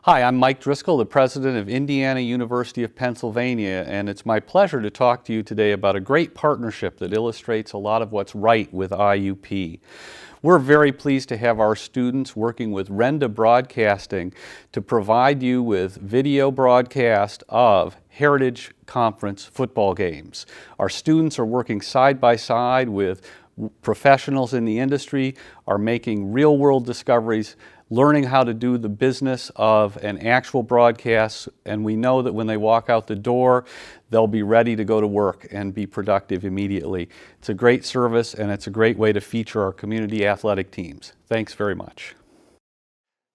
Hi, I'm Mike Driscoll, the president of Indiana University of Pennsylvania, and it's my pleasure to talk to you today about a great partnership that illustrates a lot of what's right with IUP. We're very pleased to have our students working with Renda Broadcasting to provide you with video broadcast of Heritage Conference football games. Our students are working side by side with professionals in the industry, are making real-world discoveries, learning how to do the business of an actual broadcast, and we know that when they walk out the door, they'll be ready to go to work and be productive immediately. It's a great service, and it's a great way to feature our community athletic teams. Thanks very much.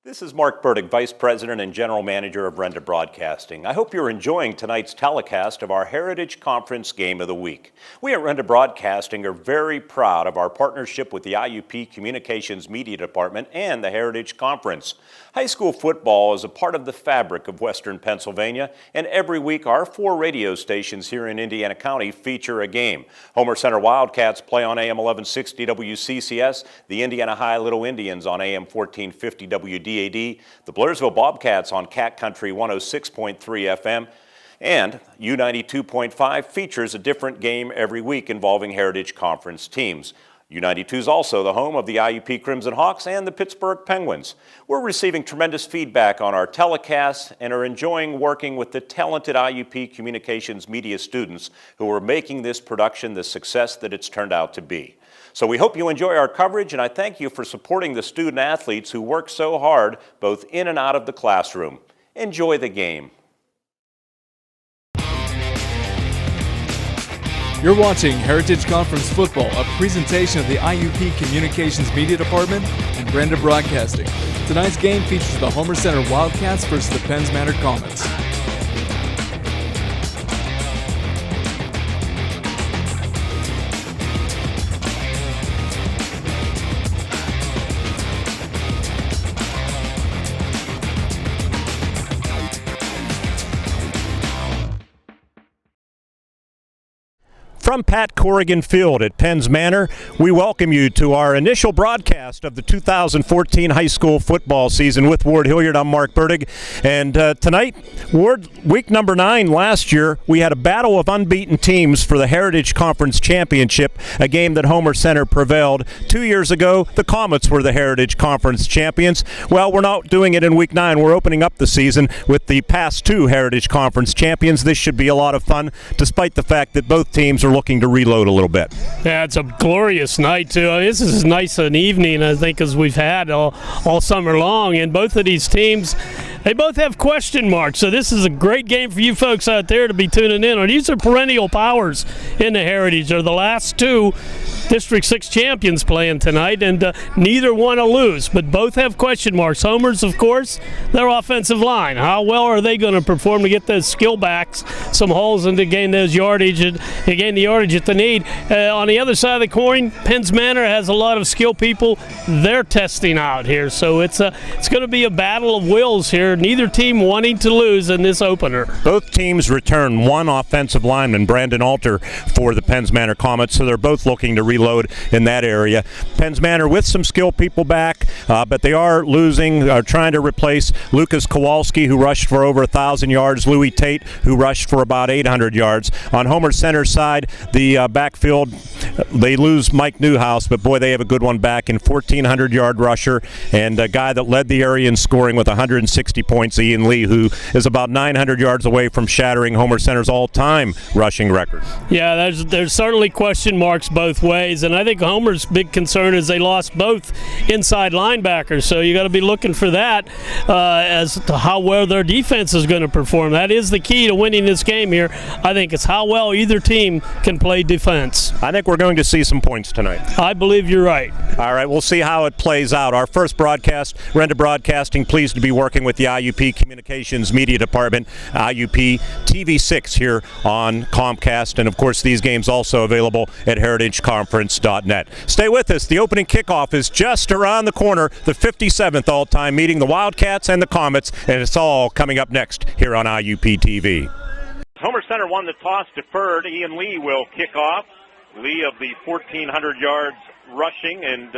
This is Mark Burdick, Vice President and General Manager of Renda Broadcasting. I hope you're enjoying tonight's telecast of our Heritage Conference Game of the Week. We at Renda Broadcasting are very proud of our partnership with the IUP Communications Media Department and the Heritage Conference. High school football is a part of the fabric of Western Pennsylvania, and every week our 4 radio stations here in Indiana County feature a game. Homer Center Wildcats play on AM 1160 WCCS, the Indiana High Little Indians on AM 1450 WD. The Blairsville Bobcats on Cat Country 106.3 FM, and U92.5 features a different game every week involving Heritage Conference teams. U92 is also the home of the IUP Crimson Hawks and the Pittsburgh Penguins. We're receiving tremendous feedback on our telecasts and are enjoying working with the talented IUP Communications Media students who are making this production the success that it's turned out to be. So we hope you enjoy our coverage, and I thank you for supporting the student athletes who work so hard both in and out of the classroom. Enjoy the game. You're watching Heritage Conference Football, a presentation of the IUP Communications Media Department and Renda Broadcasting. Tonight's game features the Homer Center Wildcats versus the Penns Manor Comets. From Pat Corrigan Field at Penns Manor, we welcome you to our initial broadcast of the 2014 high school football season with Ward Hilliard. I'm Mark Burdick, and tonight, Ward, week number 9 last year, we had a battle of unbeaten teams for the Heritage Conference Championship, a game that Homer Center prevailed. 2 years ago, the Comets were the Heritage Conference champions. Well, we're not doing it in week 9. We're opening up the season with the past 2 Heritage Conference champions. This should be a lot of fun, despite the fact that both teams are looking to reload a little bit. Yeah, it's a glorious night too. I mean, this is as nice an evening I think as we've had all summer long, and both of these teams, they both have question marks, so this is a great game for you folks out there to be tuning in on. These are perennial powers in the Heritage. They're the last 2 District 6 champions playing tonight, and neither one to lose, but both have question marks. Homer's, of course, their offensive line. How well are they going to perform to get those skill backs, some holes, and to gain those yardage and gain the yardage at the need? On the other side of the coin, Penns Manor has a lot of skill people they're testing out here, so it's going to be a battle of wills here. Neither team wanting to lose in this opener. Both teams return 1 offensive lineman, Brandon Alter, for the Penns Manor Comets, so they're both looking to reload in that area. Penns Manor with some skill people back, but they are trying to replace Lucas Kowalski, who rushed for over 1,000 yards, Louis Tate, who rushed for about 800 yards. On Homer Center's side, the backfield, they lose Mike Newhouse, but boy, they have a good one back in 1,400-yard rusher, and a guy that led the area in scoring with 160 points, Ian Lee, who is about 900 yards away from shattering Homer Center's all-time rushing record. Yeah, there's certainly question marks both ways, and I think Homer's big concern is they lost both inside linebackers, so you got to be looking for that as to how well their defense is going to perform. That is the key to winning this game here. I think it's how well either team can play defense. I think we're going to see some points tonight. I believe you're right. All right, we'll see how it plays out. Our first broadcast, Renda Broadcasting, pleased to be working with the IUP Communications Media Department, WIUP-TV 6 here on Comcast, and of course these games also available at heritageconference.net. Stay with us. The opening kickoff is just around the corner, the 57th all-time meeting, the Wildcats and the Comets, and it's all coming up next here on IUP-TV. Homer Center won the toss, deferred. Ian Lee will kick off. Lee of the 1,400 yards rushing and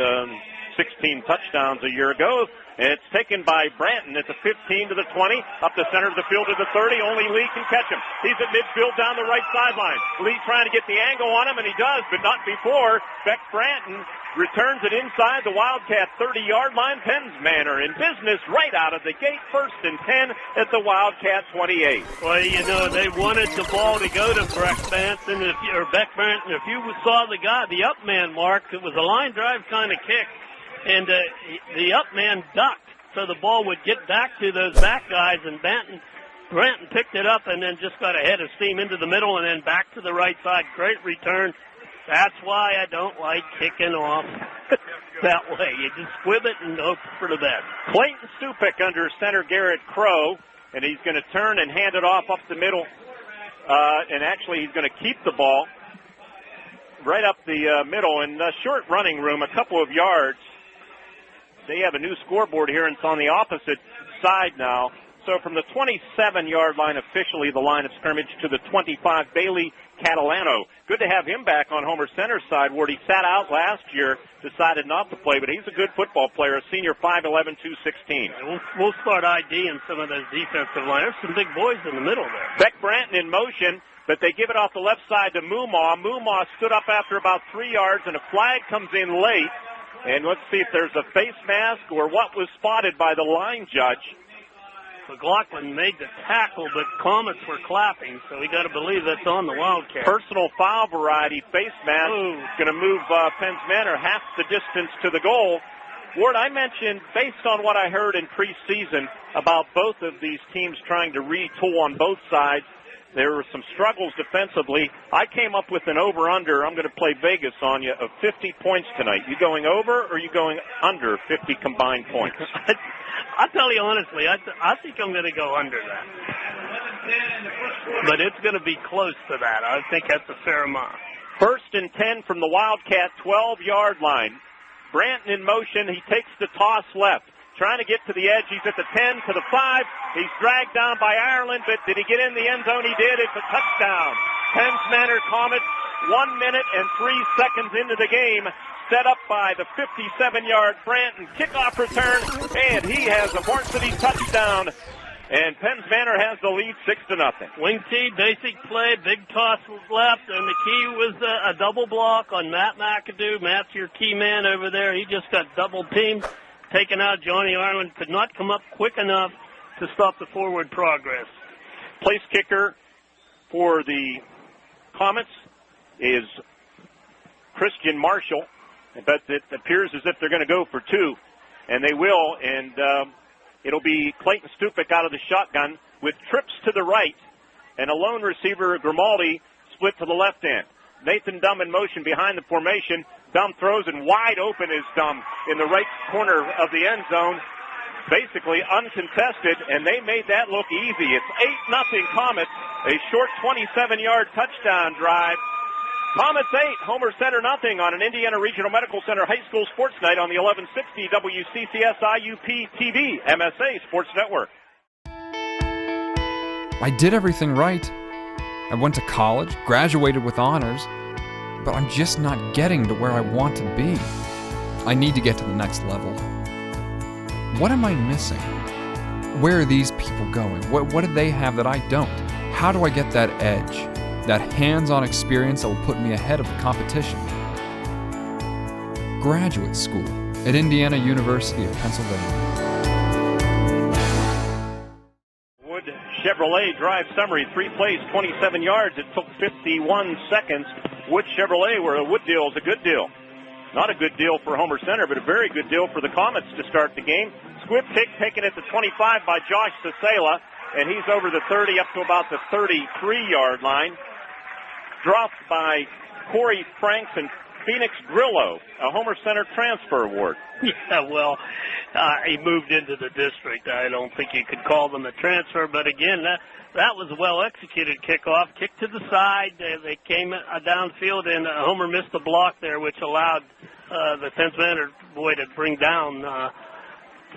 16 touchdowns a year ago. And it's taken by Branton at the 15 to the 20, up the center of the field to the 30. Only Lee can catch him. He's at midfield down the right sideline. Lee trying to get the angle on him, and he does, but not before. Beck Branton returns it inside the Wildcat 30-yard line. Penn's Manor in business right out of the gate. 1st and 10 at the Wildcat 28. Well, you know, they wanted the ball to go to Beck Branton. If you saw the guy, the up man, Mark, it was a line drive kind of kick. And the up man ducked, so the ball would get back to those back guys, and Branton picked it up and then just got ahead of steam into the middle and then back to the right side. Great return. That's why I don't like kicking off that way. You just squib it and hope for the best. Clayton Stupick under center Garrett Crow, and he's going to turn and hand it off up the middle. And actually, he's going to keep the ball right up the middle in short running room, a couple of yards. They have a new scoreboard here, and it's on the opposite side now. So from the 27-yard line, officially the line of scrimmage, to the 25, Bailey Catalano. Good to have him back on Homer Center's side, where he sat out last year, decided not to play, but he's a good football player, a senior, 5'11", 216. We'll start IDing some of those defensive line. There's some big boys in the middle there. Beck Branton in motion, but they give it off the left side to Mumaw. Mumaw stood up after about 3 yards, and a flag comes in late. And let's see if there's a face mask or what was spotted by the line judge. McLaughlin made the tackle, but Comets were clapping, so we got to believe that's on the Wildcat. Personal foul variety face mask. Going to move Penn's Manor half the distance to the goal. Ward, I mentioned, based on what I heard in preseason about both of these teams trying to retool on both sides, there were some struggles defensively. I came up with an over-under. I'm going to play Vegas on you of 50 points tonight. You going over or you going under 50 combined points? I'll tell you honestly, I think I'm going to go under that. But it's going to be close to that. I think that's a fair amount. 1st and 10 from the Wildcat 12-yard line. Branton in motion. He takes the toss left. Trying to get to the edge. He's at the 10 to the 5. He's dragged down by Ireland, but did he get in the end zone? He did. It's a touchdown. Penn's Manor Comets, 1 minute and 3 seconds into the game, set up by the 57-yard Branton kickoff return, and he has a varsity touchdown. And Penn's Manor has the lead 6-0. Wing T, basic play, big toss was left, and the key was a double block on Matt McAdoo. Matt's your key man over there. He just got double teamed. Taken out. Johnny Ireland could not come up quick enough to stop the forward progress. Place kicker for the Comets is Christian Marshall, but it appears as if they're going to go for 2, and they will, and it'll be Clayton Stupick out of the shotgun with trips to the right, and a lone receiver, Grimaldi, split to the left end. Nathan Dumb in motion behind the formation. Dumb throws, and wide open is Dumb in the right corner of the end zone. Basically uncontested, and they made that look easy. It's 8-0 Comets, a short 27-yard touchdown drive. Comets 8, Homer Center nothing on an Indiana Regional Medical Center High School Sports Night on the 1160 WCCS IUP-TV, MSA Sports Network. I did everything right. I went to college, graduated with honors, but I'm just not getting to where I want to be. I need to get to the next level. What am I missing? Where are these people going? What do they have that I don't? How do I get that edge, that hands-on experience that will put me ahead of the competition? Graduate school at Indiana University of Pennsylvania. Chevrolet drive summary, 3 plays, 27 yards. It took 51 seconds. Wood Chevrolet, where a Wood deal is a good deal. Not a good deal for Homer Center, but a very good deal for the Comets to start the game. Squib kick taken at the 25 by Josh Sasela, and he's over the 30 up to about the 33-yard line. Dropped by Corey Franks and Phoenix Grillo, a Homer Center transfer award. Yeah, well, he moved into the district. I don't think you could call them a transfer, but again, that was a well-executed kickoff. Kick to the side. They came downfield, and Homer missed the block there, which allowed the Penn's Manor boy to bring down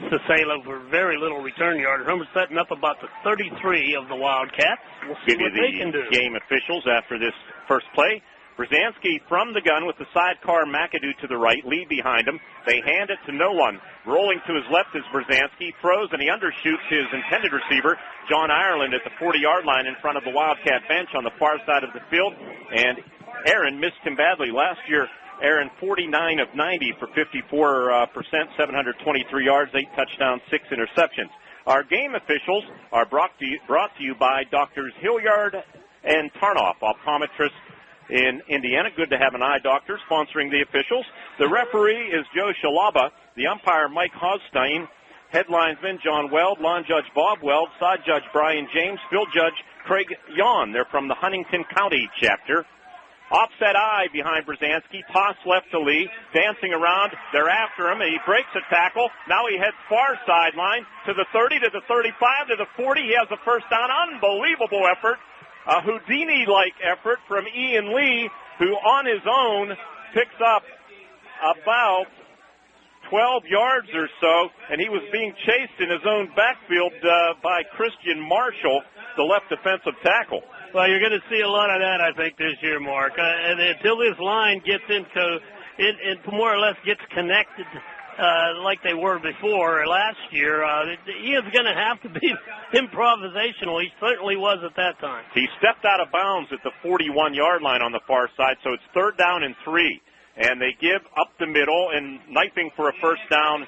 Sasela for very little return yard. Homer's setting up about the 33 of the Wildcats. We'll see what they can do. Game officials after this first play. Brzezinski from the gun with the sidecar McAdoo to the right, Lee behind him. They hand it to no one. Rolling to his left is Brzezinski, throws and he undershoots his intended receiver, John Ireland, at the 40-yard line in front of the Wildcat bench on the far side of the field. And Aaron missed him badly. Last year, Aaron 49 of 90 for 54%, 723 yards, 8 touchdowns, 6 interceptions. Our game officials are brought to you by Doctors Hilliard and Tarnoff, optometrists in Indiana. Good to have an eye doctor sponsoring the officials. The referee is Joe Shalaba. The umpire, Mike Hosstein. Headlinesman, John Weld. Lawn judge, Bob Weld. Side judge, Brian James. Field judge, Craig Yawn. They're from the Huntington County chapter. Offset eye behind Brzezinski. Toss left to Lee. Dancing around. They're after him. He breaks a tackle. Now he heads far sideline to the 30, to the 35, to the 40. He has a first down. Unbelievable effort. A Houdini-like effort from Ian Lee, who on his own picks up about 12 yards or so, and he was being chased in his own backfield by Christian Marshall, the left defensive tackle. Well, you're going to see a lot of that, I think, this year, Mark. And until this line gets into, it more or less gets connected like they were before last year, Ian's going to have to be improvisational. He certainly was at that time. He stepped out of bounds at the 41-yard line on the far side, so it's 3rd down and 3. And they give up the middle, and knifing for a first down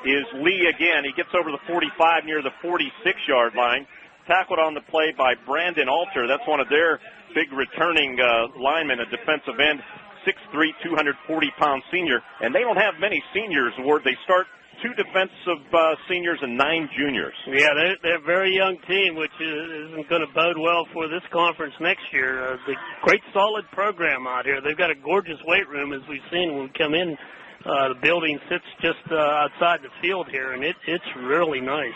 is Lee again. He gets over the 45 near the 46-yard line. Tackled on the play by Brandon Alter. That's one of their big returning linemen, a defensive end, 6'3", 240-pound senior. And they don't have many seniors, Ward. They start 2 defensive seniors and 9 juniors. Yeah, they're a very young team, which isn't going to bode well for this conference next year. The great solid program out here. They've got a gorgeous weight room, as we've seen when we come in. The building sits just outside the field here, and it's really nice.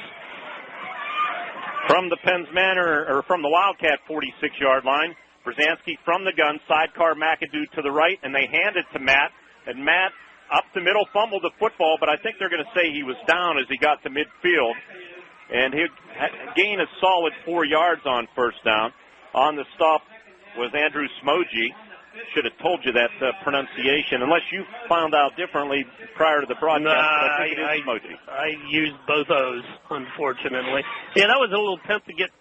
From the Penns Manor, or from the Wildcat 46-yard line, Brzezinski from the gun, sidecar McAdoo to the right, and they hand it to Matt. And Matt, up the middle, fumbled the football, but I think they're going to say he was down as he got to midfield. And he'd gain a solid 4 yards on first down. On the stop was Andrew Smoji. Should have told you that pronunciation, unless you found out differently prior to the broadcast. No, I think it is Smoji. I used both O's, unfortunately. Yeah, that was a little attempt to get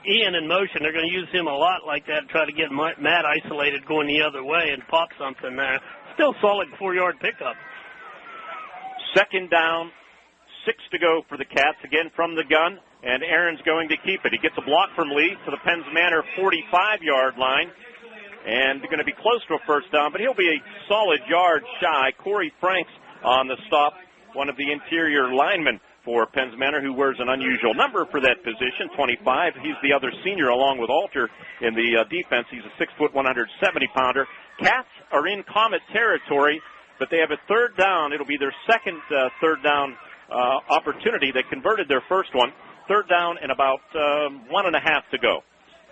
Ian in motion. They're going to use him a lot like that, try to get Matt isolated going the other way and pop something there. Still solid 4-yard pickup. 2nd down, 6 to go for the Cats, again from the gun, and Aaron's going to keep it. He gets a block from Lee to the Penns Manor 45-yard line. And going to be close to a first down, but he'll be a solid yard shy. Corey Franks on the stop, one of the interior linemen for Penns Manor, who wears an unusual number for that position, 25. He's the other senior along with Alter in the defense. He's a 6', 170-pounder. Cats are in Comet territory, but they have a 3rd down. It'll be their second 3rd down opportunity. They converted their first one. 3rd down and about 1.5 to go.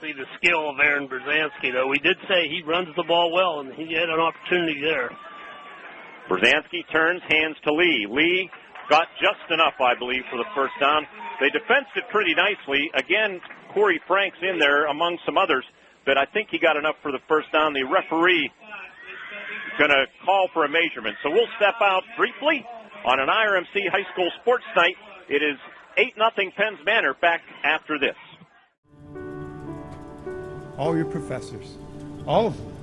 See the skill of Aaron Brzezinski, though. We did say he runs the ball well, and he had an opportunity there. Brzezinski turns, hands to Lee. Lee got just enough, I believe, for the first down. They defensed it pretty nicely. Again, Corey Franks in there among some others, but I think he got enough for the first down. The referee is going to call for a measurement. So we'll step out briefly on an IRMC High School Sports Night. It is 8-0 Penns Manor. Back after this. All your professors, all of them,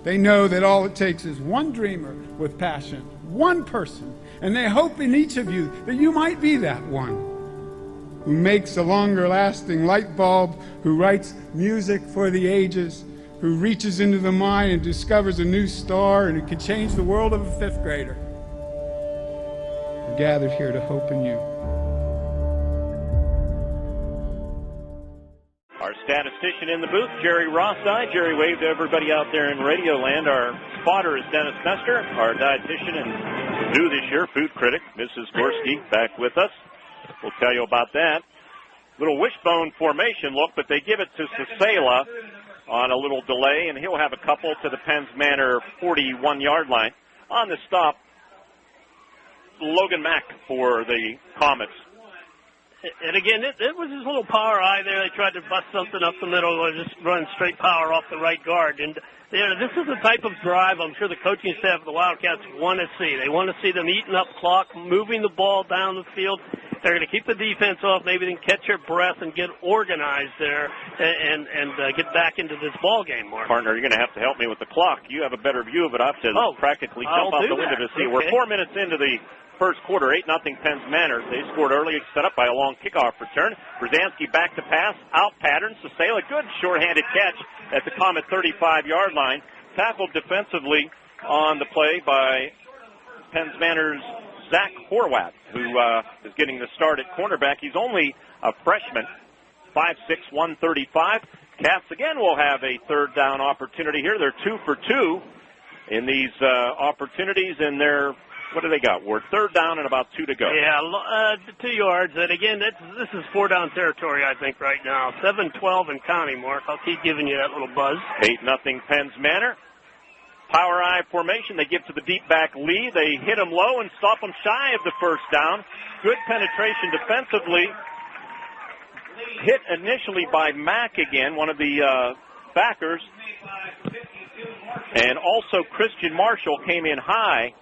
they know that all it takes is one dreamer with passion, one person, and they hope in each of you that you might be that one who makes a longer-lasting light bulb, who writes music for the ages, who reaches into the mind and discovers a new star and who can change the world of a 5th grader. We're gathered here to hope in you. Our statistician in the booth, Jerry Rosside. Jerry, wave to everybody out there in Radio Land. Our spotter is Dennis Nestor. Our dietitian and new this year, food critic, Mrs. Gorski, back with us. We'll tell you about that. Little wishbone formation look, but they give it to Sasela on a little delay, and he'll have a couple to the Penns Manor 41-yard line. On the stop, Logan Mack for the Comets. And again, it was his little power eye there. They tried to bust something up the middle, or just run straight power off the right guard. And this is the type of drive I'm sure the coaching staff of the Wildcats want to see. They want to see them eating up clock, moving the ball down the field. They're going to keep the defense off, maybe then catch their breath and get organized there and get back into this ball game, Mark. Partner, you're going to have to help me with the clock. You have a better view of it. I have to practically jump out the window to see. Okay. We're 4 minutes into the first quarter, 8-0 Penn's Manor. They scored early, set up by a long kickoff return. Brzezinski back to pass, out pattern. Sasela, good shorthanded catch at the Comet 35-yard line. Tackled defensively on the play by Penn's Manor's Zach Horwath, who is getting the start at cornerback. He's only a freshman, 5'6", 135. Cats again will have a third down opportunity here. They're 2 for 2 in these opportunities, and they're, what do they got? We're third down and about 2 to go. Yeah, 2 yards. And again, this is 4-down territory, I think, right now. 7-12 and counting, Mark. I'll keep giving you that little buzz. 8-0 Penn's Manor. Power eye formation. They give to the deep back Lee. They hit him low and stop him shy of the first down. Good penetration defensively. Hit initially by Mack again, one of the backers. And also Christian Marshall came in high.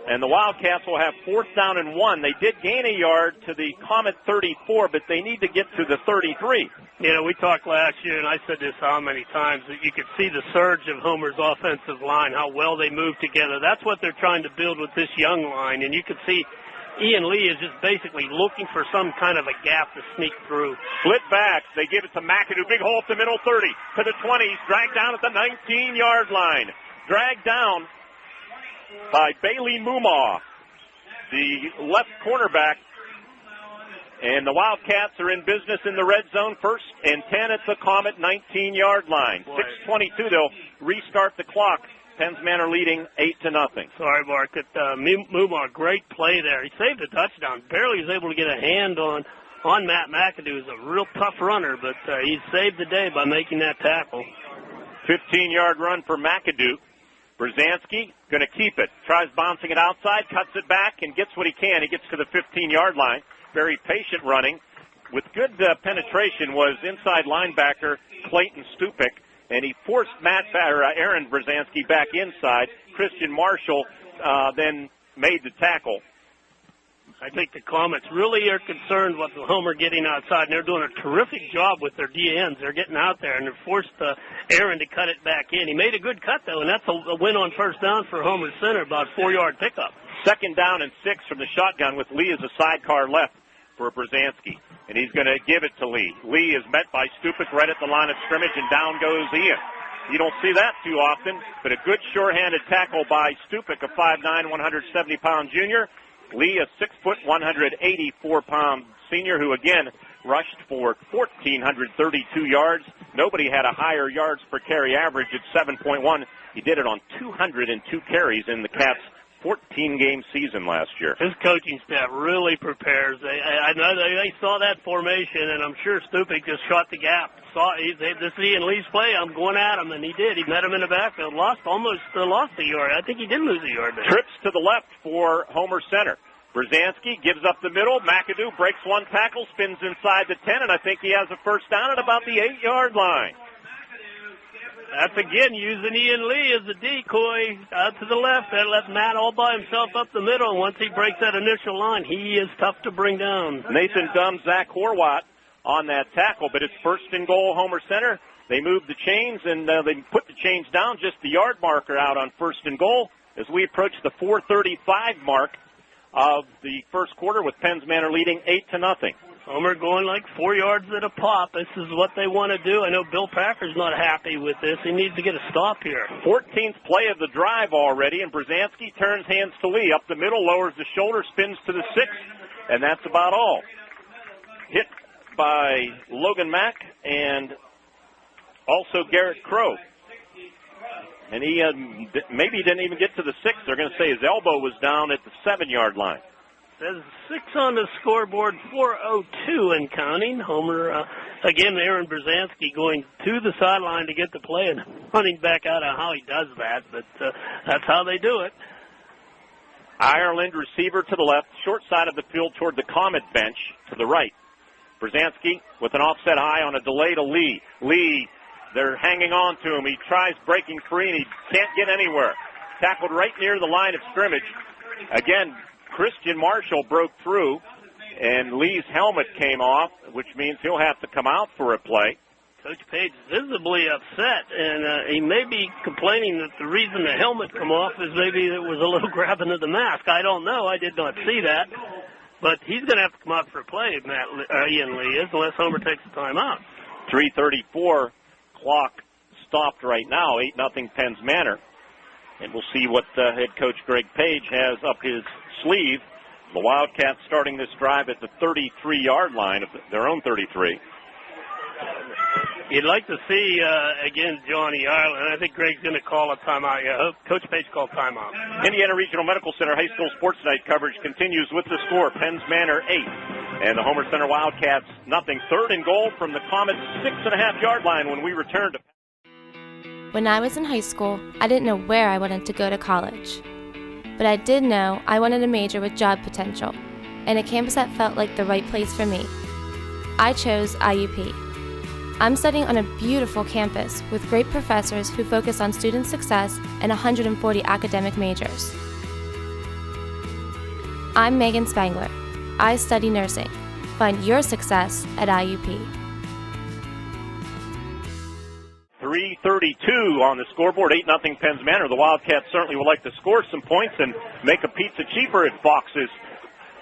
And the Wildcats will have 4th down and 1. They did gain a yard to the Comet 34, but they need to get to the 33. You know, we talked last year, and I said this how many times, that you could see the surge of Homer's offensive line, how well they move together. That's what they're trying to build with this young line, and you can see Ian Lee is just basically looking for some kind of a gap to sneak through. Split backs. They give it to McAdoo. Big hole at the middle, 30 to the 20s. Dragged down at the 19-yard line. Dragged down by Bailey Mumaw, the left cornerback. And the Wildcats are in business in the red zone. 1st and 10 at the Comet 19-yard line. 6:22, they'll restart the clock. Penn's Manor leading 8-0. Sorry, Mark. Mumaw, great play there. He saved a touchdown. Barely was able to get a hand on Matt McAdoo. He's a real tough runner, but he saved the day by making that tackle. 15-yard run for McAdoo. Brzezinski going to keep it. Tries bouncing it outside, cuts it back, and gets what he can. He gets to the 15-yard line. Very patient running. With good penetration was inside linebacker Clayton Stupik, and he forced Aaron Brzezinski back inside. Christian Marshall then made the tackle. I think the Comets really are concerned with Homer getting outside, and they're doing a terrific job with their DNs. They're getting out there, and they're forced Aaron to cut it back in. He made a good cut, though, and that's a win on first down for Homer Center, about 4-yard pickup. 2nd down and 6 from the shotgun with Lee as a sidecar left for Brzezinski, and he's going to give it to Lee. Lee is met by Stupik right at the line of scrimmage, and down goes Ian. You don't see that too often, but a good short-handed tackle by Stupik, a 5'9", 170-pound junior. Lee, a 6', 184-pound senior who, again, rushed for 1,432 yards. Nobody had a higher yards per carry average at 7.1. He did it on 202 carries in the Cats' 14-game season last year. His coaching staff really prepares. I know they saw that formation, and I'm sure Stupik just shot the gap. This is Ian Lee's play. I'm going at him, and he did. He met him in the backfield, almost lost a yard. I think he did lose a yard there. Trips to the left for Homer Center. Brzezinski gives up the middle. McAdoo breaks one tackle, spins inside the 10, and I think he has a first down at about the 8-yard line. That's again using Ian Lee as a decoy out to the left. That left Matt all by himself up the middle. And once he breaks that initial line, he is tough to bring down. Nathan Dumm, Zach Horwath on that tackle, but it's 1st and goal, Homer Center. They move the chains, and they put the chains down, just the yard marker out on 1st and goal as we approach the 4:35 mark of the first quarter with Penn's Manor leading 8-0. Homer going like 4 yards at a pop. This is what they want to do. I know Bill Packer's not happy with this. He needs to get a stop here. 14th play of the drive already, and Brzezinski turns hands to Lee. Up the middle, lowers the shoulder, spins to the 6, and that's about all. Hit by Logan Mack and also Garrett Crow. And he maybe didn't even get to the 6. They're going to say his elbow was down at the 7-yard line. There's 6 on the scoreboard, 4:02 and counting. Homer, again, Aaron Brzezinski going to the sideline to get the play and running back out of how he does that, but that's how they do it. Ireland receiver to the left, short side of the field toward the Comet bench to the right. Brzezinski with an offset high on a delay to Lee. Lee, they're hanging on to him. He tries breaking free and he can't get anywhere. Tackled right near the line of scrimmage. Again, Christian Marshall broke through and Lee's helmet came off, which means he'll have to come out for a play. Coach Page visibly upset, and he may be complaining that the reason the helmet come off is maybe it was a little grabbing of the mask. I don't know. I did not see that. But he's going to have to come out for a play, Ian Lee is, unless Homer takes the time out. 3:34 clock stopped right now, 8-0 Penn's Manor. And we'll see what head coach Greg Page has up his sleeve. The Wildcats starting this drive at the 33-yard line of their own 33. You'd like to see, again, Johnny Ireland. I think Greg's going to call a timeout. Yeah, I hope Coach Page called timeout. Indiana Regional Medical Center High School Sports Night coverage continues with the score. Penn's Manor 8 and the Homer Center Wildcats nothing. 3rd and goal from the Comets 6.5-yard line when we return to. When I was in high school, I didn't know where I wanted to go to college. But I did know I wanted a major with job potential and a campus that felt like the right place for me. I chose IUP. I'm studying on a beautiful campus with great professors who focus on student success and 140 academic majors. I'm Megan Spangler. I study nursing. Find your success at IUP. 3:32 on the scoreboard, 8-0 Penn's Manor. The Wildcats certainly would like to score some points and make a pizza cheaper at Fox's.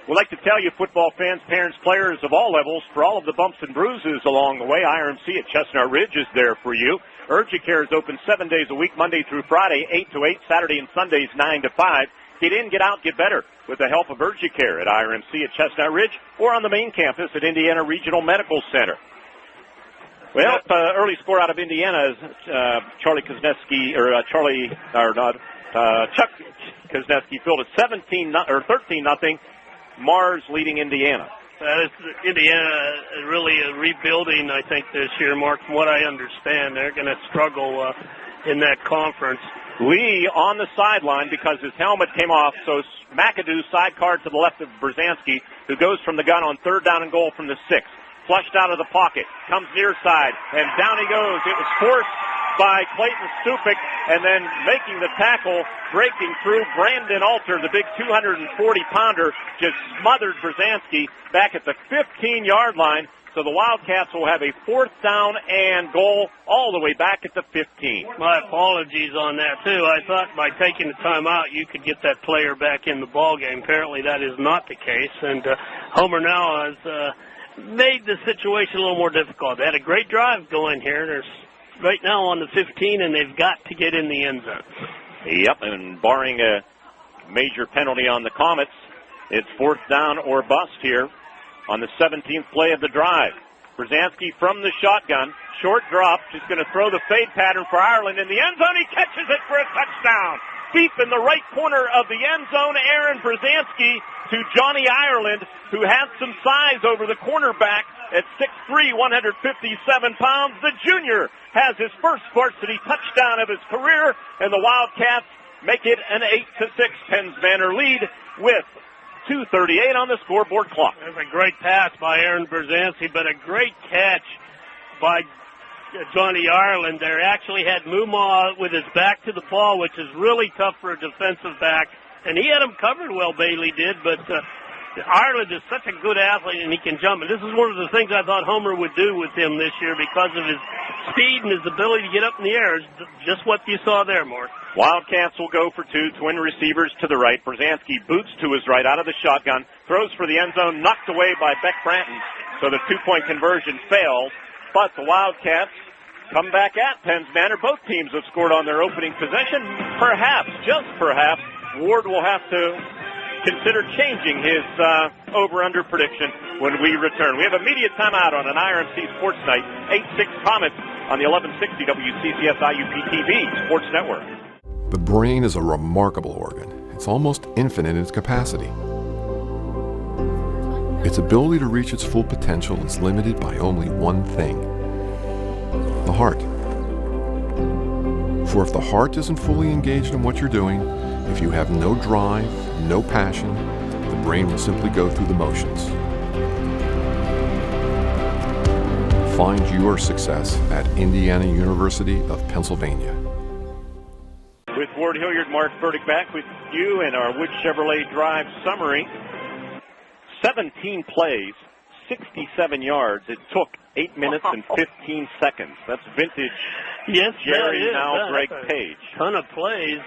We'd like to tell you, football fans, parents, players of all levels, for all of the bumps and bruises along the way, IRMC at Chestnut Ridge is there for you. Urgicare is open 7 days a week, Monday through Friday, 8 to 8, Saturday and Sundays, 9 to 5. Get in, get out, get better with the help of Urgicare at IRMC at Chestnut Ridge or on the main campus at Indiana Regional Medical Center. Well, early score out of Indiana is Chuck Kuznetsky filled at 13-0. Mars leading Indiana. Indiana really rebuilding, I think, this year, Mark. From what I understand, they're going to struggle in that conference. Lee on the sideline because his helmet came off, so McAdoo sidecar to the left of Brzezinski, who goes from the gun on 3rd down and goal from the 6. Flushed out of the pocket, comes near side, and down he goes. It was forced by Clayton Stupik, and then making the tackle, breaking through, Brandon Alter, the big 240-pounder, just smothered Brzezinski back at the 15-yard line. So the Wildcats will have a 4th down and goal all the way back at the 15. My apologies on that, too. I thought by taking the time out, you could get that player back in the ballgame. Apparently that is not the case, and Homer now has made the situation a little more difficult. They had a great drive going here. They're right now on the 15, and they've got to get in the end zone. Yep, and barring a major penalty on the Comets, it's 4th down or bust here on the 17th play of the drive. Brzezinski from the shotgun, short drop, just going to throw the fade pattern for Ireland in the end zone. He catches it for a touchdown. Deep in the right corner of the end zone, Aaron Brzezinski to Johnny Ireland, who has some size over the cornerback at 6'3", 157 pounds. The junior has his first varsity touchdown of his career, and the Wildcats make it an 8-6 Penn's Manor lead with 2:38 on the scoreboard clock. That's a great pass by Aaron Brzezinski, but a great catch by Johnny Ireland there. Actually had Mumma with his back to the ball, which is really tough for a defensive back. And he had him covered well, Bailey did, but Ireland is such a good athlete and he can jump. And this is one of the things I thought Homer would do with him this year because of his speed and his ability to get up in the air. Just what you saw there, Mark. Wildcats will go for 2, twin receivers to the right. Brzezinski boots to his right out of the shotgun, throws for the end zone, knocked away by Beck Branton. So the 2-point conversion fails. But the Wildcats come back at Penn's Manor. Both teams have scored on their opening possession. Perhaps, just perhaps, Ward will have to consider changing his over-under prediction when we return. We have immediate timeout on an IRMC Sports Night, 8-6 Comets on the 1160 WCCS IUP-TV Sports Network. The brain is a remarkable organ. It's almost infinite in its capacity. Its ability to reach its full potential is limited by only one thing: the heart. For if the heart isn't fully engaged in what you're doing, if you have no drive, no passion, the brain will simply go through the motions. Find your success at Indiana University of Pennsylvania. With Ward Hilliard, Mark Burdick back with you in our Wood Chevrolet Drive summary. 17 plays, 67 yards. It took 8 minutes and 15 seconds. That's vintage Jerry, now Greg Page. Ton of plays.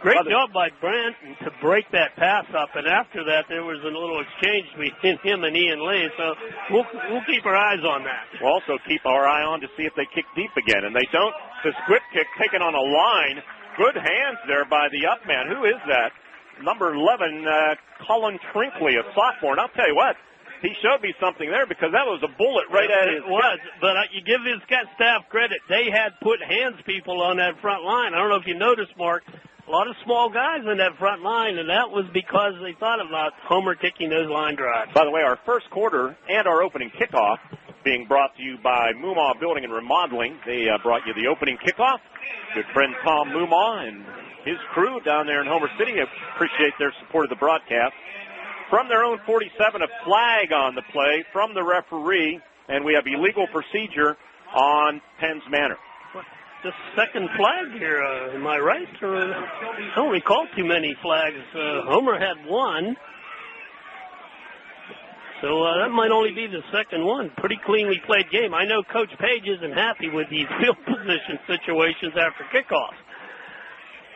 Great job by Brant to break that pass up, and after that there was a little exchange between him and Ian Lee, so we'll keep our eyes on that. We'll also keep our eye on to see if they kick deep again, and they don't. The squib kick taken on a line. Good hands there by the up man. Who is that? Number 11, Colin Trinkley, a sophomore. And I'll tell you what, he showed me something there because that was a bullet right at his was, but you give his staff credit. They had put hands people on that front line. I don't know if you noticed, Mark, a lot of small guys in that front line, and that was because they thought about Homer kicking those line drives. By the way, our first quarter and our opening kickoff being brought to you by Moomaw Building and Remodeling. They brought you the opening kickoff. Good friend Tom Moomaw and his crew down there in Homer City. I appreciate their support of the broadcast. From their own 47, a flag on the play from the referee, and we have illegal procedure on Penn's Manor. The second flag here, am I right? I don't recall too many flags. Homer had one. So that might only be the second one. Pretty cleanly played game. I know Coach Page isn't happy with these field position situations after kickoff.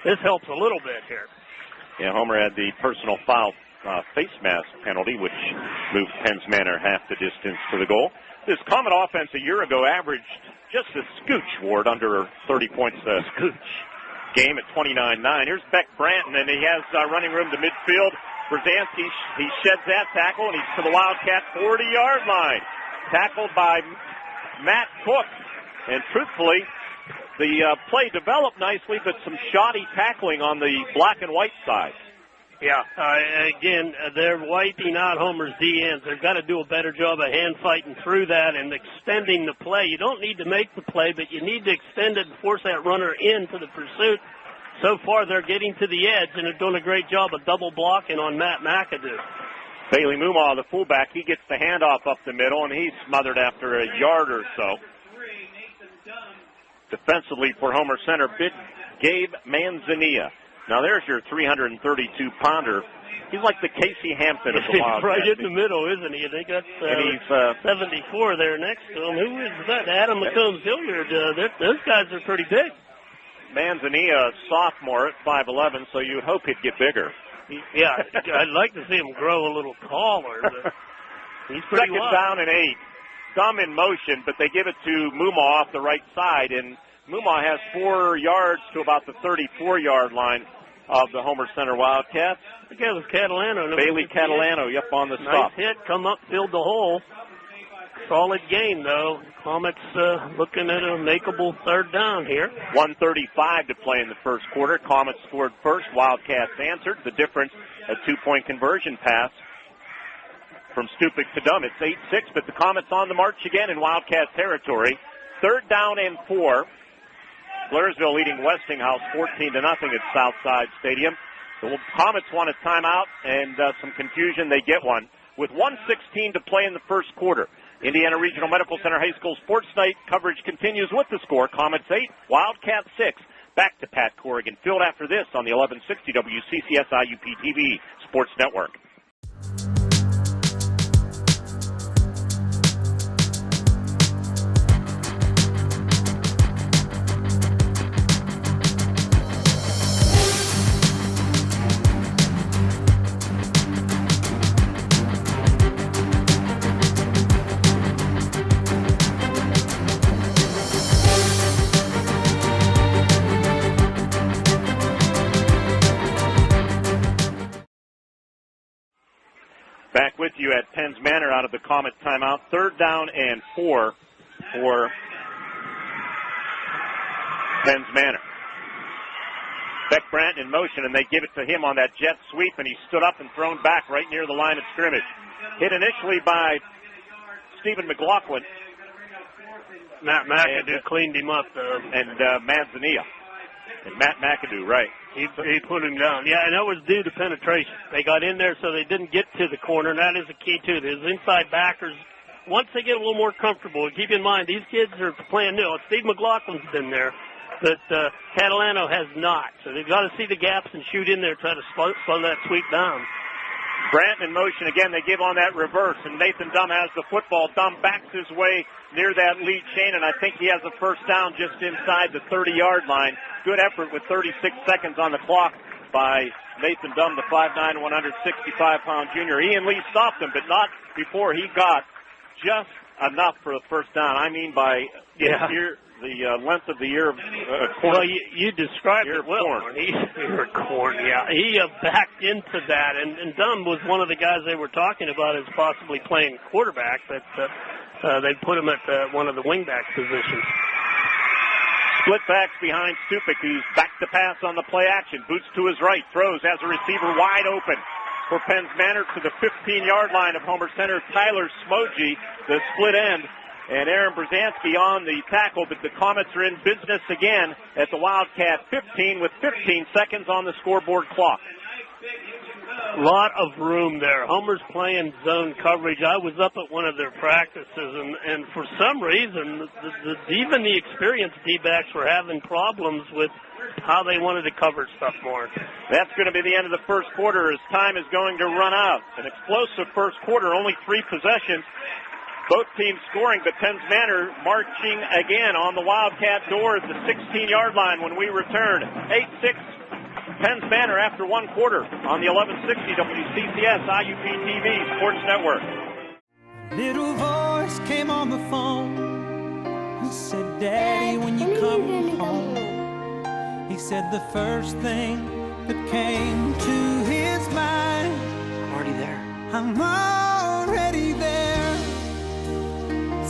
This helps a little bit here. Yeah, Homer had the personal foul face mask penalty, which moved Penn's Manor half the distance to the goal. This Comet offense a year ago averaged just a scooch, Ward, under 30 points a scooch game at 29-9. Here's Beck Branton, and he has running room to midfield. Brzezinski, he sheds that tackle, and he's to the Wildcat 40-yard line. Tackled by Matt Cook. And truthfully, the play developed nicely, but some shoddy tackling on the black and white side. Yeah, again, they're wiping out Homer's DNs. They've got to do a better job of hand fighting through that and extending the play. You don't need to make the play, but you need to extend it and force that runner into the pursuit. So far, they're getting to the edge, and they're doing a great job of double blocking on Matt McAdoo. Bailey Moomaw, the fullback, he gets the handoff up the middle, and he's smothered after a yard or so. Defensively for Homer Center, big Gabe Manzanilla. Now there's your 332-pounder. He's like the Casey Hampton of the Wildcats. Right in the middle, isn't he? They got 74 there next to him. Who is that? Adam McCombs-Hilliard. Those guys are pretty big. Manzanilla, sophomore at 5'11", so you hope he'd get bigger. Yeah, I'd like to see him grow a little taller. But he's pretty Second down and 8. Thumb in motion, but they give it to Moomaw off the right side, and Moomaw has 4 yards to about the 34-yard line of the Homer Center Wildcats. I think it was Catalano. Bailey Catalano, yep, on the stop. Nice hit, come up, filled the hole. Solid game, though. Comets looking at a makeable third down here. 1:35 to play in the first quarter. Comets scored first. Wildcats answered. The difference, a 2-point conversion pass from Stupik to Dunn. It's 8-6, but the Comets on the march again in Wildcat territory. Third down and 4. Blairsville leading Westinghouse 14-0 at Southside Stadium. The Comets want a timeout and some confusion. They get one with 1:16 to play in the first quarter. Indiana Regional Medical Center High School Sports Night coverage continues with the score. Comets 8, Wildcats 6. Back to Pat Corrigan Field after this on the 1160 WCCS IUP-TV Sports Network. Back with you at Penn's Manor out of the Comet timeout. Third down and 4 for Penn's Manor. Beck Brandt in motion, and they give it to him on that jet sweep, and he stood up and thrown back right near the line of scrimmage. Hit initially by Stephen McLaughlin. Matt McAdoo cleaned him up, though. And Manzanilla. And Matt McAdoo, right. He put him down. Yeah, and that was due to penetration. They got in there so they didn't get to the corner, and that is the key, too. His inside backers, once they get a little more comfortable, keep in mind, these kids are playing new. Steve McLaughlin's been there, but Catalano has not. So they've got to see the gaps and shoot in there, try to slow that sweep down. Branton in motion again. They give on that reverse, and Nathan Dumb has the football. Dumb backs his way near that lead chain, and I think he has a first down just inside the 30-yard line. Good effort with 36 seconds on the clock by Nathan Dumb, the 5'9", 165-pound junior. Ian Lee stopped him, but not before he got just enough for the first down. I mean by the length of the ear of corn. Well, you described it well. Corn, yeah. He backed into that, and Dunn was one of the guys they were talking about as possibly playing quarterback, but they put him at one of the wingback positions. Split backs behind Stupik, who's back to pass on the play action. Boots to his right, throws, has a receiver wide open for Penn's Manor to the 15-yard line of Homer Center. Tyler Smoji, the split end, and Aaron Brzezinski on the tackle, but the Comets are in business again at the Wildcat 15 with 15 seconds on the scoreboard clock. Lot of room there. Homer's playing zone coverage. I was up at one of their practices, and for some reason, even the experienced D-backs were having problems with how they wanted to cover stuff more. That's going to be the end of the first quarter as time is going to run out. An explosive first quarter, only 3 possessions. Both teams scoring, but Penn's Manor marching again on the Wildcat door at the 16-yard line when we return. 8-6 Penn's Manor after 1 quarter on the 1160 WCCS IUP-TV Sports Network. Little voice came on the phone and said, Daddy, when you come home. He said the first thing that came to his mind. I'm already there. I'm already there.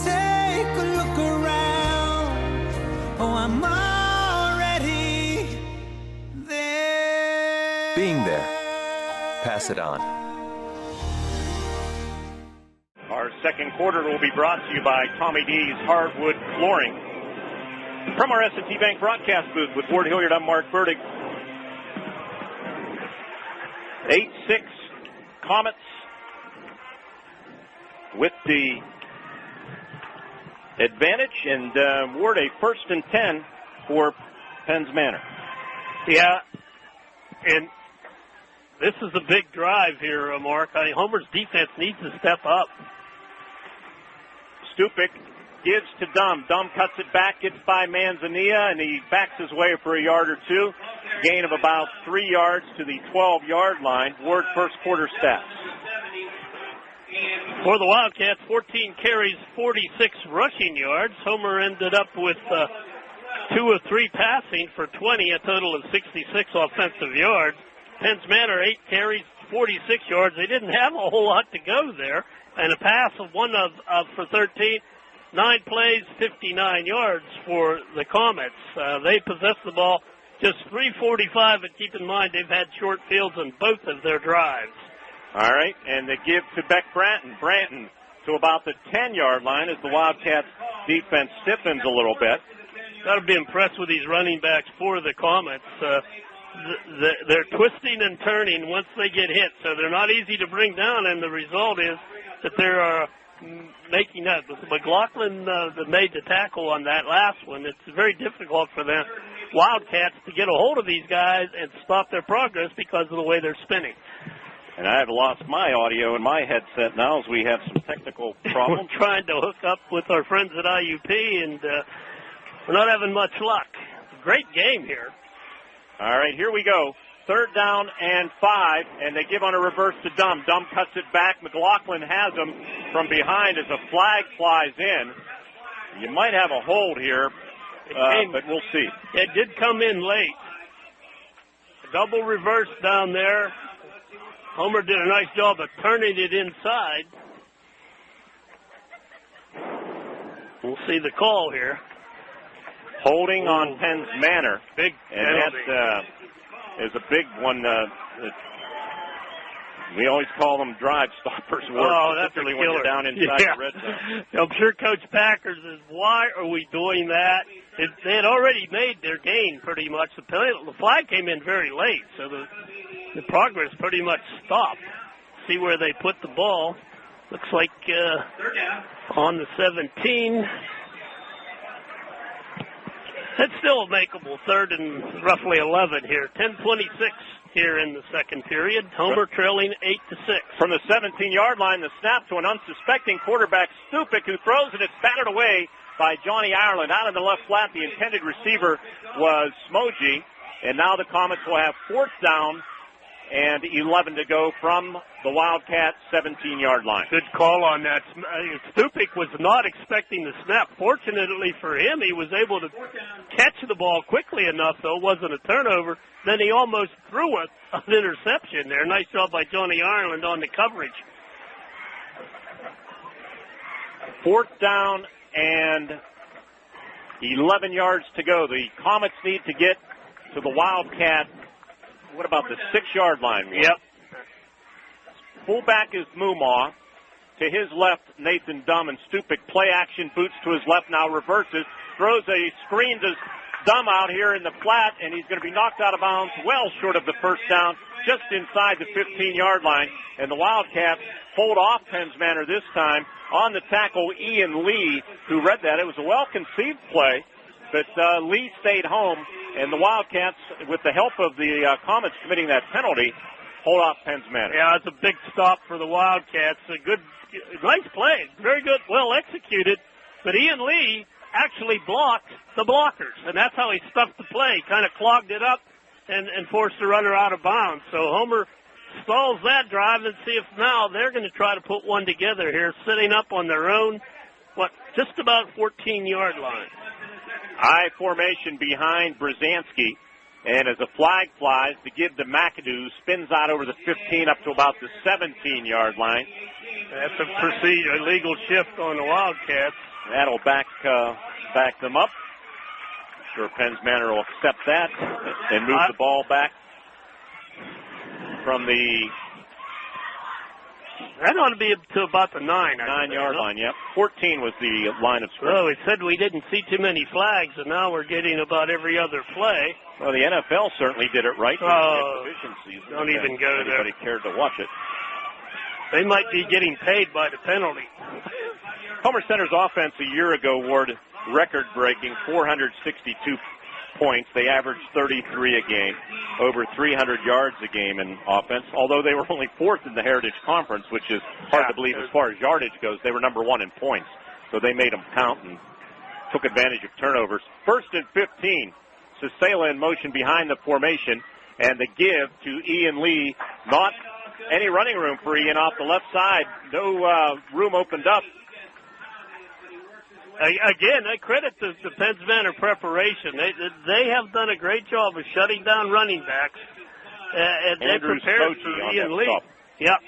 Take a look around. Oh, I'm already there. Being there. Pass it on. Our second quarter will be brought to you by Tommy D's Hardwood Flooring. From our S&T Bank broadcast booth with Ward Hilliard, I'm Mark Burdick. 8-6 Comets with the advantage, and Ward, a 1st and 10 for Penn's Manor. Yeah, and this is a big drive here, Mark. Homer's defense needs to step up. Stupik gives to Dumb. Dumb cuts it back, gets by Manzanilla, and he backs his way for a yard or two. Gain of about 3 yards to the 12-yard line. Ward first quarter stats. For the Wildcats, 14 carries, 46 rushing yards. Homer ended up with 2 of 3 passing for 20, a total of 66 offensive yards. Penn's Manor, 8 carries, 46 yards. They didn't have a whole lot to go there. And a pass of 1 for 13. 9 plays, 59 yards for the Comets. They possessed the ball just 3:45, but keep in mind they've had short fields on both of their drives. All right, and they give to Beck Branton. Branton to about the 10-yard line as the Wildcats defense stiffens a little bit. Got to be impressed with these running backs for the Comets. They're twisting and turning once they get hit, so they're not easy to bring down, and the result is that they're making up. McLaughlin made the tackle on that last one. It's very difficult for the Wildcats to get a hold of these guys and stop their progress because of the way they're spinning. And I have lost my audio in my headset now as we have some technical problems. We're trying to hook up with our friends at IUP, and we're not having much luck. Great game here. All right, here we go. 3rd down and 5, and they give on a reverse to Dumb. Dumb cuts it back. McLaughlin has him from behind as a flag flies in. You might have a hold here, but we'll see. It did come in late. Double reverse down there. Homer did a nice job of turning it inside. We'll see the call here. Holding on Penn's Manor. Big penalty. And that is a big one. We always call them drive stoppers. Oh, that's particularly a when killer. you're down inside the red zone. I'm sure Coach Packers is, why are we doing that? They had already made their gain pretty much. The flag came in very late, so the progress pretty much stopped. See where they put the ball. Looks like on the 17. It's still a makeable third and roughly 11 here. 10:26 here in the second period. Homer trailing 8-6. From the 17-yard line, the snap to an unsuspecting quarterback, Stupik, who throws it. It's batted away by Johnny Ireland. Out in the left flat, the intended receiver was Smoji. And now the Comets will have fourth down and 11 to go from the Wildcat 17-yard line. Good call on that. Stupik was not expecting the snap. Fortunately for him, he was able to catch the ball quickly enough, though it wasn't a turnover. Then he almost threw an interception there. Nice job by Johnny Ireland on the coverage. Fourth down and 11 yards to go. The Comets need to get to the Wildcat. What about the 6-yard line? Yep. Fullback is Mumaw. To his left, Nathan Dumb, and Stupik play action, boots to his left, now reverses, throws a screen to Dumb out here in the flat, and he's going to be knocked out of bounds well short of the first down, just inside the 15-yard line. And the Wildcats hold off Penns Manor this time on the tackle, Ian Lee, who read that. It was a well-conceived play, but Lee stayed home, and the Wildcats, with the help of the Comets committing that penalty, hold off Penns Manor. Yeah, it's a big stop for the Wildcats. A nice play, very good, well executed. But Ian Lee actually blocked the blockers, and that's how he stuffed the play, kind of clogged it up and forced the runner out of bounds. So Homer stalls that drive and see if now they're going to try to put one together here, sitting up on their own, just about 14-yard line. I formation behind Brzezinski, and as a flag flies to give to McAdoo, spins out over the 15 up to about the 17-yard line. That's a legal shift on the Wildcats. That'll back them up. I'm sure Penns Manor will accept that and move the ball back from the... That ought to be up to about the 9-yard line, yep. 14 was the line of scrimmage. Well, we said we didn't see too many flags, and now we're getting about every other play. Well, the NFL certainly did it right. Division season. Don't even go there. Anybody cared to watch it. They might be getting paid by the penalty. Homer Center's offense a year ago wore record-breaking 462 points. They averaged 33 a game, over 300 yards a game in offense, although they were only fourth in the Heritage Conference, which is hard to believe as far as yardage goes. They were number one in points, so they made them count and took advantage of turnovers. First and 15, Cicela in motion behind the formation, and the give to Ian Lee. Not any running room for Ian off the left side. No room opened up. Again, I credit the Penns Manor preparation. They have done a great job of shutting down running backs. And they prepared for Ian Lee. Yep.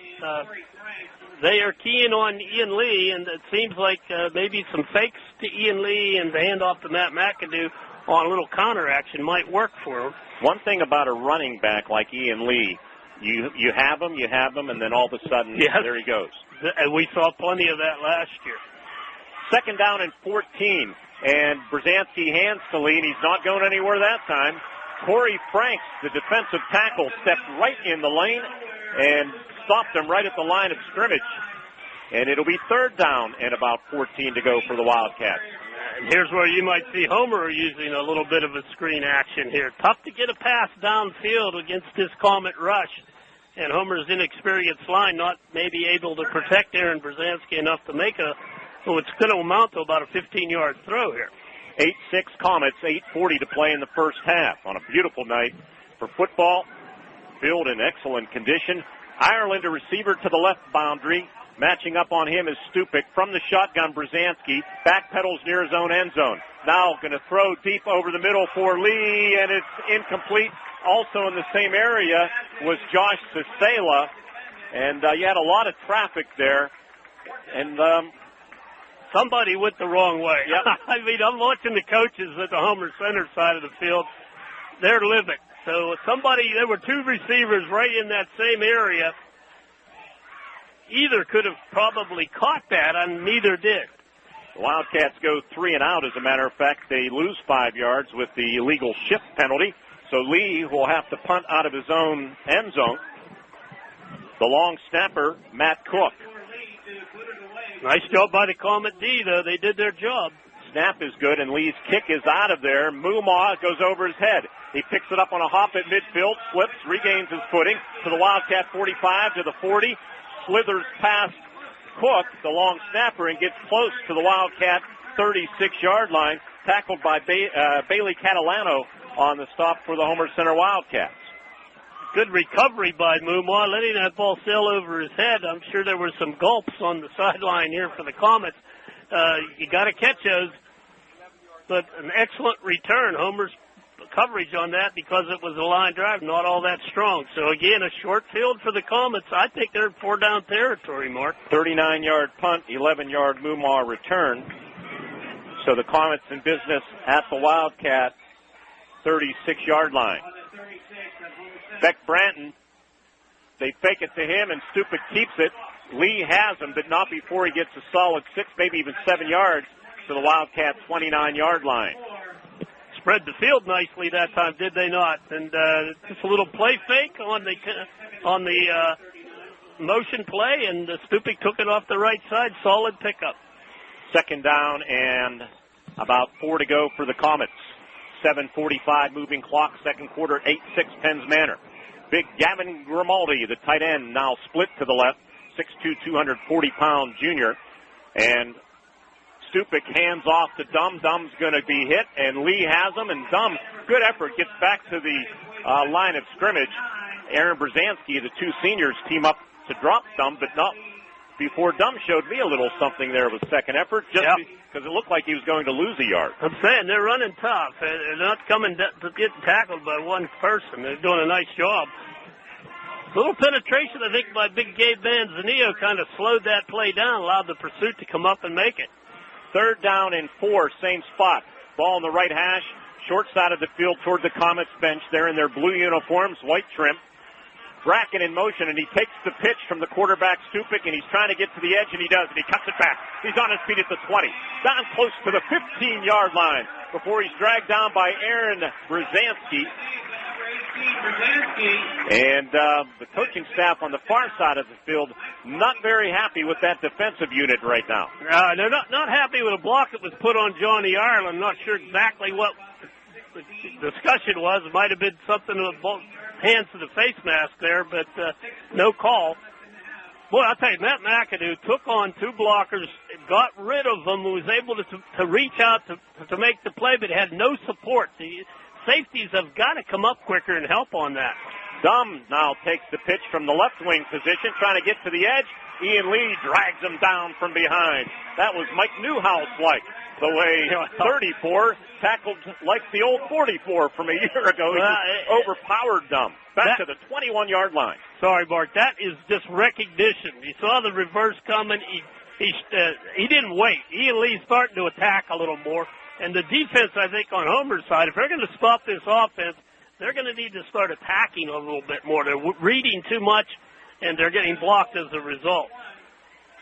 They are keying on Ian Lee, and it seems like maybe some fakes to Ian Lee and the handoff to Matt McAdoo on a little counter action might work for him. One thing about a running back like Ian Lee, you have him, and then all of a sudden, there he goes. And we saw plenty of that last year. Second down and 14, and Brzezinski hands to Lee, and he's not going anywhere that time. Corey Franks, the defensive tackle, stepped right in the lane and stopped him right at the line of scrimmage. And it'll be third down and about 14 to go for the Wildcats. And here's where you might see Homer using a little bit of a screen action here. Tough to get a pass downfield against this Comet rush. And Homer's inexperienced line not maybe able to protect Aaron Brzezinski enough to make it's going to amount to about a 15-yard throw here. 8-6 Comets, 8:40 to play in the first half. On a beautiful night for football, field in excellent condition. Ireland, a receiver to the left boundary. Matching up on him is Stupik. From the shotgun, Brzezinski backpedals near his own end zone. Now going to throw deep over the middle for Lee, and it's incomplete. Also in the same area was Josh Cicela, and you had a lot of traffic there. And somebody went the wrong way. Yep. I mean, I'm watching the coaches at the Homer Center side of the field. They're living. So there were two receivers right in that same area. Either could have probably caught that, and neither did. The Wildcats go 3 and out. As a matter of fact, they lose 5 yards with the illegal shift penalty. So Lee will have to punt out of his own end zone. The long snapper, Matt Cook. Nice job by the Comet D, though. They did their job. Snap is good, and Lee's kick is out of there. Mumaw goes over his head. He picks it up on a hop at midfield, slips, regains his footing to the Wildcat 45, to the 40, slithers past Cook, the long snapper, and gets close to the Wildcat 36-yard line, tackled by Bailey Catalano on the stop for the Homer Center Wildcats. Good recovery by Mumaw, letting that ball sail over his head. I'm sure there were some gulps on the sideline here for the Comets. You got to catch those, but an excellent return. Homer's coverage on that, because it was a line drive, not all that strong. So again, a short field for the Comets. I think they're in 4-down territory, Mark. 39-yard punt, 11-yard Mumaw return. So the Comets in business at the Wildcat 36-yard line. Beck Branton, they fake it to him, and Stupik keeps it. Lee has him, but not before he gets a solid 6, maybe even 7 yards to the Wildcat 29-yard line. Spread the field nicely that time, did they not? And just a little play fake on the motion play, and Stupik took it off the right side. Solid pickup. 2nd down and about 4 to go for the Comets. 7:45 moving clock, second quarter, 8-6 Penns Manor. Big Gavin Grimaldi, the tight end, now split to the left. 6'2", 240-pound junior. And Stupik hands off to Dumm. Dumm's going to be hit, and Lee has him. And Dumm, good effort, gets back to the line of scrimmage. Aaron Brzezinski, the two seniors, team up to drop Dumm, but not before Dumm showed me a little something there with second effort, just because it looked like he was going to lose a yard. I'm saying they're running tough. They're not coming to get tackled by one person. They're doing a nice job. A little penetration, I think, by big Gabe Manzanillo kind of slowed that play down, allowed the pursuit to come up and make it. 3rd down and 4, same spot. Ball on the right hash, short side of the field toward the Comets bench. They're in their blue uniforms, white trim. Bracken in motion, and he takes the pitch from the quarterback, Stupik, and he's trying to get to the edge, and he does, and he cuts it back. He's on his feet at the 20, down close to the 15-yard line before he's dragged down by Aaron Brzezinski. And the coaching staff on the far side of the field not very happy with that defensive unit right now. They're not happy with a block that was put on Johnny Ireland. Not sure exactly what the discussion was. It might have been something with both hands to the face mask there, but no call. Boy, I'll tell you, Matt McAdoo took on 2 blockers, got rid of them, was able to reach out to make the play, but had no support. The safeties have got to come up quicker and help on that. Dumm now takes the pitch from the left wing position, trying to get to the edge. Ian Lee drags him down from behind. That was Mike Newhouse-like, the way 34 tackled like the old 44 from a year ago. He just overpowered Dumm. Back to the 21-yard line. Sorry, Mark. That is just recognition. He saw the reverse coming. He didn't wait. Ian Lee's starting to attack a little more. And the defense, I think, on Homer's side, if they're going to stop this offense, they're going to need to start attacking a little bit more. They're reading too much, and they're getting blocked as a result.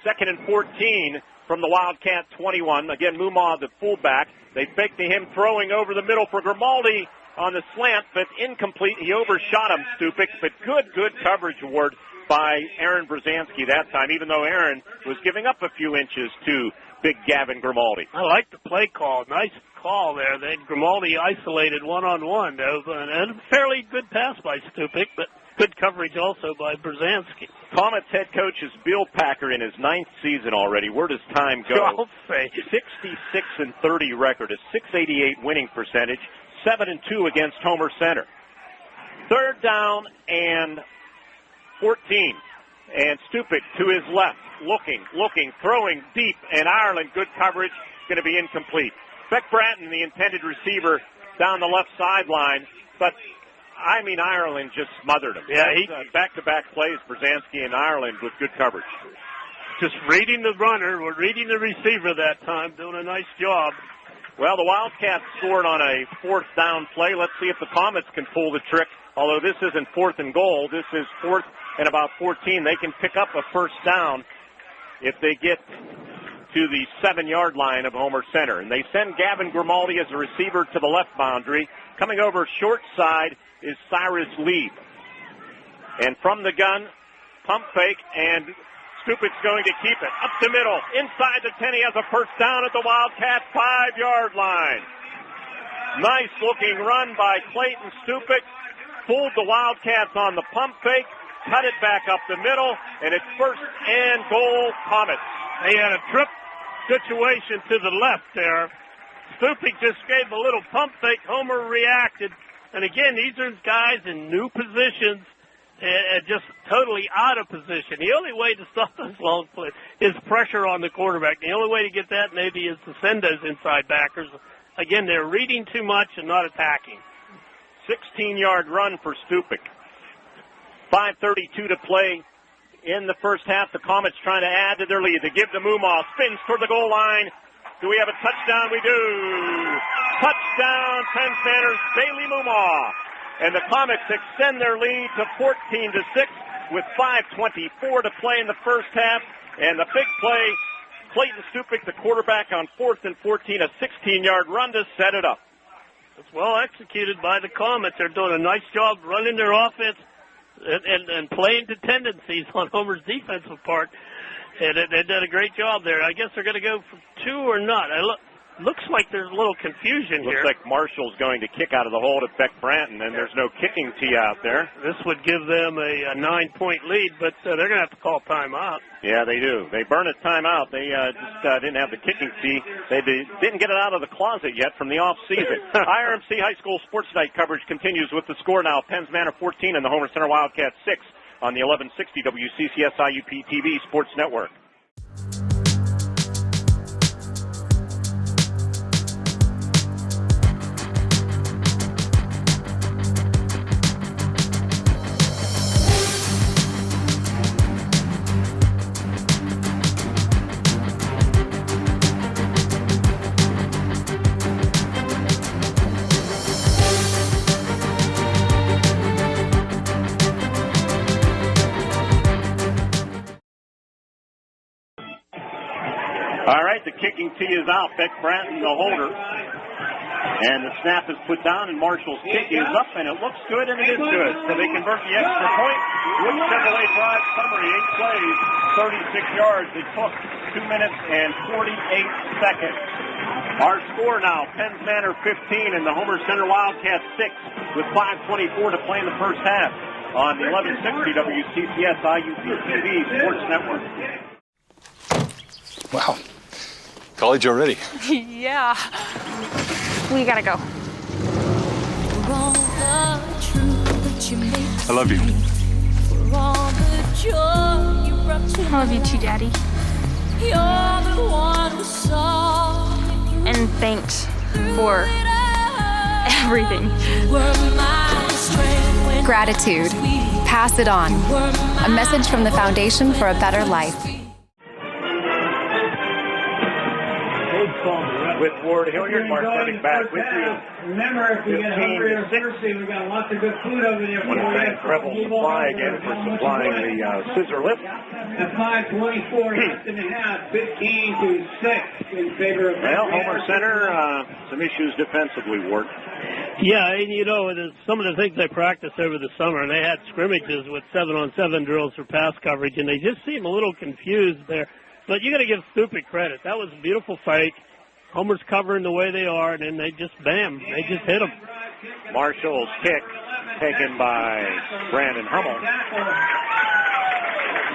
2nd and 14 from the Wildcat 21. Again, Mumaw, the fullback. They fake to him, throwing over the middle for Grimaldi on the slant, but incomplete. He overshot him, Stupik, but good coverage award by Aaron Brzezinski that time, even though Aaron was giving up a few inches to big Gavin Grimaldi. I like the play call. Nice call there. They had Grimaldi isolated one-on-one, though, and a fairly good pass by Stupik, but good coverage also by Brzezinski. Comets head coach is Bill Packer in his 9th season already. Where does time go? I'll say 66-30 record, a .688 winning percentage, 7-2 against Homer Center. 3rd down and 14. And Stupik to his left, looking, throwing deep, and Ireland, good coverage, going to be incomplete. Beck Bratton, the intended receiver, down the left sideline, but Ireland just smothered him. Yeah, back-to-back plays, Brzezinski and Ireland with good coverage. Just reading the runner, or reading the receiver that time, doing a nice job. Well, the Wildcats scored on a 4th down play. Let's see if the Comets can pull the trick. Although this isn't 4th and goal, this is 4th and about 14. They can pick up a 1st down if they get to the 7-yard line of Homer Center. And they send Gavin Grimaldi as a receiver to the left boundary. Coming over short side is Cyrus Lee. And from the gun, pump fake, and Stupic's going to keep it. Up the middle, inside the 10, he has a first down at the Wildcat 5-yard line. Nice looking run by Clayton Stupic. Fooled the Wildcats on the pump fake, cut it back up the middle, and it's first and goal Comets. They had a trip situation to the left there. Stupic just gave a little pump fake. Homer reacted. And again, these are guys in new positions and just totally out of position. The only way to stop those long plays is pressure on the quarterback. The only way to get that maybe is to send those inside backers. Again, they're reading too much and not attacking. 16-yard run for Stupic. 5:32 to play in the first half. The Comets trying to add to their lead. They give to Mumaw. Spins toward the goal line. Do we have a touchdown? We do. Touchdown, Penn Manor's Bailey Mumaw. And the Comets extend their lead to 14-6 with 5:24 to play in the first half. And the big play, Clayton Stupic, the quarterback, on 4th and 14, a 16-yard run to set it up. It's well executed by the Comets. They're doing a nice job running their offense and playing to tendencies on Homer's defensive part. And they did a great job there. I guess they're going to go for 2 or not. Looks like there's a little confusion here. Looks like Marshall's going to kick out of the hole to Beck Branton, and there's no kicking tee out there. This would give them a 9-point lead, but they're going to have to call timeout. Yeah, they do. They burn a timeout. They just didn't have the kicking tee. They didn't get it out of the closet yet from the off-season. IRMC High School Sports Night coverage continues with the score now. Penns Manor 14 and the Homer Center Wildcats 6 on the 1160 WCCS IUP-TV Sports Network. All right, the kicking tee is out. Beck Branton, the holder. And the snap is put down, and Marshall's kick is up, and it looks good, and it is good. So they convert the extra point. Wood Chevrolet Drive summary, 8 plays, 36 yards. It took 2 minutes and 48 seconds. Our score now, Penns Manor 15 and the Homer Center Wildcats 6 with 5:24 to play in the first half on the 1160 WCCS IUP-TV Sports Network. Wow. College already. Yeah. We gotta go. I love you. I love you too, Daddy. And thanks for everything. Gratitude. Pass it on. A message from the Foundation for a Better Life. With Ward Hilliard, Mark Burdick back with you. Remember, if we get hungry or thirsty, we got lots of good food over there. Want to thank Rebel Supply again for supplying the scissor lift. At 5:24, left in the half, 15-6 in favor of. Well, Homer Center, some issues defensively, Ward. Yeah, and you know, some of the things they practiced over the summer, and they had scrimmages with 7-on-7 drills for pass coverage, and they just seem a little confused there. But you got to give Stupic credit. That was a beautiful fake. Homer's covering the way they are, and then they just, bam, they just hit him. Marshall's kick taken by Brandon Hummel.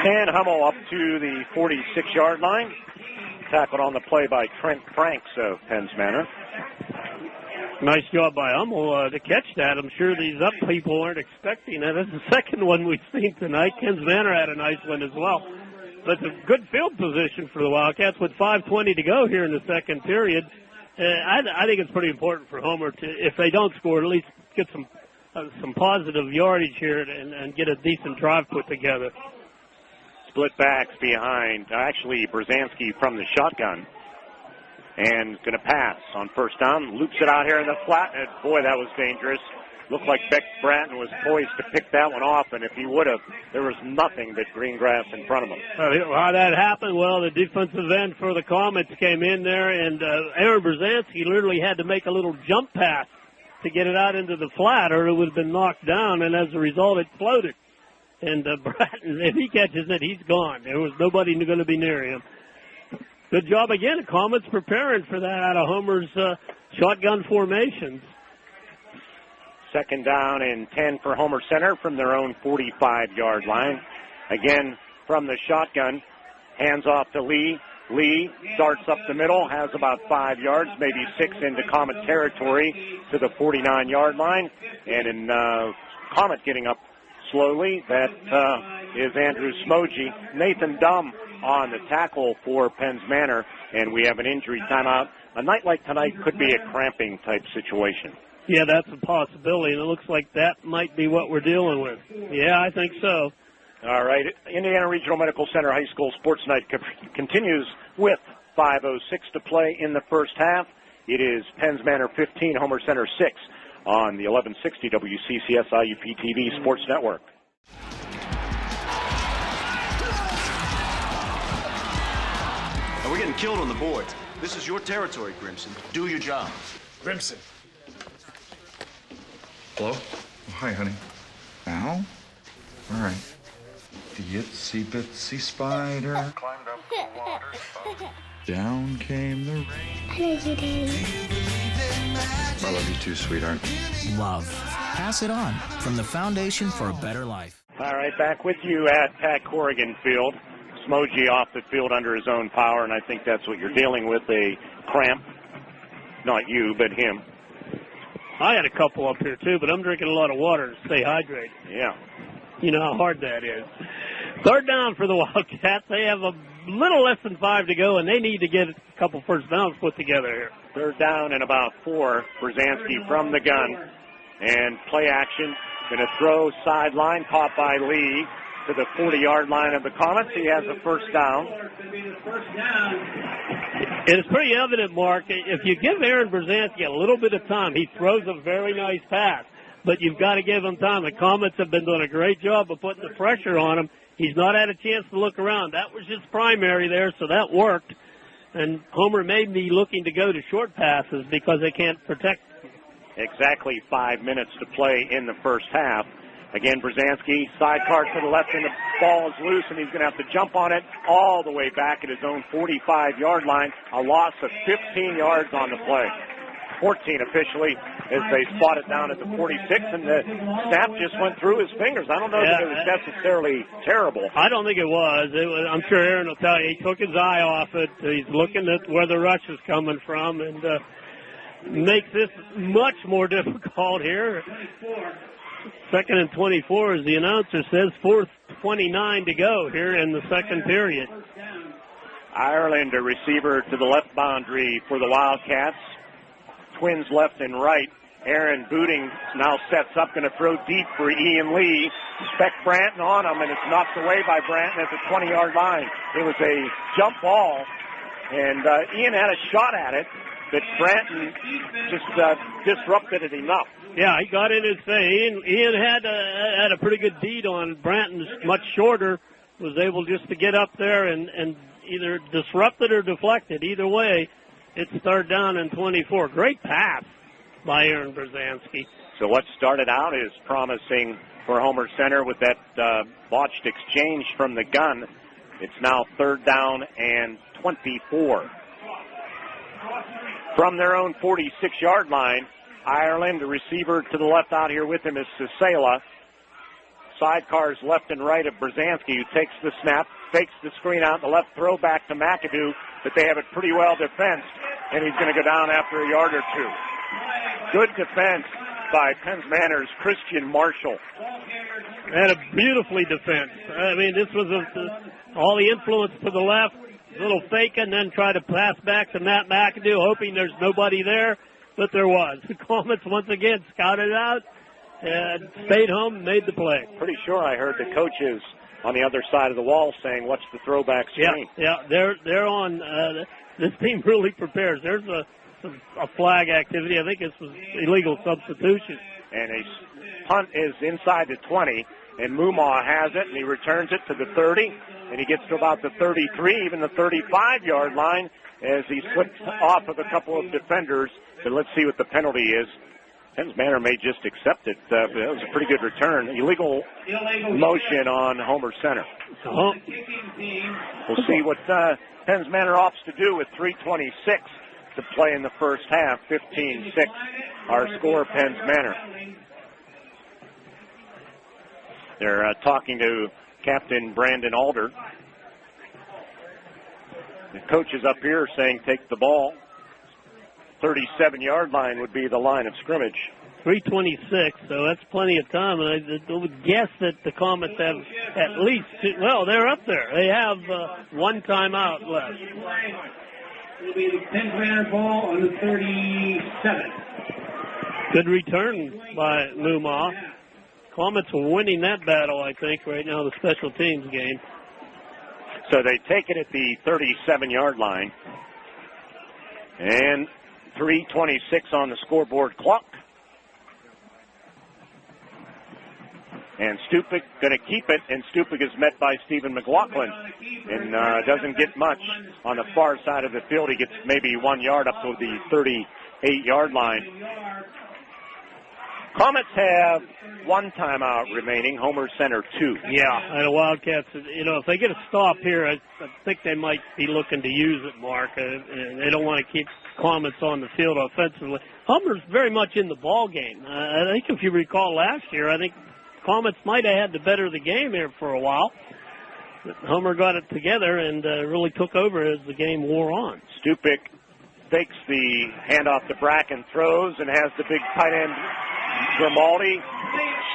And Hummel up to the 46-yard line. Tackled on the play by Trent Franks of Penns Manor. Nice job by Hummel to catch that. I'm sure these up people aren't expecting that. That's the second one we've seen tonight. Penns Manor had a nice one as well. But it's a good field position for the Wildcats with 5:20 to go here in the second period. I think it's pretty important for Homer to, if they don't score, at least get some positive yardage here and get a decent drive put together. Split backs behind, actually Brzezinski from the shotgun. And going to pass on first down. Loops it out here in the flat. And boy, that was dangerous. Looked like Beck Bratton was poised to pick that one off, and if he would have, there was nothing but green grass in front of him. How that happened, well, the defensive end for the Comets came in there, and Aaron Brzezinski literally had to make a little jump pass to get it out into the flat, or it would have been knocked down, and as a result, it floated. And Bratton, if he catches it, he's gone. There was nobody going to be near him. Good job again. The Comets preparing for that out of Homer's shotgun formations. Second down and 10 for Homer Center from their own 45-yard line. Again, from the shotgun, hands off to Lee. Lee starts up the middle, has about 5 yards, maybe 6 into Comet territory to the 49-yard line. And in Comet getting up slowly, that is Andrew Smoji. Nathan Dumm on the tackle for Penn's Manor, and we have an injury timeout. A night like tonight could be a cramping type situation. Yeah, that's a possibility, and it looks like that might be what we're dealing with. Yeah, I think so. All right, Indiana Regional Medical Center High School Sports Night continues with 5:06 to play in the first half. It is Penn's Manor 15, Homer Center 6 on the 1160 WCCS IUP-TV Sports Network. Now we're getting killed on the boards. This is your territory, Grimson. Do your job. Grimson. Hello? Oh, hi, honey. Al? All right. The itsy bitsy spider climbed up the water spout. Down came the rain. I love you, Daddy. I love you too, sweetheart. Love. Pass it on from the Foundation for a Better Life. All right, back with you at Pat Corrigan Field. Smoji off the field under his own power, and I think that's what you're dealing with, a cramp. Not you, but him. I had a couple up here, too, but I'm drinking a lot of water to stay hydrated. Yeah. You know how hard that is. Third down for the Wildcats. They have a little less than 5 to go, and they need to get a couple first downs put together here. Third down and about 4. Brzezinski from the gun. And play action. Going to throw sideline, caught by Lee to the 40-yard line of the Comets. He has a first down. It's pretty evident, Mark, if you give Aaron Brzezinski a little bit of time, he throws a very nice pass. But you've got to give him time. The Comets have been doing a great job of putting the pressure on him. He's not had a chance to look around. That was his primary there, so that worked. And Homer may be looking to go to short passes because they can't protect him. Exactly 5 minutes to play in the first half. Again, Brzezinski, sidecar to the left, and the ball is loose, and he's going to have to jump on it all the way back at his own 45-yard line. A loss of 15 yards on the play. 14 officially as they spot it down at the 46, and the snap just went through his fingers. I don't know that it was necessarily terrible. I don't think it was. I'm sure Aaron will tell you. He took his eye off it. He's looking at where the rush is coming from, and makes this much more difficult here. 2nd and 24, as the announcer says, 4:29 to go here in the second period. Ireland, a receiver to the left boundary for the Wildcats. Twins left and right. Aaron Booting now sets up, going to throw deep for Ian Lee. Beck Branton on him, and it's knocked away by Branton at the 20-yard line. It was a jump ball, and Ian had a shot at it, but Branton just disrupted it enough. Yeah, he got in his face. Ian had a pretty good beat on Branton's much shorter, was able just to get up there and either disrupt it or deflect it. Either way, it's third down and 24. Great pass by Aaron Brzezinski. So what started out is promising for Homer Center with that botched exchange from the gun. It's now third down and 24. From their own 46-yard line, Ireland, the receiver to the left out here with him is Sisela. Sidecars left and right of Brzezinski, who takes the snap, fakes the screen out, the left throw back to McAdoo, but they have it pretty well defensed, and he's going to go down after a yard or two. Good defense by Penn's Manor's Christian Marshall. And a beautifully defensed. I mean, this was all the influence to the left, a little fake, and then try to pass back to Matt McAdoo, hoping there's nobody there, but there was. The Comets once again scouted out and stayed home and made the play. Pretty sure I heard the coaches on the other side of the wall saying, "What's the throwback screen?" Yeah, they're on. This team really prepares. There's a flag activity. I think it's illegal substitution. And a punt is inside the 20, and Mumaw has it, and he returns it to the 30, and he gets to about the 33, even the 35-yard line as he slips off of a couple of defenders. But let's see what the penalty is. Penns Manor may just accept it. That was a pretty good return. Illegal motion on Homer Center. We'll see what Penns Manor opts to do with 3:26 to play in the first half. 15-6, our score, Penns Manor. They're talking to Captain Brandon Alder. The coach is up here saying take the ball. 37-yard line would be the line of scrimmage. 3:26, so that's plenty of time. And I would guess that the Comets have at least they're up there. They have one timeout left. It'll be the Penns Manor ball on the 37. Good return by Mumaw. Comets are winning that battle, I think, right now, the special teams game. So they take it at the 37-yard line. And 3:26 on the scoreboard clock. And Stupik going to keep it, and Stupik is met by Stephen McLaughlin. And doesn't get much on the far side of the field. He gets maybe 1 yard up to the 38-yard line. Comets have one timeout remaining. Homer Center 2. Yeah, and the Wildcats, if they get a stop here, I think they might be looking to use it, Mark. And they don't want to keep Comets on the field offensively. Homer's very much in the ball game. I think if you recall last year, I think Comets might have had the better of the game here for a while. But Homer got it together and really took over as the game wore on. Stupik fakes the handoff to Bracken, throws, and has the big tight end Grimaldi,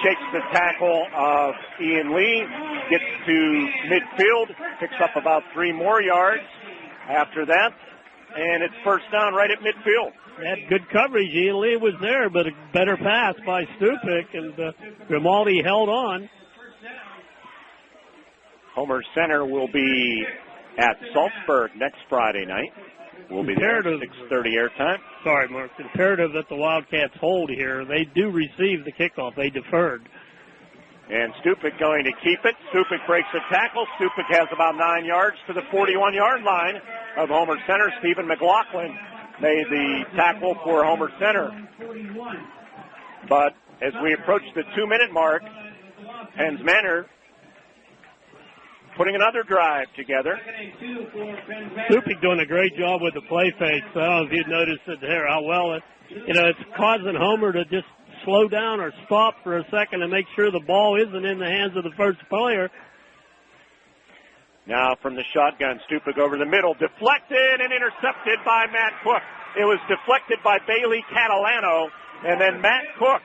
shakes the tackle of Ian Lee, gets to midfield, picks up about 3 more yards after that, and it's first down right at midfield. Had good coverage. Ian Lee was there, but a better pass by Stupik, and Grimaldi held on. Homer Center will be at Salzburg next Friday night. We'll be there at 6:30 airtime. Sorry, Mark. Imperative that the Wildcats hold here. They do receive the kickoff. They deferred. And Stupik going to keep it. Stupik breaks a tackle. Stupik has about 9 yards to the 41-yard line of Homer Center. Stephen McLaughlin made the tackle for Homer Center. But as we approach the 2-minute mark, Penns Manor putting another drive together. Stupik doing a great job with the play fakes. I don't know if you'd noticed it there, how well it's causing Homer to just slow down or stop for a second and make sure the ball isn't in the hands of the first player. Now from the shotgun, Stupik over the middle, deflected and intercepted by Matt Cook. It was deflected by Bailey Catalano, and then Matt Cook,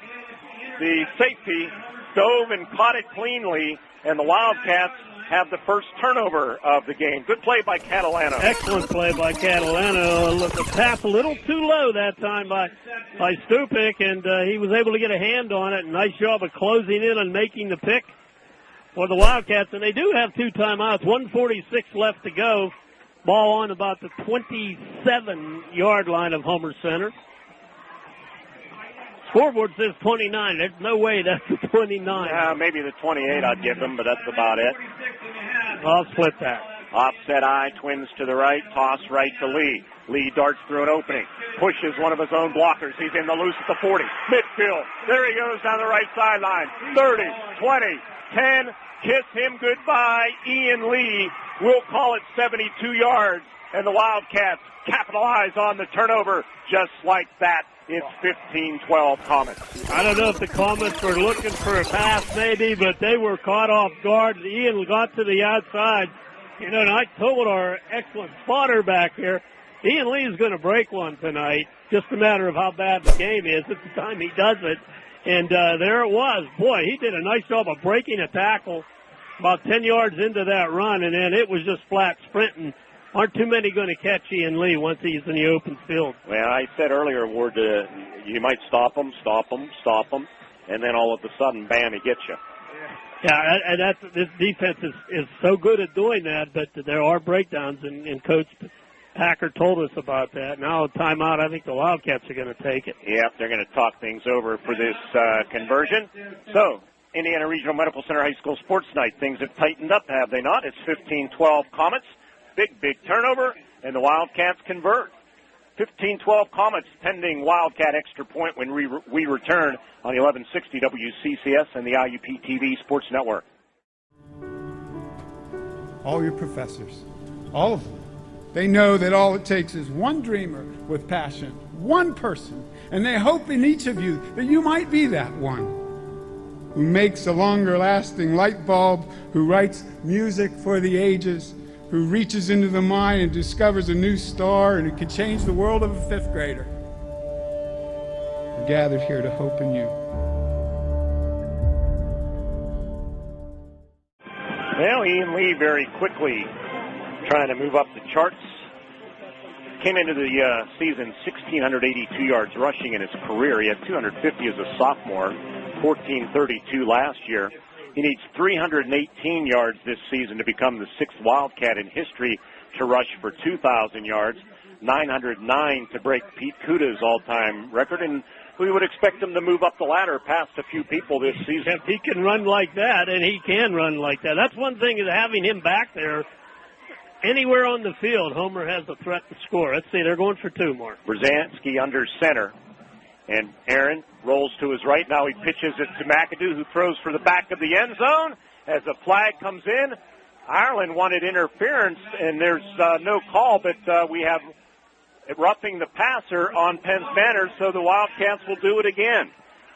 the safety, dove and caught it cleanly, and the Wildcats have the first turnover of the game. Good play by Catalano. Excellent play by Catalano. The pass a little too low that time by Stupik, and he was able to get a hand on it. Nice job of closing in and making the pick for the Wildcats. And they do have 2 timeouts, 1:46 left to go. Ball on about the 27-yard line of Homer Center. Scoreboard says 29. There's no way that's the 29. Maybe the 28 I'd give them, but that's about it. I'll split that. Offset eye, twins to the right, toss right to Lee. Lee darts through an opening, pushes one of his own blockers. He's in the loose at the 40. Midfield. There he goes down the right sideline. 30, 20, 10. Kiss him goodbye. Ian Lee will call it 72 yards, and the Wildcats capitalize on the turnover just like that. It's 15-12 Comets. I don't know if the Comets were looking for a pass maybe, but they were caught off guard. Ian got to the outside. And I told our excellent spotter back here, Ian Lee is going to break one tonight. Just a matter of how bad the game is at the time he does it. And there it was. Boy, he did a nice job of breaking a tackle about 10 yards into that run, and then it was just flat sprinting. Aren't too many going to catch Ian Lee once he's in the open field. Well, I said earlier, Ward, you might stop him, and then all of a sudden, bam, he gets you. Yeah, and this defense is so good at doing that, but there are breakdowns, and Coach Packer told us about that. Now, timeout, I think the Wildcats are going to take it. Yep, they're going to talk things over for this conversion. So, Indiana Regional Medical Center High School Sports Night. Things have tightened up, have they not? It's 15-12 Comets. Big turnover, and the Wildcats convert. 15-12 Comets pending Wildcat extra point when we return on the 1160 WCCS and the WIUP-TV Sports Network. All your professors, all of them, they know that all it takes is one dreamer with passion, one person, and they hope in each of you that you might be that one who makes a longer-lasting light bulb, who writes music for the ages, who reaches into the mind and discovers a new star, and who can change the world of a fifth grader. We're gathered here to hope in you. Well, Ian Lee very quickly trying to move up the charts. Came into the season 1,682 yards rushing in his career. He had 250 as a sophomore, 1,432 last year. He needs 318 yards this season to become the sixth Wildcat in history to rush for 2,000 yards, 909 to break Pete Kuda's all-time record, and we would expect him to move up the ladder past a few people this season. If he can run like that, and he can run like that. That's one thing, is having him back there. Anywhere on the field, Homer has a threat to score. Let's see, they're going for two more. Brzezinski under center. And Aaron rolls to his right. Now he pitches it to McAdoo, who throws for the back of the end zone. As a flag comes in, Ireland wanted interference, and there's no call, but we have roughing the passer on Penn's Manor, so the Wildcats will do it again.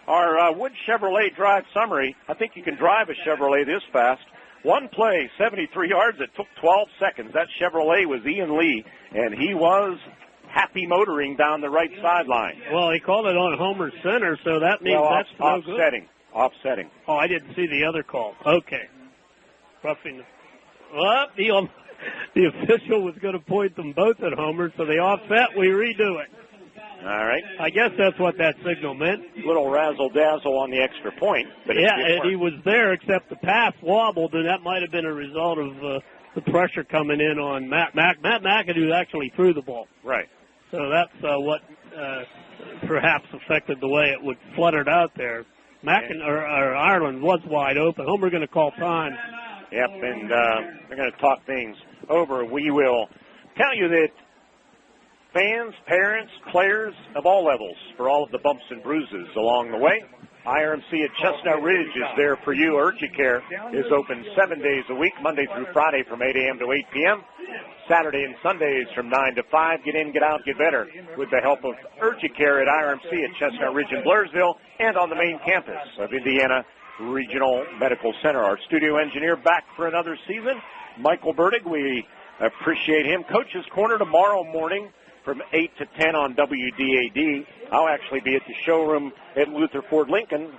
Our Wood Chevrolet drive summary, I think you can drive a Chevrolet this fast. One play, 73 yards, it took 12 seconds. That Chevrolet was Ian Lee, and he was happy motoring down the right sideline. Well, he called it on Homer Center, so that means that's no good. Offsetting. Oh, I didn't see the other call. Okay. Roughing. Well, the official was going to point them both at Homer, so they offset. We redo it. All right. I guess that's what that signal meant. Little razzle-dazzle on the extra point. But yeah, and he was there, except the pass wobbled, and that might have been a result of the pressure coming in on Matt McAdoo actually threw the ball. Right. So that's what perhaps affected the way it would fluttered out there. Ireland was wide open. Homer going to call time. Yep, and they're going to talk things over. We will tell you that fans, parents, players of all levels, for all of the bumps and bruises along the way, IRMC at Chestnut Ridge is there for you. UrgiCare is open 7 days a week, Monday through Friday from 8 a.m. to 8 p.m., Saturday and Sundays from 9 to 5. Get in, get out, get better with the help of UrgiCare at IRMC at Chestnut Ridge in Blairsville and on the main campus of Indiana Regional Medical Center. Our studio engineer back for another season, Michael Burdig. We appreciate him. Coach's Corner tomorrow morning from 8 to 10 on WDAD. I'll actually be at the showroom at Luther Ford Lincoln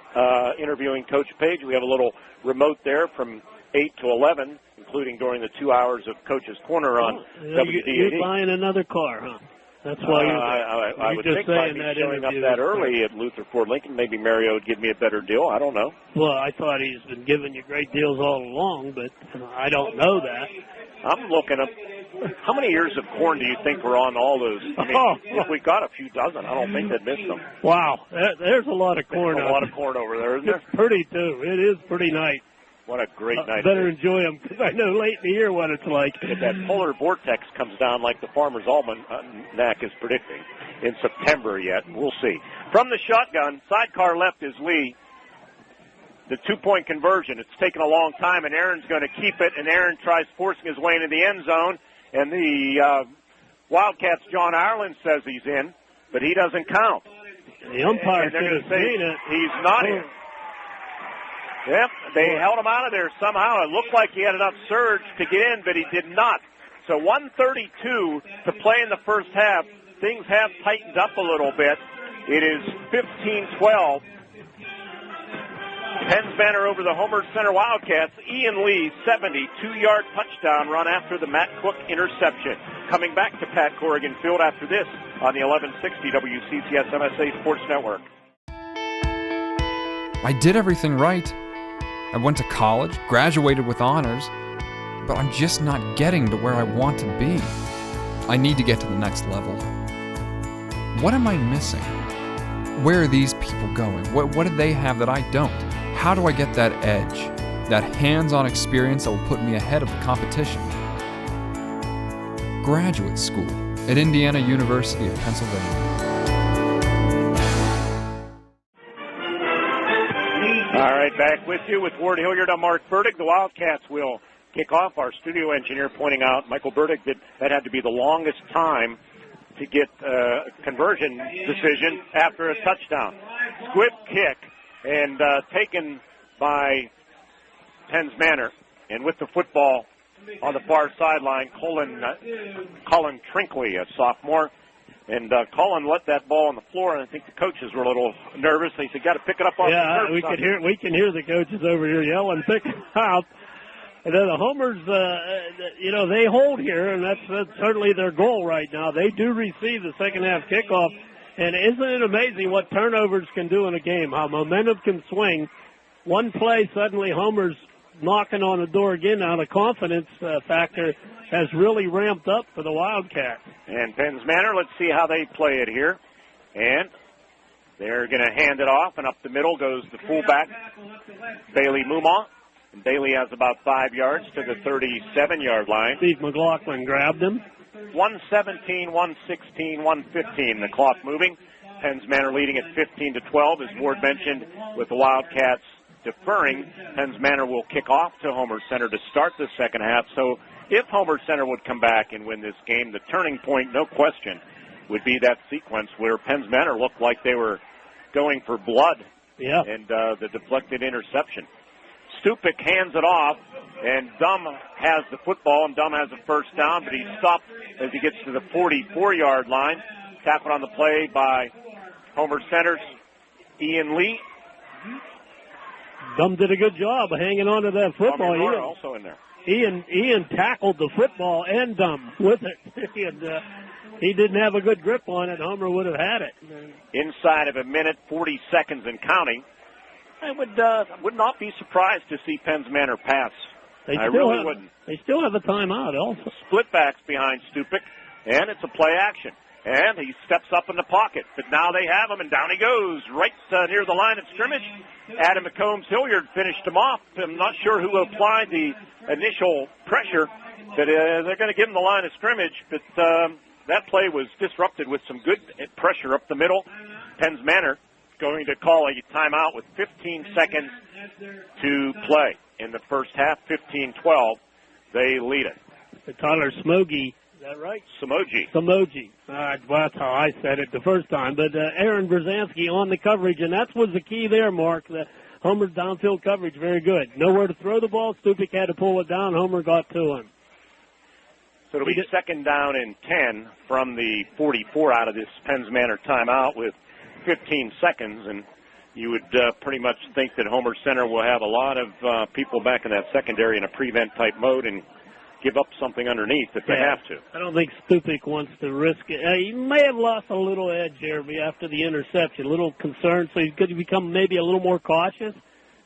interviewing Coach Page. We have a little remote there from 8 to 11, including during the 2 hours of Coach's Corner on WDAD. You're buying another car, huh? That's why I would think by me showing up that early at Luther Ford Lincoln, maybe Mario would give me a better deal. I don't know. Well, I thought he's been giving you great deals all along, but I don't know that. I'm looking up. How many ears of corn do you think were on all those? I mean, if we got a few dozen, I don't think they'd miss them. Wow, there's a lot of corn. There's a lot of corn over there, isn't there? It's pretty, too. It is pretty nice. What a great night. Better enjoy them, because I know late in the year what it's like. If that polar vortex comes down like the Farmer's Almanac is predicting in September yet, we'll see. From the shotgun, sidecar left is Lee. The two-point conversion, it's taken a long time, and Aaron's going to keep it, and Aaron tries forcing his way into the end zone, and the Wildcats' John Ireland says he's in, but he doesn't count. The umpire and they're going to say seen it. He's not in. Yep, they held him out of there somehow. It looked like he had enough surge to get in, but he did not. So 1:32 to play in the first half. Things have tightened up a little bit. It is 15-12. Penn's Manor over the Homer Center Wildcats. Ian Lee, 72-yard touchdown run after the Matt Cook interception. Coming back to Pat Corrigan Field after this on the 1160 WCCS MSA Sports Network. I did everything right. I went to college, graduated with honors, but I'm just not getting to where I want to be. I need to get to the next level. What am I missing? Where are these people going? What do they have that I don't? How do I get that edge, that hands-on experience that will put me ahead of the competition? Graduate school at Indiana University of Pennsylvania. All right, back with you with Ward Hilliard. I'm Mark Burdick. The Wildcats will kick off. Our studio engineer pointing out, Michael Burdick, that had to be the longest time to get a conversion decision after a touchdown. Squib kick and taken by Penns Manor. And with the football on the far sideline, Colin Trinkley, a sophomore. And Colin let that ball on the floor, and I think the coaches were a little nervous. They said, "Got to pick it up off the turf." Yeah, we can hear the coaches over here yelling, "Pick it up!" And then the Homers, they hold here, and that's certainly their goal right now. They do receive the second half kickoff, and isn't it amazing what turnovers can do in a game? How momentum can swing. One play, suddenly Homers knocking on the door again. Now the confidence factor has really ramped up for the Wildcats. And Penns Manor, let's see how they play it here. And they're going to hand it off, and up the middle goes the fullback, Bailey Mumau. And Bailey has about 5 yards to the 37-yard line. Steve McLaughlin grabbed him. 1:17, 1:16, 1:15, the clock moving. Penns Manor leading at 15-12, as Ward mentioned, with the Wildcats deferring. Penns Manor will kick off to Homer Center to start the second half. So if Homer Center would come back and win this game, the turning point, no question, would be that sequence where Penns Manor looked like they were going for blood. Yeah. And the deflected interception. Stupik hands it off, and Dumm has the football, and Dumm has a first down, but he's stopped as he gets to the 44-yard line. Tackled on the play by Homer Center's Ian Lee. Dumm did a good job of hanging on to that football. Manor also in there. Ian tackled the football and Dumm with it. And, he didn't have a good grip on it. Homer would have had it. Inside of a minute, 40 seconds and counting. I would not be surprised to see Penns Manor pass. I really wouldn't. They still have a timeout also. Split backs behind Stupik, and it's a play action. And he steps up in the pocket, but now they have him, and down he goes, right near the line of scrimmage. Adam McCombs-Hilliard finished him off. I'm not sure who applied the initial pressure, but they're going to give him the line of scrimmage. But that play was disrupted with some good pressure up the middle. Penns Manor going to call a timeout with 15 seconds to play in the first half. 15-12, they lead it. Tyler Smogy. Is that right? Samoji. Well, that's how I said it the first time. But Aaron Brzezinski on the coverage, and that was the key there, Mark. The Homer's downfield coverage, very good. Nowhere to throw the ball. Stupik had to pull it down. Homer got to him. So it'll be second down and 10 from the 44 out of this Penns Manor timeout with 15 seconds. And you would pretty much think that Homer Center will have a lot of people back in that secondary in a prevent-type mode and give up something underneath if they have to. I don't think Stupik wants to risk it. He may have lost a little edge here after the interception, a little concerned, so he's going to become maybe a little more cautious.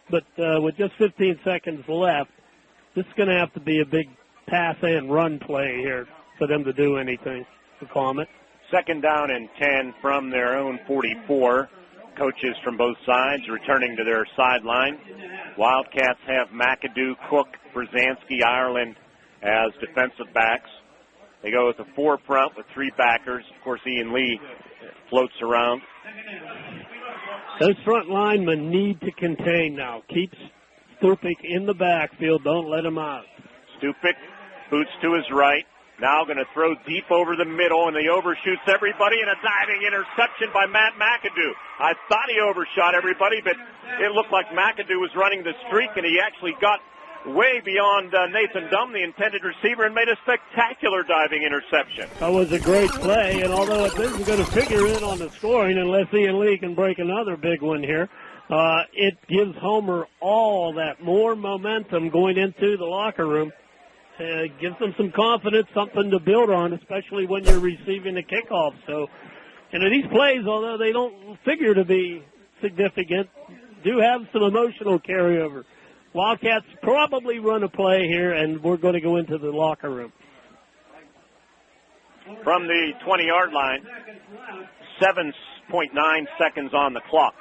But with just 15 seconds left, this is going to have to be a big pass and run play here for them to do anything to calm it. Second down and 10 from their own 44. Coaches from both sides returning to their sideline. Wildcats have McAdoo, Cook, Brzezinski, Ireland as defensive backs. They go with the forefront with three backers. Of course, Ian Lee floats around. Those front linemen need to contain now. Keep Stupik in the backfield. Don't let him out. Stupik boots to his right. Now going to throw deep over the middle, and he overshoots everybody, and a diving interception by Matt McAdoo. I thought he overshot everybody, but it looked like McAdoo was running the streak, and he actually got way beyond Nathan Dumm, the intended receiver, and made a spectacular diving interception. That was a great play, and although it isn't going to figure in on the scoring unless Ian Lee can break another big one here, it gives Homer all that more momentum going into the locker room. Gives them some confidence, something to build on, especially when you're receiving the kickoff. So, these plays, although they don't figure to be significant, do have some emotional carryover. Wildcats probably run a play here, and we're going to go into the locker room. From the 20-yard line, 7.9 seconds on the clock.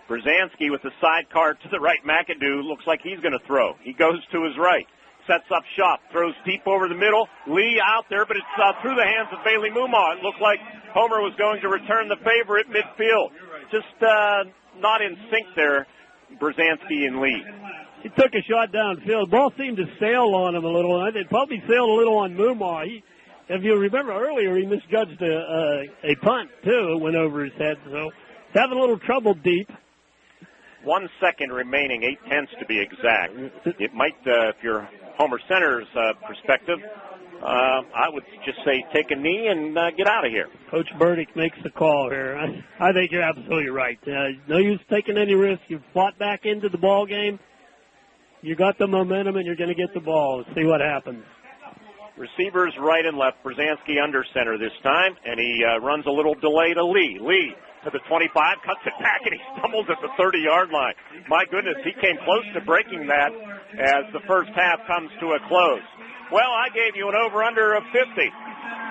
Brzezinski with the sidecar to the right. McAdoo looks like he's going to throw. He goes to his right, sets up shop, throws deep over the middle. Lee out there, but it's through the hands of Bailey Mumau. It looked like Homer was going to return the favor at midfield. Just not in sync there, Brzezinski and Lee. He took a shot downfield. The ball seemed to sail on him a little. It probably sailed a little on Mumau. If you remember earlier, he misjudged a punt, too. It went over his head. So he's having a little trouble deep. 1 second remaining, 0.8 to be exact. It might, if you're Homer Center's perspective, I would just say take a knee and get out of here. Coach Burdick makes the call here. I think you're absolutely right. No use taking any risk. You've fought back into the ball game. You got the momentum, and you're going to get the ball. See what happens. Receivers right and left. Brzezinski under center this time, and he runs a little delay to Lee. Lee to the 25, cuts it back, and he stumbles at the 30-yard line. My goodness, he came close to breaking that as the first half comes to a close. Well, I gave you an over-under of 50.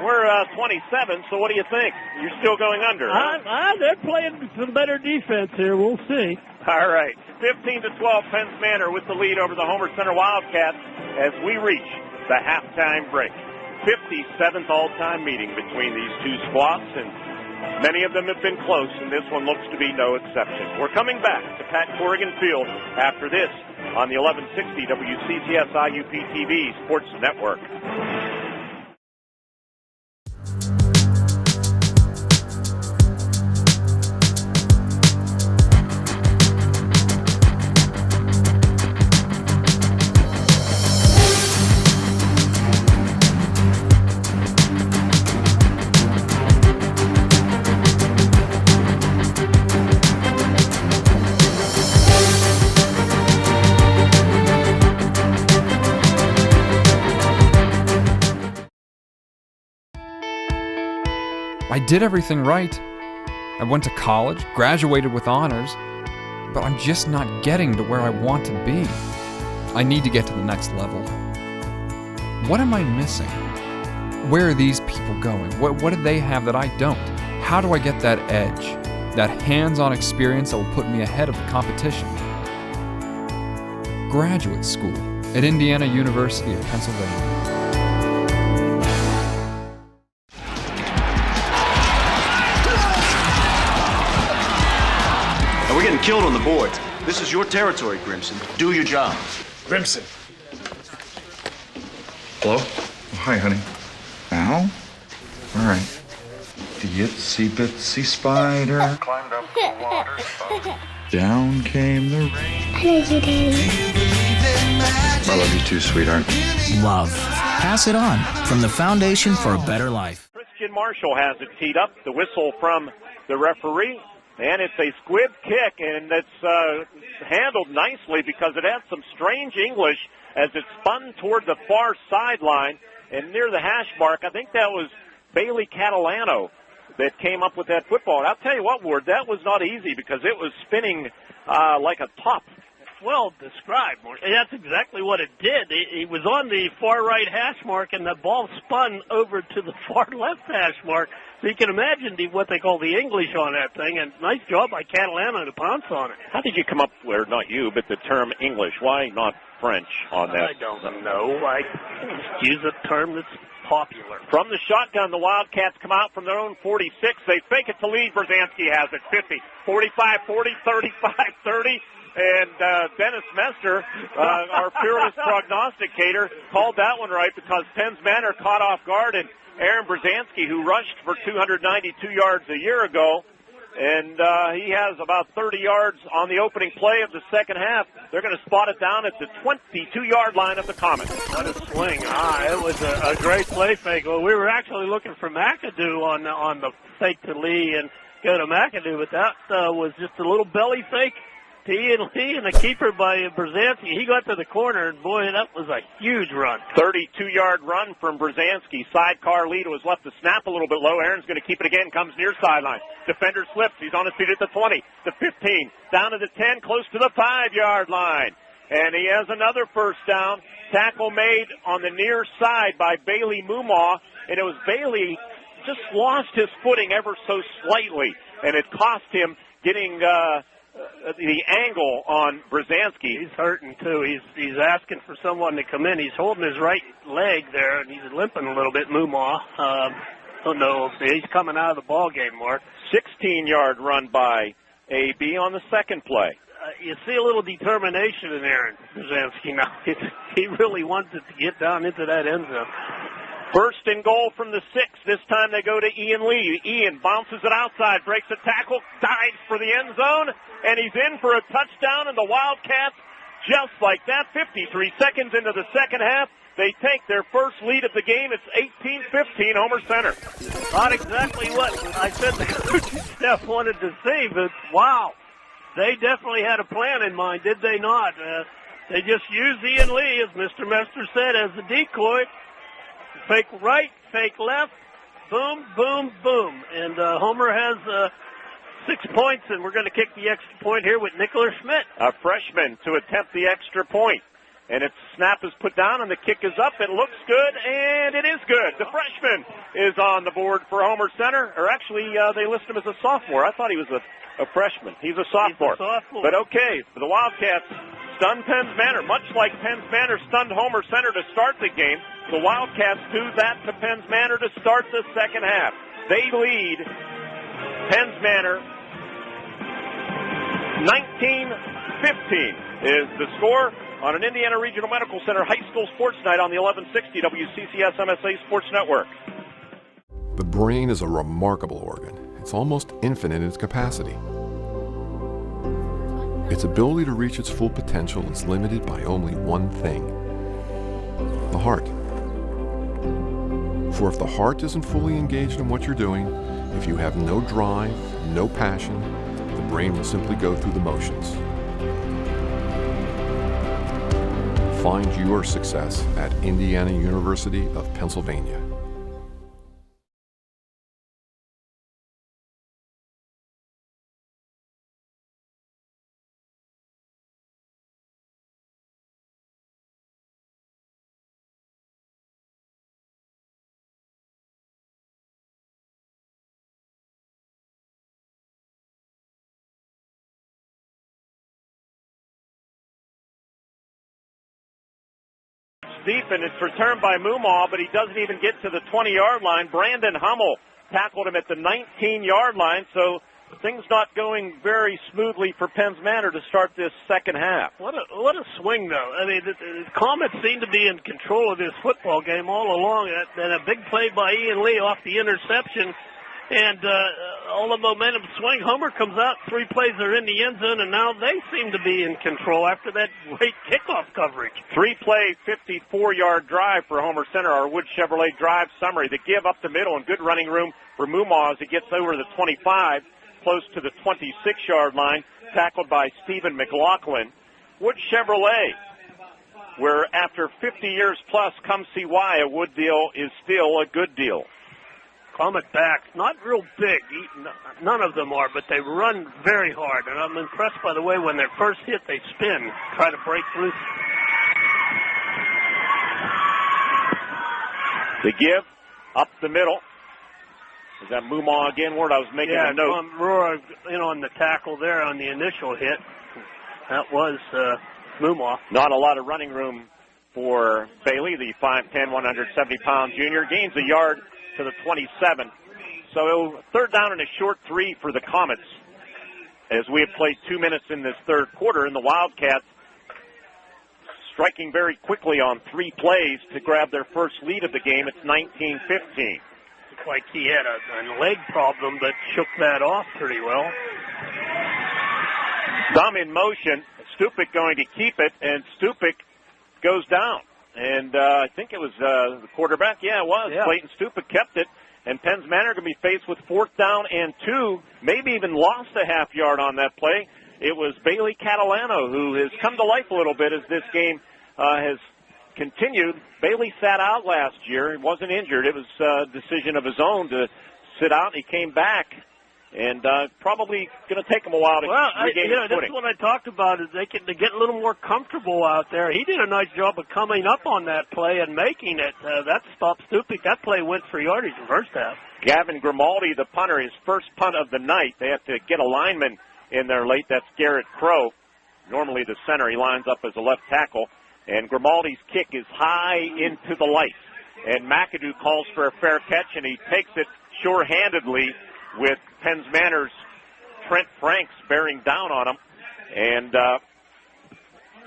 We're 27, so what do you think? You're still going under, huh? They're playing some better defense here. We'll see. All right. 15-12, Penns Manor with the lead over the Homer Center Wildcats as we reach the halftime break. 57th all-time meeting between these two squads, and many of them have been close, and this one looks to be no exception. We're coming back to Pat Corrigan Field after this on the 1160 WCCS IUP-TV Sports Network. I did everything right. I went to college, graduated with honors, but I'm just not getting to where I want to be. I need to get to the next level. What am I missing? Where are these people going? What do they have that I don't? How do I get that edge, that hands-on experience that will put me ahead of the competition? Graduate school at Indiana University of Pennsylvania. We're getting killed on the boards. This is your territory, Grimson. Do your job. Grimson. Hello? Oh, hi, honey. Al? All right. The itsy bitsy spider climbed up the water spout. Down came the rain. I love you, Daddy. I love you too, sweetheart. Love. Pass it on from the Foundation for a Better Life. Christian Marshall has it teed up. The whistle from the referee. And it's a squib kick, and it's handled nicely because it had some strange English as it spun toward the far sideline and near the hash mark. I think that was Bailey Catalano that came up with that football. And I'll tell you what, Ward, that was not easy because it was spinning like a top. Well described. That's exactly what it did. He was on the far right hash mark, and the ball spun over to the far left hash mark. So you can imagine what they call the English on that thing, and nice job by Catalano to pounce on it. How did you come up, or not you, but the term English? Why not French on that? I don't know. I just use a term that's popular. From the shotgun, the Wildcats come out from their own 46. They fake it to lead. Brzezinski has it. 50, 45, 40, 35, 30. And Dennis Mester, our fearless prognosticator, called that one right because Penns Manor caught off guard, and Aaron Brzezinski, who rushed for 292 yards a year ago, and he has about 30 yards on the opening play of the second half. They're going to spot it down at the 22-yard line of the Comet. What a swing. It was a great play fake. Well, we were actually looking for McAdoo on the fake to Lee and go to McAdoo, but that was just a little belly fake. Lee and the keeper by Brzezinski. He got to the corner, and boy, that was a huge run. 32-yard run from Brzezinski. Sidecar lead was left to snap a little bit low. Aaron's going to keep it again, comes near sideline. Defender slips. He's on his feet at the 20, the 15, down to the 10, close to the 5-yard line. And he has another first down. Tackle made on the near side by Bailey Mumaw, and it was Bailey just lost his footing ever so slightly, and it cost him getting the angle on Brzezinski. He's hurting too. He's asking for someone to come in. He's holding his right leg there, and he's limping a little bit. Mumaw. Don't know if he's coming out of the ball game, Mark. 16-yard run by AB on the second play. You see a little determination in Aaron Brzezinski now. He really wanted to get down into that end zone. First and goal from the 6. This time they go to Ian Lee. Ian bounces it outside, breaks a tackle, dives for the end zone, and he's in for a touchdown, and the Wildcats, just like that, 53 seconds into the second half, they take their first lead of the game. It's 18-15, Homer Center. Not exactly what I said the coaching staff wanted to see, but wow. They definitely had a plan in mind, did they not? They just used Ian Lee, as Mr. Mester said, as the decoy. Fake right, fake left, boom, boom, boom. And Homer has 6 points, and we're going to kick the extra point here with Nicholas Schmidt. A freshman to attempt the extra point. And its snap is put down, and the kick is up. It looks good, and it is good. The freshman is on the board for Homer Center. Or actually, they list him as a sophomore. I thought he was a freshman. He's a sophomore. But okay, for the Wildcats, stun Penns Manor. Much like Penns Manor stunned Homer Center to start the game, the Wildcats do that to Penns Manor to start the second half. They lead Penns Manor 19-15 is the score on an Indiana Regional Medical Center high school sports night on the 1160 WCCS MSA Sports Network. The brain is a remarkable organ. It's almost infinite in its capacity. Its ability to reach its full potential is limited by only one thing: the heart. For if the heart isn't fully engaged in what you're doing, if you have no drive, no passion, the brain will simply go through the motions. Find your success at Indiana University of Pennsylvania. Deep, and it's returned by Mumaw, but he doesn't even get to the 20-yard line. Brandon Hummel tackled him at the 19-yard line, so things not going very smoothly for Penns Manor to start this second half. What a swing, though. I mean, the Comets seem to be in control of this football game all along, and a big play by Ian Lee off the interception, and all the momentum swing. Homer comes out, 3 plays are in the end zone, and now they seem to be in control after that great kickoff coverage. 3-play, 54-yard drive for Homer Center, our Wood Chevrolet drive summary. The give up the middle and good running room for Mumaw as he gets over the 25, close to the 26-yard line, tackled by Stephen McLaughlin. Wood Chevrolet, where after 50 years plus, come see why a Wood deal is still a good deal. Comet backs, not real big, none of them are, but they run very hard, and I'm impressed by the way when they're first hit, they spin, try to break through. The give, up the middle. Is that Mumaw again, Ward? I was making a note. Roar in on the tackle there on the initial hit. That was Mumaw. Not a lot of running room for Bailey, the 5'10", 170-pound junior. Gains a yard to the 27. So third down and a short 3 for the Comets as we have played 2 minutes in this third quarter, and the Wildcats striking very quickly on 3 plays to grab their first lead of the game. It's 19-15. Looks like he had a leg problem, but shook that off pretty well. Thumb in motion. Stupik going to keep it, and Stupik goes down. And I think it was the quarterback. Yeah, it was. Yeah. Clayton Stupik kept it. And Penns Manor going to be faced with 4th down and 2, maybe even lost a half yard on that play. It was Bailey Catalano who has come to life a little bit as this game has continued. Bailey sat out last year. He wasn't injured. It was a decision of his own to sit out. He came back and probably going to take them a while to regain his this footing. is what I talked about, is they get a little more comfortable out there. He did a nice job of coming up on that play and making it. That stopped Stupik. That play went for yardage in the first half. Gavin Grimaldi, the punter, his first punt of the night. They have to get a lineman in there late. That's Garrett Crow. Normally the center. He lines up as a left tackle. And Grimaldi's kick is high into the light. And McAdoo calls for a fair catch, and he takes it sure-handedly with Penns Manor's Trent Franks bearing down on him. And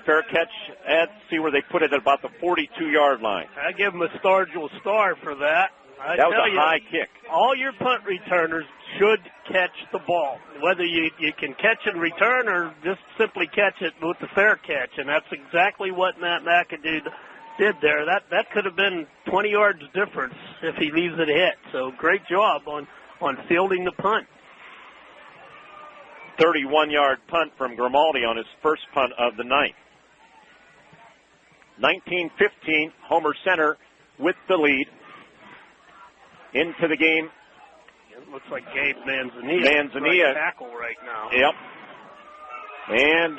fair catch, let's see where they put it, at about the 42-yard line. I give him a Stargill star for that. That was a high kick. All your punt returners should catch the ball, whether you can catch and return or just simply catch it with the fair catch, and that's exactly what Matt McAdoo did there. That could have been 20 yards difference if he leaves it hit. So great job on fielding the punt. 31-yard punt from Grimaldi on his first punt of the night. 19-15, Homer Center with the lead. Into the game. It looks like Gabe Manzanilla. Manzanilla. Right tackle right now. Yep. And,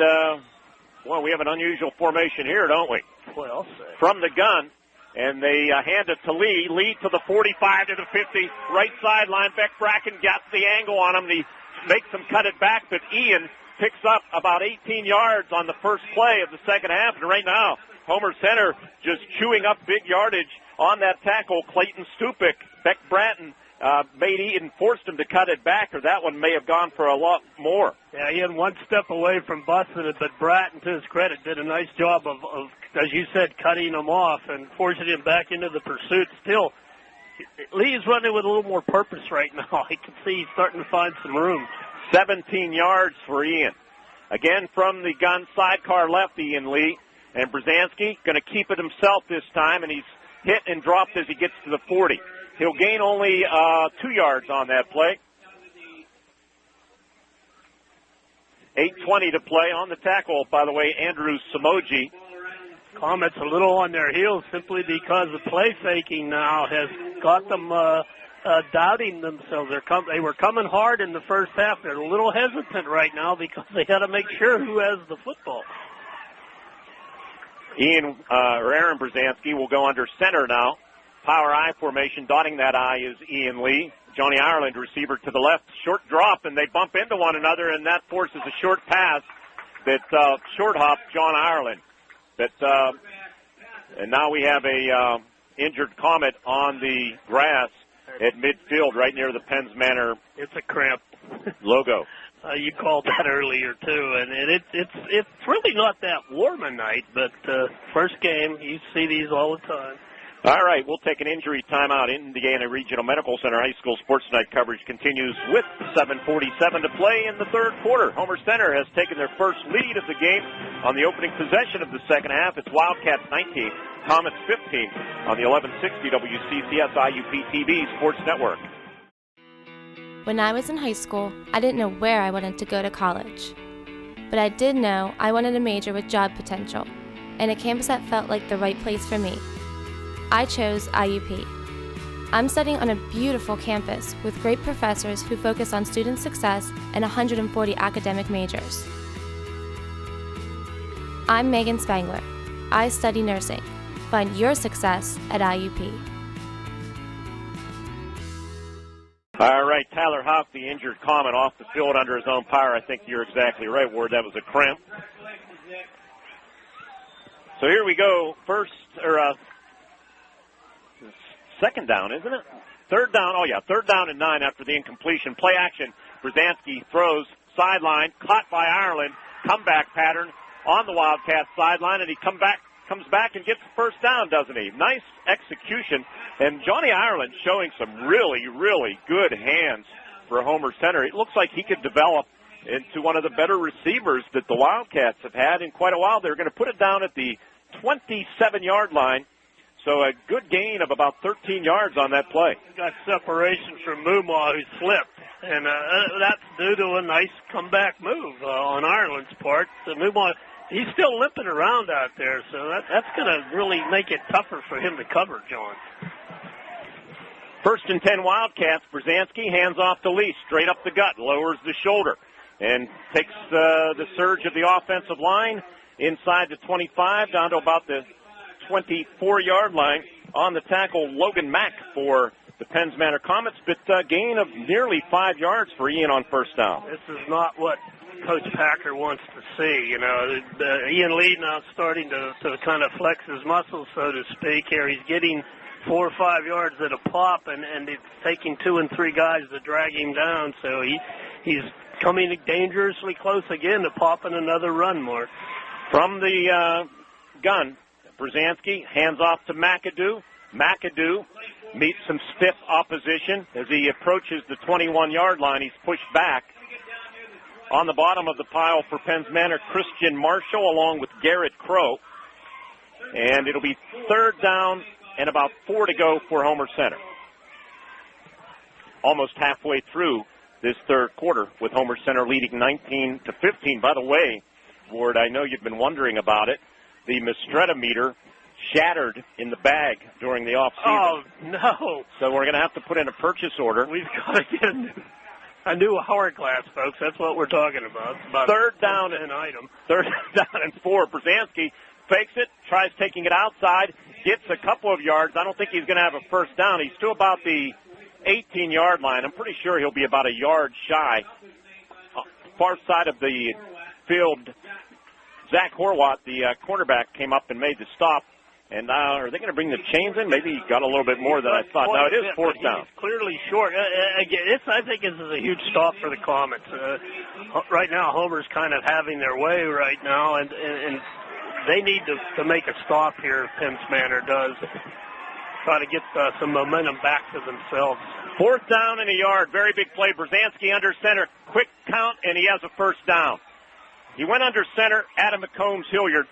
well, we have an unusual formation here, don't we? Well, from the gun, and they hand it to Lee. Lee to the 45 to the 50, right sideline. Beck Bracken got the angle on him. He makes him cut it back, but Ian picks up about 18 yards on the first play of the second half. And right now, Homer Center just chewing up big yardage on that tackle. Clayton Stupik, Beck Bratton made Ian, forced him to cut it back, or that one may have gone for a lot more. Yeah, Ian one step away from busting it, but Bratton, to his credit, did a nice job of, as you said, cutting him off and forcing him back into the pursuit. Still, Lee's running with a little more purpose right now. I can see he's starting to find some room. 17 yards for Ian. Again, from the gun, sidecar left, Ian Lee. And Brzezinski going to keep it himself this time, and he's hit and dropped as he gets to the 40. He'll gain only 2 yards on that play. 8:20 to play on the tackle, by the way, Andrew Samoji. Comets a little on their heels simply because the play faking now has got them doubting themselves. They were coming hard in the first half. They're a little hesitant right now because they got to make sure who has the football. Aaron Brzezinski will go under center now. Power I formation. Dotting that I is Ian Lee. Johnny Ireland, receiver to the left. Short drop, and they bump into one another, and that forces a short pass that short hop John Ireland. And now we have a injured Comet on the grass at midfield right near the Penns Manor. It's a cramp. Logo. You called that earlier, too, and it's really not that warm a night, but first game, you see these all the time. All right, we'll take an injury timeout. Indiana Regional Medical Center High School Sports Night coverage continues with 7:47 to play in the third quarter. Homer Center has taken their first lead of the game on the opening possession of the second half. It's Wildcats 19, Comets 15 on the 1160 WCCS IUP-TV Sports Network. When I was in high school, I didn't know where I wanted to go to college. But I did know I wanted a major with job potential, and a campus that felt like the right place for me. I chose IUP. I'm studying on a beautiful campus with great professors who focus on student success and 140 academic majors. I'm Megan Spangler. I study nursing. Find your success at IUP. All right, Tyler Houck, the injured Comet, off the field under his own power. I think you're exactly right, Ward. That was a cramp. So here we go. Second down, isn't it? Third down. Oh, yeah, third down and 9 after the incompletion. Play action. Brzezinski throws sideline, caught by Ireland. Comeback pattern on the Wildcats sideline, and he comes back and gets the first down, doesn't he? Nice execution. And Johnny Ireland showing some really, really good hands for Homer Center. It looks like he could develop into one of the better receivers that the Wildcats have had in quite a while. They're going to put it down at the 27-yard line. So a good gain of about 13 yards on that play. Got separation from Mumau, who slipped. And that's due to a nice comeback move on Ireland's part. So Mumau, he's still limping around out there, so that's going to really make it tougher for him to cover, John. First and 10 Wildcats. Brzezinski hands off to Lee, straight up the gut, lowers the shoulder, and takes the surge of the offensive line inside the 25 down to about the 24-yard line. On the tackle, Logan Mack for the Penns Manor Comets, but gain of nearly 5 yards for Ian on first down. This is not what Coach Packer wants to see. You know, Ian Lee now starting to kind of flex his muscles, so to speak. Here he's getting 4 or 5 yards at a pop, and it's taking 2 and 3 guys to drag him down. So he's coming dangerously close again to popping another run more. From the gun, Brzezinski hands off to McAdoo. McAdoo meets some stiff opposition as he approaches the 21-yard line. He's pushed back. On the bottom of the pile for Penns Manor, Christian Marshall along with Garrett Crow. And it'll be third down and about 4 to go for Homer Center. Almost halfway through this third quarter with Homer Center leading 19-15. By the way, Ward, I know you've been wondering about it. The Mistretta meter shattered in the bag during the off-season. Oh, no. So we're going to have to put in a purchase order. We've got to get a new hourglass, folks. That's what we're talking about. Third down and item. Third down and 4. Brzezinski fakes it, tries taking it outside, gets a couple of yards. I don't think he's going to have a first down. He's still about the 18-yard line. I'm pretty sure he'll be about a yard shy. Far side of the field, Zach Horwath, the cornerback, came up and made the stop. And are they going to bring the chains in? Maybe he got a little bit more than I thought. No, it is fourth down. He's clearly short. Again, I think this is a huge stop for the Comets. Right now, Homer's kind of having their way right now, and they need to make a stop here, Penns Manor does. Try to get some momentum back to themselves. Fourth down and a yard. Very big play. Brzezinski under center. Quick count, and he has a first down. He went under center, Adam McCombs-Hilliard,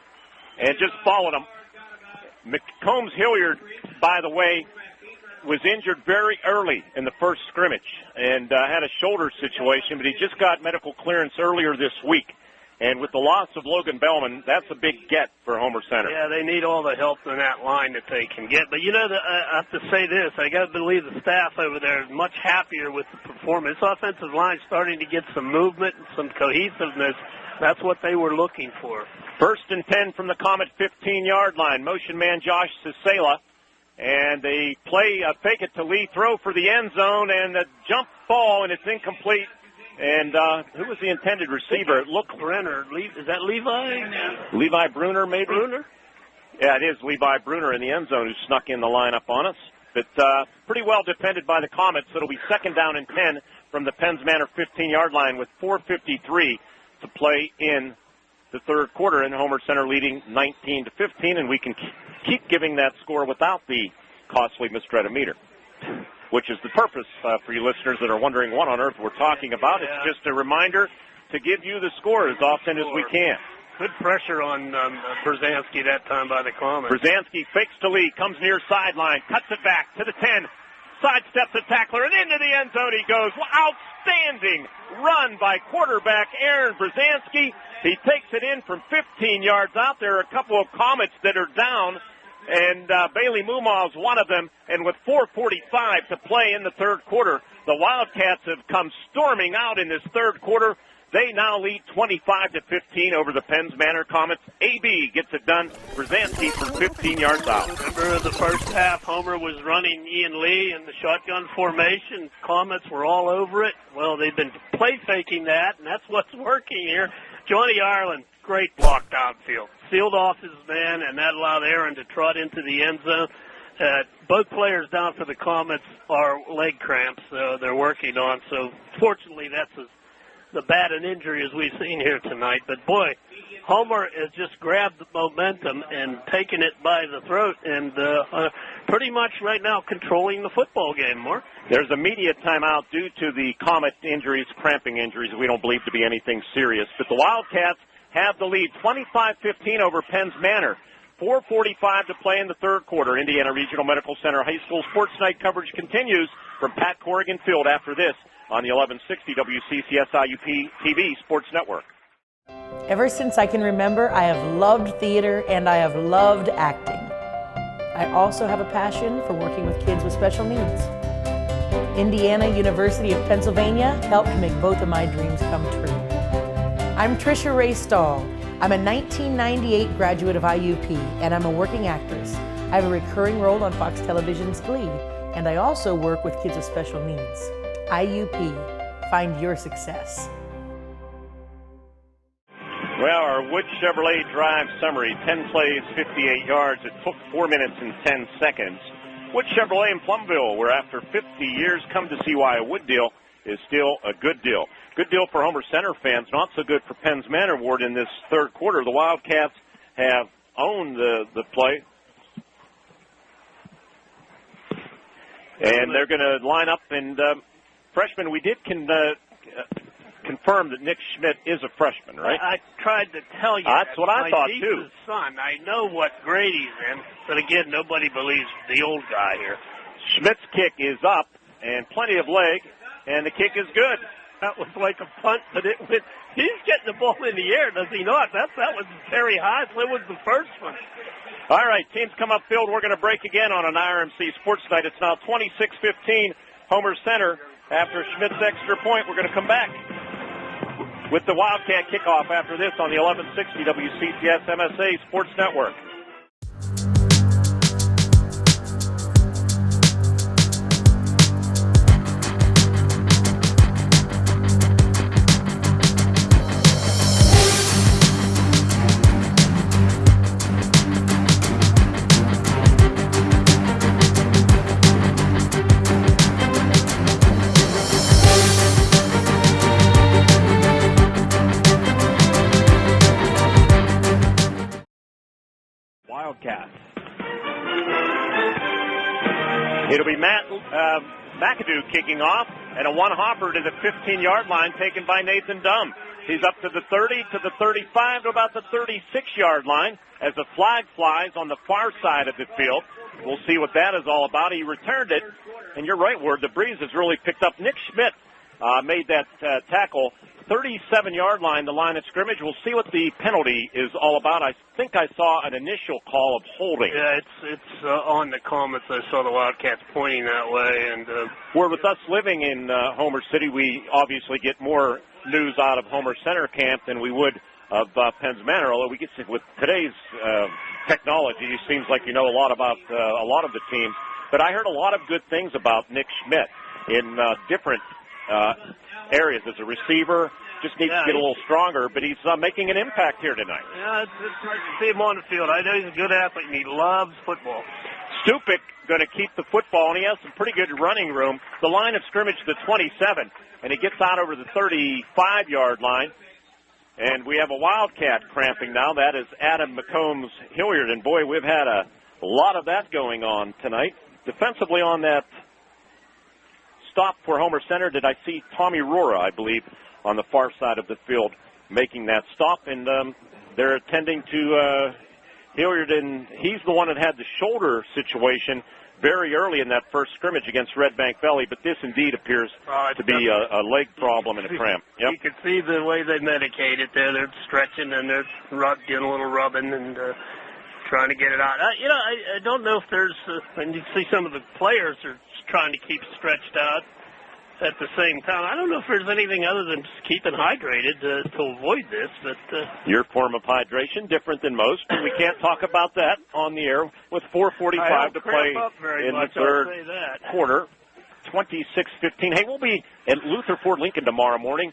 and just followed him. McCombs-Hilliard, by the way, was injured very early in the first scrimmage and had a shoulder situation, but he just got medical clearance earlier this week. And with the loss of Logan Bellman, that's a big get for Homer Center. Yeah, they need all the help in that line that they can get. But, you know, I have to say this. I got to believe the staff over there is much happier with the performance. This offensive line starting to get some movement and some cohesiveness. That's what they were looking for. First and 10 from the Comet 15-yard line. Motion man Josh Cicela. And they play a fake it to Lee, throw for the end zone, and a jump ball, and it's incomplete. And who was the intended receiver? It looked Brenner. Is that Levi? Levi Bruner, maybe? Bruner? Yeah, it is Levi Bruner in the end zone who snuck in the lineup on us. But pretty well defended by the Comets. It'll be second down and 10 from the Penns Manor 15-yard line with 4:53 to play in the third quarter, and Homer Center leading 19-15, and we can keep giving that score without the costly Mistretta meter, which is the purpose for you listeners that are wondering what on earth we're talking about. Yeah. It's just a reminder to give you the score as often as we can. Good pressure on Brzezinski that time by the Comets. Brzezinski fakes to Lee, comes near sideline, cuts it back to the 10, sidesteps the tackler, and into the end zone he goes. Outstanding run by quarterback Aaron Brzezinski. He takes it in from 15 yards out. There are a couple of Comets that are down, and Bailey Mumaw is one of them. And with 4:45 to play in the third quarter, the Wildcats have come storming out in this third quarter. They now lead 25-15 over the Penns Manor Comets. AB gets it done. Brzezinski from 15 yards out. Remember the first half, Homer was running Ian Lee in the shotgun formation. Comets were all over it. Well, they've been play faking that, and that's what's working here. Johnny Ireland, great block downfield. Sealed off his man, and that allowed Aaron to trot into the end zone. Both players down for the Comets are leg cramps they're working on. So fortunately, that's the bad an injury as we've seen here tonight. But boy, Homer has just grabbed the momentum and taken it by the throat, and pretty much right now controlling the football game, Mark. There's immediate timeout due to the Comet injuries, cramping injuries we don't believe to be anything serious. But the Wildcats have the lead, 25-15 over Penns Manor. 4:45 to play in the third quarter. Indiana Regional Medical Center High School Sports Night coverage continues from Pat Corrigan Field after this on the 1160 WCCS WIUP-TV Sports Network. Ever since I can remember, I have loved theater and I have loved acting. I also have a passion for working with kids with special needs. Indiana University of Pennsylvania helped make both of my dreams come true. I'm Trisha Ray Stahl. I'm a 1998 graduate of IUP, and I'm a working actress. I have a recurring role on Fox Television's Glee, and I also work with kids with special needs. IUP, find your success. Well, our Wood Chevrolet Drive summary, 10 plays, 58 yards. It took 4 minutes and 10 seconds. Wood Chevrolet in Plumville, where after 50 years, come to see why a Wood deal is still a good deal. Good deal for Homer Center fans, not so good for Penns Manor Ward in this third quarter. The Wildcats have owned the play. And they're going to line up, and freshman, we did confirm that Nick Schmidt is a freshman, right? I tried to tell you That's what I thought, too. My niece's son, I know what grade he's in, but again, nobody believes the old guy here. Schmidt's kick is up, and plenty of leg, and the kick is good. That was like a punt, but it went. He's getting the ball in the air, does he not? That was very high, so it was the first one. All right, teams come upfield. We're going to break again on an IRMC Sports Night. It's now 26-15, Homer Center. After Schmidt's extra point, we're going to come back with the Wildcat kickoff after this on the 1160 WCCS MSA Sports Network. Wildcats. It'll be Matt McAdoo kicking off, and a one-hopper to the 15-yard line taken by Nathan Dumm. He's up to the 30, to the 35, to about the 36-yard line as the flag flies on the far side of the field. We'll see what that is all about. He returned it, and you're right, Ward, the breeze has really picked up. Nick Schmidt made that tackle. 37-yard line, the line of scrimmage. We'll see what the penalty is all about. I think I saw an initial call of holding. Yeah, it's on the comments. I saw the Wildcats pointing that way. And where with us living in Homer City, we obviously get more news out of Homer Center camp than we would of Penns Manor. Although we get to, with today's technology, it seems like you know a lot about a lot of the teams. But I heard a lot of good things about Nick Schmidt in different areas as a receiver. Just needs to get a little stronger, but he's making an impact here tonight. Yeah, it's nice to see him on the field. I know he's a good athlete, and he loves football. Stupik going to keep the football, and he has some pretty good running room. The line of scrimmage to 27, and he gets out over the 35-yard line. And we have a Wildcat cramping now. That is Adam McCombs Hilliard, and boy, we've had a lot of that going on tonight. Defensively on that stop for Homer Center, did I see Tommy Rora, I believe, on the far side of the field making that stop, and they're attending to Hilliard, and he's the one that had the shoulder situation very early in that first scrimmage against Red Bank Valley, but this indeed appears to be a leg problem and a cramp. Yep. You can see the way they medicate it there. They're stretching and they're getting a little rubbing and trying to get it out. I don't know if there's, and you see some of the players are trying to keep stretched out at the same time. I don't know if there's anything other than just keeping hydrated to avoid this. But your form of hydration different than most. We can't talk about that on the air with 4:45 to play in the third quarter. 26-15. Hey, we'll be at Luther Ford Lincoln tomorrow morning.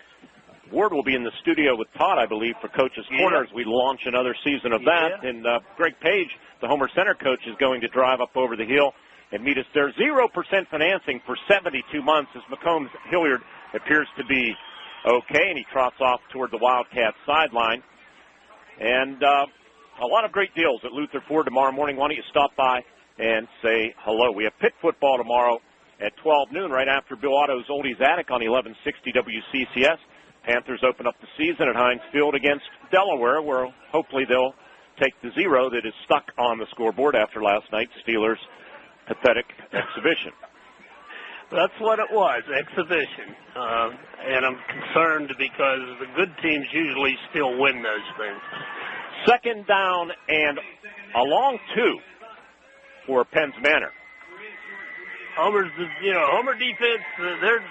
Ward will be in the studio with Todd, I believe, for Coach's Corner as we launch another season of that. And Greg Page, the Homer Center coach, is going to drive up over the hill and meet us there. 0% financing for 72 months as McCombs Hilliard appears to be okay, and he trots off toward the Wildcat sideline. And a lot of great deals at Luther Ford tomorrow morning. Why don't you stop by and say hello? We have Pitt football tomorrow at 12 noon, right after Bill Otto's Oldies Attic on 1160 WCCS. Panthers open up the season at Heinz Field against Delaware, where hopefully they'll take the 0 that is stuck on the scoreboard after last night's Steelers' pathetic exhibition. That's what it was, exhibition. And I'm concerned because the good teams usually still win those things. Second down and a long 2 for Penns Manor. Homer defense,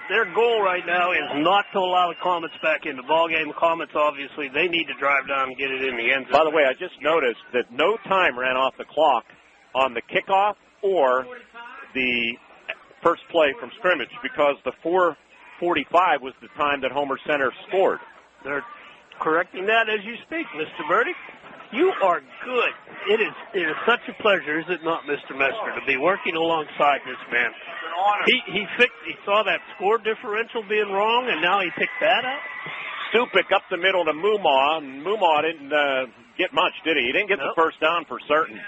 their goal right now is not to allow the Comets back in the ballgame. The Comets, obviously, they need to drive down and get it in the end zone. By the way, I just noticed that no time ran off the clock on the kickoff or the first play from scrimmage because the 4:45 was the time that Homer Center scored. They're correcting that as you speak, Mr. Burdick. You are good. It is such a pleasure, is it not, Mr. Mester, to be working alongside this man. He saw that score differential being wrong, and now he picked that up. Stupic up the middle to Mumaw, and Mumaw didn't get much, did he? He didn't get the first down for certain.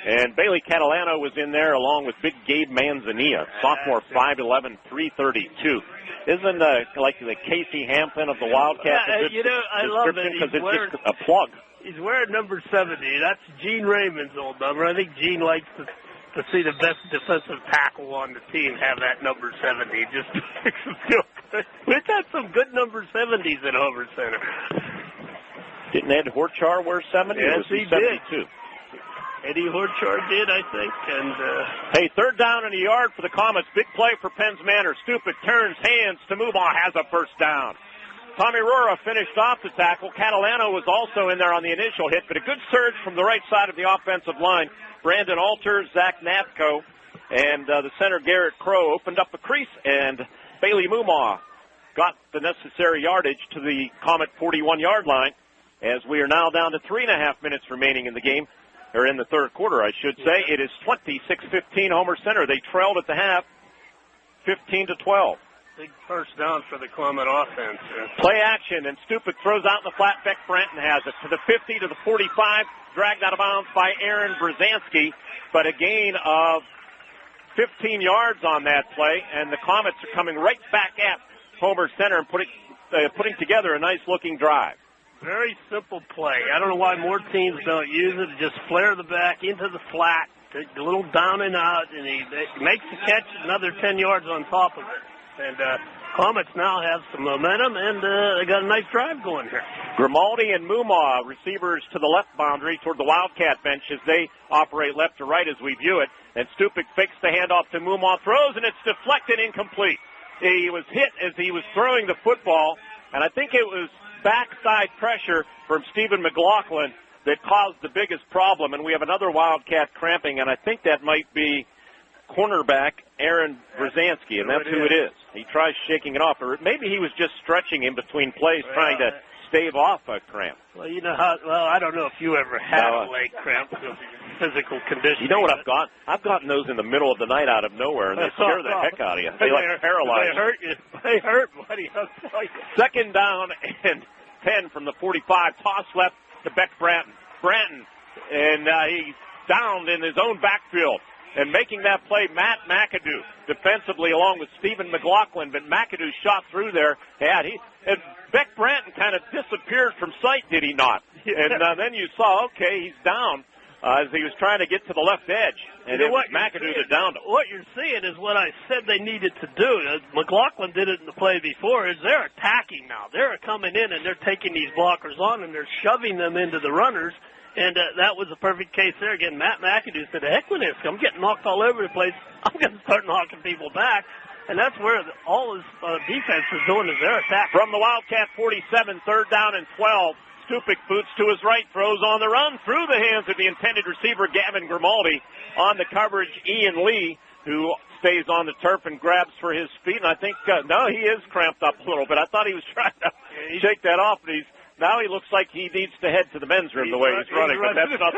And Bailey Catalano was in there along with big Gabe Manzanilla, sophomore, 5'11", 332. Isn't like the Casey Hampton of the Wildcats a good I love it. because it's just a plug. He's wearing number 70. That's Gene Raymond's old number. I think Gene likes to see the best defensive tackle on the team have that number 70. Just makes him feel good. We've had some good number 70s at Homer Center. Didn't Ed Horchar wear 70? Yes, he 72? did. Eddie Horchar did, I think. And hey, third down in the yard for the Comets. Big play for Penn's Manor. Stupid turns hands to Mubaugh, has a first down. Tommy Rora finished off the tackle. Catalano was also in there on the initial hit, but a good surge from the right side of the offensive line. Brandon Alter, Zach Napko, and the center Garrett Crow opened up a crease, and Bailey Mumaw got the necessary yardage to the Comet 41-yard line, as we are now down to 3.5 minutes remaining in the game, or in the third quarter, I should say. It is 26-15 Homer Center. They trailed at the half, 15-12. Big first down for the Comet offense. Play action, and Stupik throws out in the flat. Beck Branton has it to the 50, to the 45, dragged out of bounds by Aaron Brzezinski, but a gain of 15 yards on that play, and the Comets are coming right back at Homer Center and putting together a nice-looking drive. Very simple play. I don't know why more teams don't use it. Just flare the back into the flat, a little down and out, and he makes the catch, another 10 yards on top of it. And Comets now have some momentum, and they got a nice drive going here. Grimaldi and Mumaw, receivers to the left boundary toward the Wildcat bench as they operate left to right as we view it. And Stupik fakes the handoff to Mumaw, throws, and it's deflected, incomplete. He was hit as he was throwing the football, and I think it was backside pressure from Stephen McLaughlin that caused the biggest problem. And we have another Wildcat cramping, and I think that might be cornerback Aaron Brzezinski, and that's who it is. He tries shaking it off, or maybe he was just stretching in between plays, trying to stave off a cramp. Well, you know how. Well, I don't know if you ever had a leg cramp, physical condition. You know what I've got? I've gotten those in the middle of the night out of nowhere, and they scare the heck out of you. They like paralyze. They hurt you. They hurt, buddy. I'll tell you. Second down and 10 from the 45. Toss left to Beck Branton. And he's downed in his own backfield. And making that play, Matt McAdoo, defensively along with Stephen McLaughlin. But McAdoo shot through there. And Beck Branton kind of disappeared from sight, did he not? And then you saw, okay, he's down as he was trying to get to the left edge. And it was McAdoo that downed him. What you're seeing is what I said they needed to do. McLaughlin did it in the play before. Is they're attacking now. They're coming in and they're taking these blockers on and they're shoving them into the runners. And that was a perfect case there. Again, Matt McAdoo said, heck with this. I'm getting knocked all over the place. I'm going to start knocking people back. And that's where all his defense is doing is their attack. From the Wildcat 47, third down and 12. Stupik boots to his right, throws on the run through the hands of the intended receiver, Gavin Grimaldi. On the coverage, Ian Lee, who stays on the turf and grabs for his feet. And I think, no, he is cramped up a little bit. I thought he was trying to shake that off, but now he looks like he needs to head to the men's room the way he's running, but that's not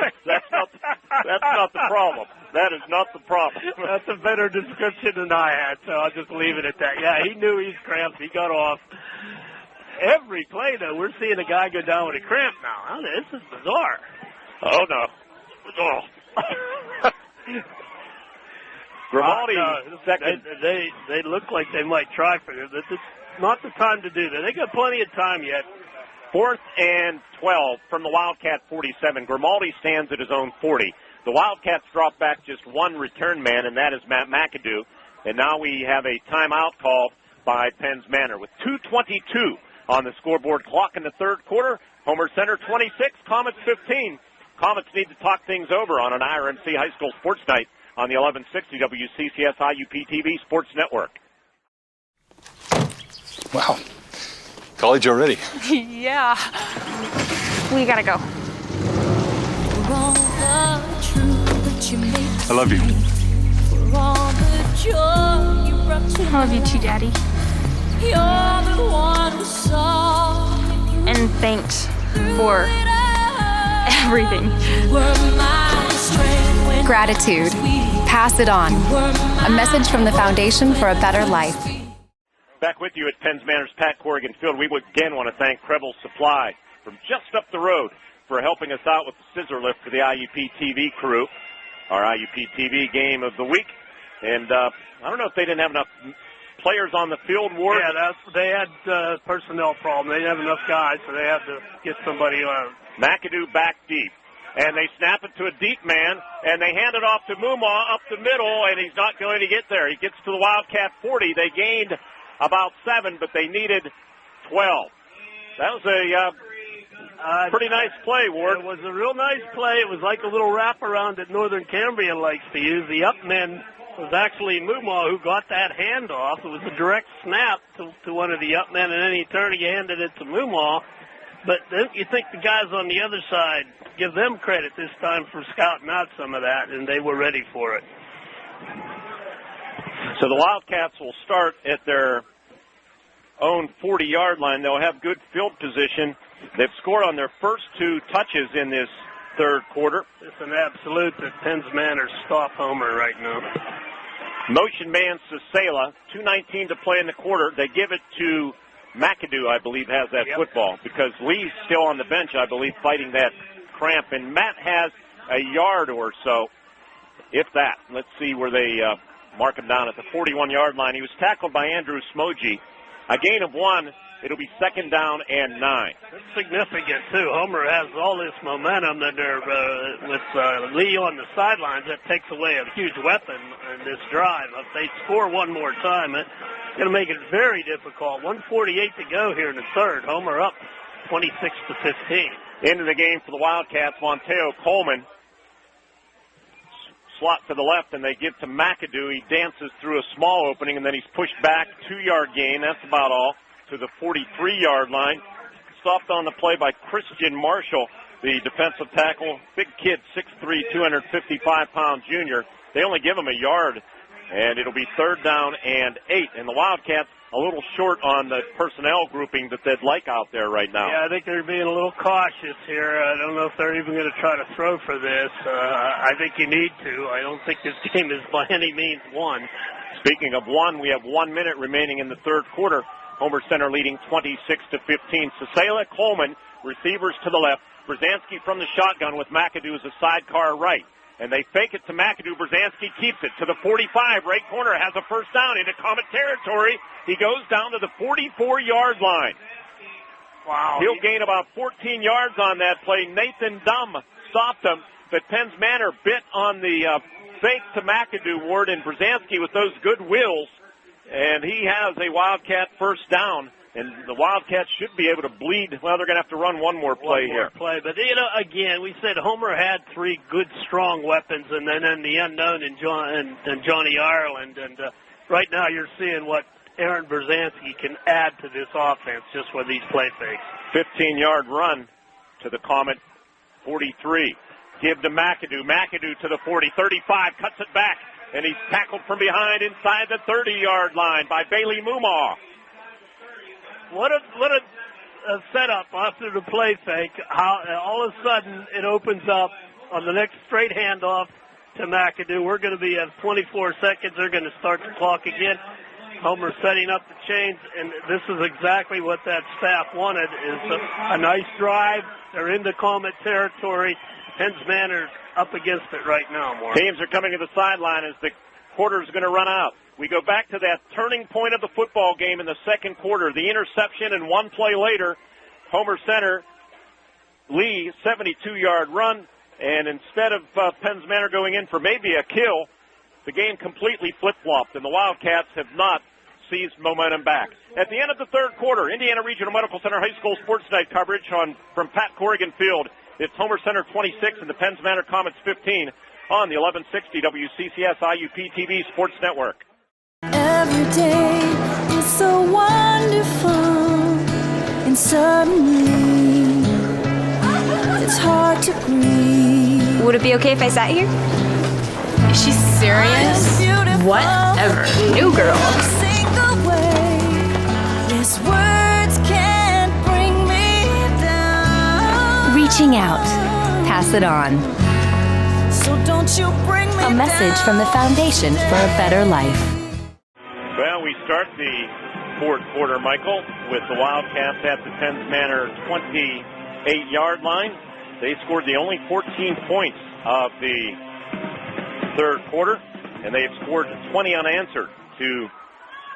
the problem. That is not the problem. That's a better description than I had, so I'll just leave it at that. Yeah, he knew he's cramped. He got off. Every play, though, we're seeing a guy go down with a cramp now. This is bizarre. Oh, no. Oh. Grimaldi, second. They look like they might try for this. It's not the time to do that. They got plenty of time yet. 4th and 12 from the Wildcat 47. Grimaldi stands at his own 40. The Wildcats drop back just one return man, and that is Matt McAdoo. And now we have a timeout called by Penn's Manor with 2:22 on the scoreboard clock in the third quarter. Homer Center 26, Comets 15. Comets need to talk things over on an IRMC High School Sports Night on the 1160 WCCS IUP-TV Sports Network. Wow. College already. Yeah. We gotta go. I love you. I love you too, Daddy. And thanks for everything. Gratitude. Pass it on. A message from the Foundation for a Better Life. Back with you at Penns Manor's Pat Corrigan Field. We would again want to thank Krebel Supply from just up the road for helping us out with the scissor lift for the IUP-TV crew. Our IUP-TV game of the week. And I don't know if they didn't have enough players on the field, Ward. Yeah, they had personnel problem. They didn't have enough guys, so they had to get somebody on. McAdoo back deep. And they snap it to a deep man, and they hand it off to Mumaw up the middle, and he's not going to get there. He gets to the Wildcat 40. They gained about 7, but they needed 12. That was a pretty nice play, Ward. It was a real nice play. It was like a little wraparound that Northern Cambria likes to use. The up men was actually Mumaw who got that handoff. It was a direct snap to one of the up men, and then he turned and handed it to Mumaw. But then you think the guys on the other side, give them credit this time for scouting out some of that, and they were ready for it. So the Wildcats will start at their own 40-yard line. They'll have good field position. They've scored on their first 2 touches in this third quarter. It's an absolute that Penns Manor stop Homer right now. Motion man Cicela, 2:19 to play in the quarter. They give it to McAdoo, I believe, has that football because Lee's still on the bench, I believe, fighting that cramp. And Matt has a yard or so, if that. Let's see where they mark him down at the 41-yard line. He was tackled by Andrew Smoji. A gain of 1. It'll be 2nd down and 9. That's significant, too. Homer has all this momentum that they're, with Lee on the sidelines. That takes away a huge weapon in this drive. If they score one more time, it's going to make it very difficult. 1:48 to go here in the third. Homer up 26-15. Into the game for the Wildcats, Monteo Coleman. Slot to the left, and they give to McAdoo. He dances through a small opening, and then he's pushed back. 2-yard gain. That's about all. To the 43-yard line. Stopped on the play by Christian Marshall, the defensive tackle. Big kid, 6'3", 255-pound junior. They only give him a yard, and it'll be 3rd down and 8. And the Wildcats a little short on the personnel grouping that they'd like out there right now. Yeah, I think they're being a little cautious here. I don't know if they're even going to try to throw for this. I think you need to. I don't think this game is by any means won. Speaking of one, we have 1 minute remaining in the third quarter. Homer Center leading 26-15. Cicela, Coleman, receivers to the left. Brzezinski from the shotgun with McAdoo as a sidecar right. And they fake it to McAdoo. Brzezinski keeps it to the 45. Right corner has a first down into Comet territory. He goes down to the 44-yard line. Wow. He'll gain about 14 yards on that play. Nathan Dumm stopped him, but Penns Manor bit on the fake to McAdoo, Ward, and Brzezinski with those good wills. And he has a Wildcat first down. And the Wildcats should be able to bleed. Well, they're going to have to run one more play here. But, again, we said Homer had 3 good, strong weapons, and then the unknown in Johnny Ireland. And right now you're seeing what Aaron Brzezinski can add to this offense just with these play fakes. 15-yard run to the Comet 43. Give to McAdoo. McAdoo to the 40. 35, cuts it back. And he's tackled from behind inside the 30-yard line by Bailey Mumaw. What a setup after the play fake. How all of a sudden it opens up on the next straight handoff to McAdoo. We're going to be at 24 seconds. They're going to start the clock again. Homer setting up the chains, and this is exactly what that staff wanted, is a nice drive. They're into Comet territory. Penns Manor up against it right now, Mark. Teams are coming to the sideline as the quarter's going to run out. We go back to that turning point of the football game in the second quarter. The interception, and one play later, Homer Center, Lee, 72-yard run, and instead of Penns Manor going in for maybe a kill, the game completely flip-flopped, and the Wildcats have not seized momentum back. At the end of the third quarter, Indiana Regional Medical Center High School Sports Night coverage from Pat Corrigan Field. It's Homer Center 26 and the Penns Manor Comets 15. on the 1160 WCCS IUP-TV Sports Network. Every day is so wonderful, and suddenly it's hard to breathe. Would it be okay if I sat here? Is she serious? Whatever. New girl. Yes, words can't bring me down. Reaching out. Pass it on. So don't you bring me A message from the Foundation for a Better Life. Well, we start the fourth quarter, Michael, with the Wildcats at the Penns Manor 28-yard line. They scored the only 14 points of the third quarter, and they have scored 20 unanswered to,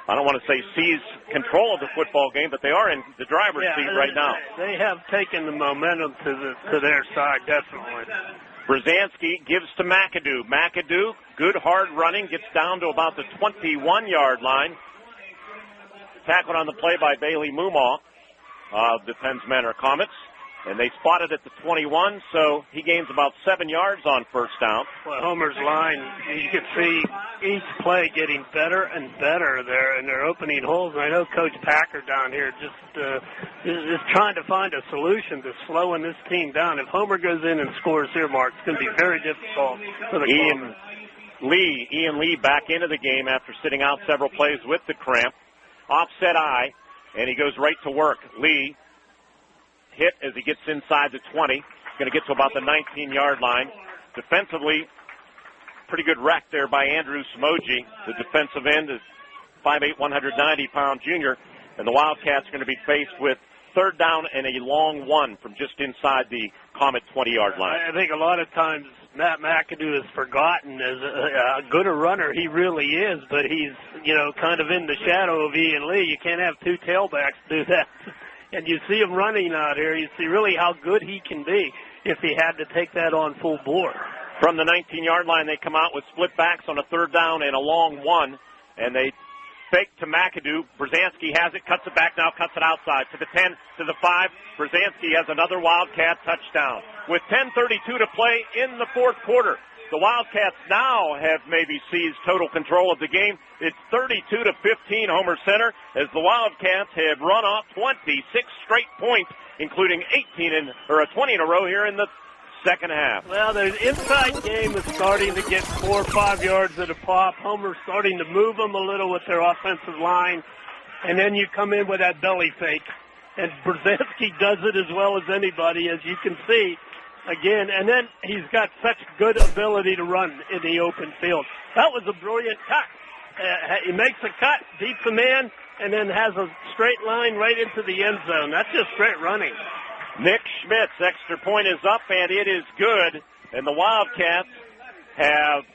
I don't want to say seize control of the football game, but they are in the driver's seat right now. They have taken the momentum to their side, definitely. Brzezinski gives to McAdoo. McAdoo, good hard running, gets down to about the 21-yard line. Tackled on the play by Bailey Mumaw of the Penns Manor Comets. And they spotted at the 21, so he gains about 7 yards on first down. Well, Homer's line, you can see each play getting better and better there, and they're opening holes. And I know Coach Packer down here just trying to find a solution to slowing this team down. If Homer goes in and scores here, Mark, it's going to be very difficult for the Ian Lee back into the game after sitting out several plays with the cramp. Offset eye, and he goes right to work. Lee hit as he gets inside the 20. He's going to get to about the 19-yard line. Defensively, pretty good wreck there by Andrew Samoji. The defensive end is 5'8", 190-pound junior. And the Wildcats are going to be faced with third down and a long one from just inside the Comet 20-yard line. I think a lot of times Matt McAdoo is forgotten as a good a runner. He really is, but he's, kind of in the shadow of Ian Lee. You can't have two tailbacks do that. And you see him running out here. You see really how good he can be if he had to take that on full bore. From the 19-yard line, they come out with split backs on a third down and a long one, and they fake to McAdoo. Brzezinski has it, cuts it back now, cuts it outside to the 10, to the 5. Brzezinski has another Wildcat touchdown. With 10:32 to play in the fourth quarter, the Wildcats now have maybe seized total control of the game. It's 32-15 Homer Center as the Wildcats have run off 26 straight points, including 20 in a row here in the second half. Well, the inside game is starting to get 4 or 5 yards at a pop. Homer's starting to move them a little with their offensive line. And then you come in with that belly fake. And Brzezinski does it as well as anybody, as you can see. Again, and then he's got such good ability to run in the open field. That was a brilliant cut. He makes a cut, beats a man, and then has a straight line right into the end zone. That's just great running. Nick Schmidt's extra point is up, and it is good. And the Wildcats have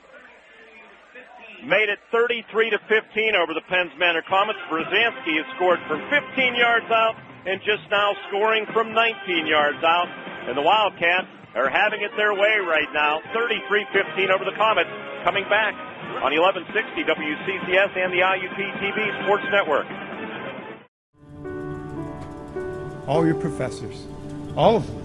made it 33-15 over the Penns Manor Comets. Brzezinski has scored from 15 yards out and just now scoring from 19 yards out. And the Wildcats are having it their way right now, 33-15 over the Comets, coming back on 1160 WCCS and the IUP-TV Sports Network. All your professors, all of them,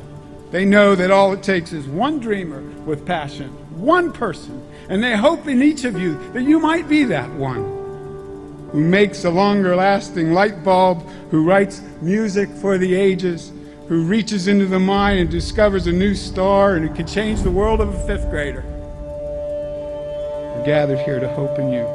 they know that all it takes is one dreamer with passion, one person, and they hope in each of you that you might be that one who makes a longer-lasting light bulb, who writes music for the ages, who reaches into the mind and discovers a new star and who can change the world of a fifth grader. We're gathered here to hope in you.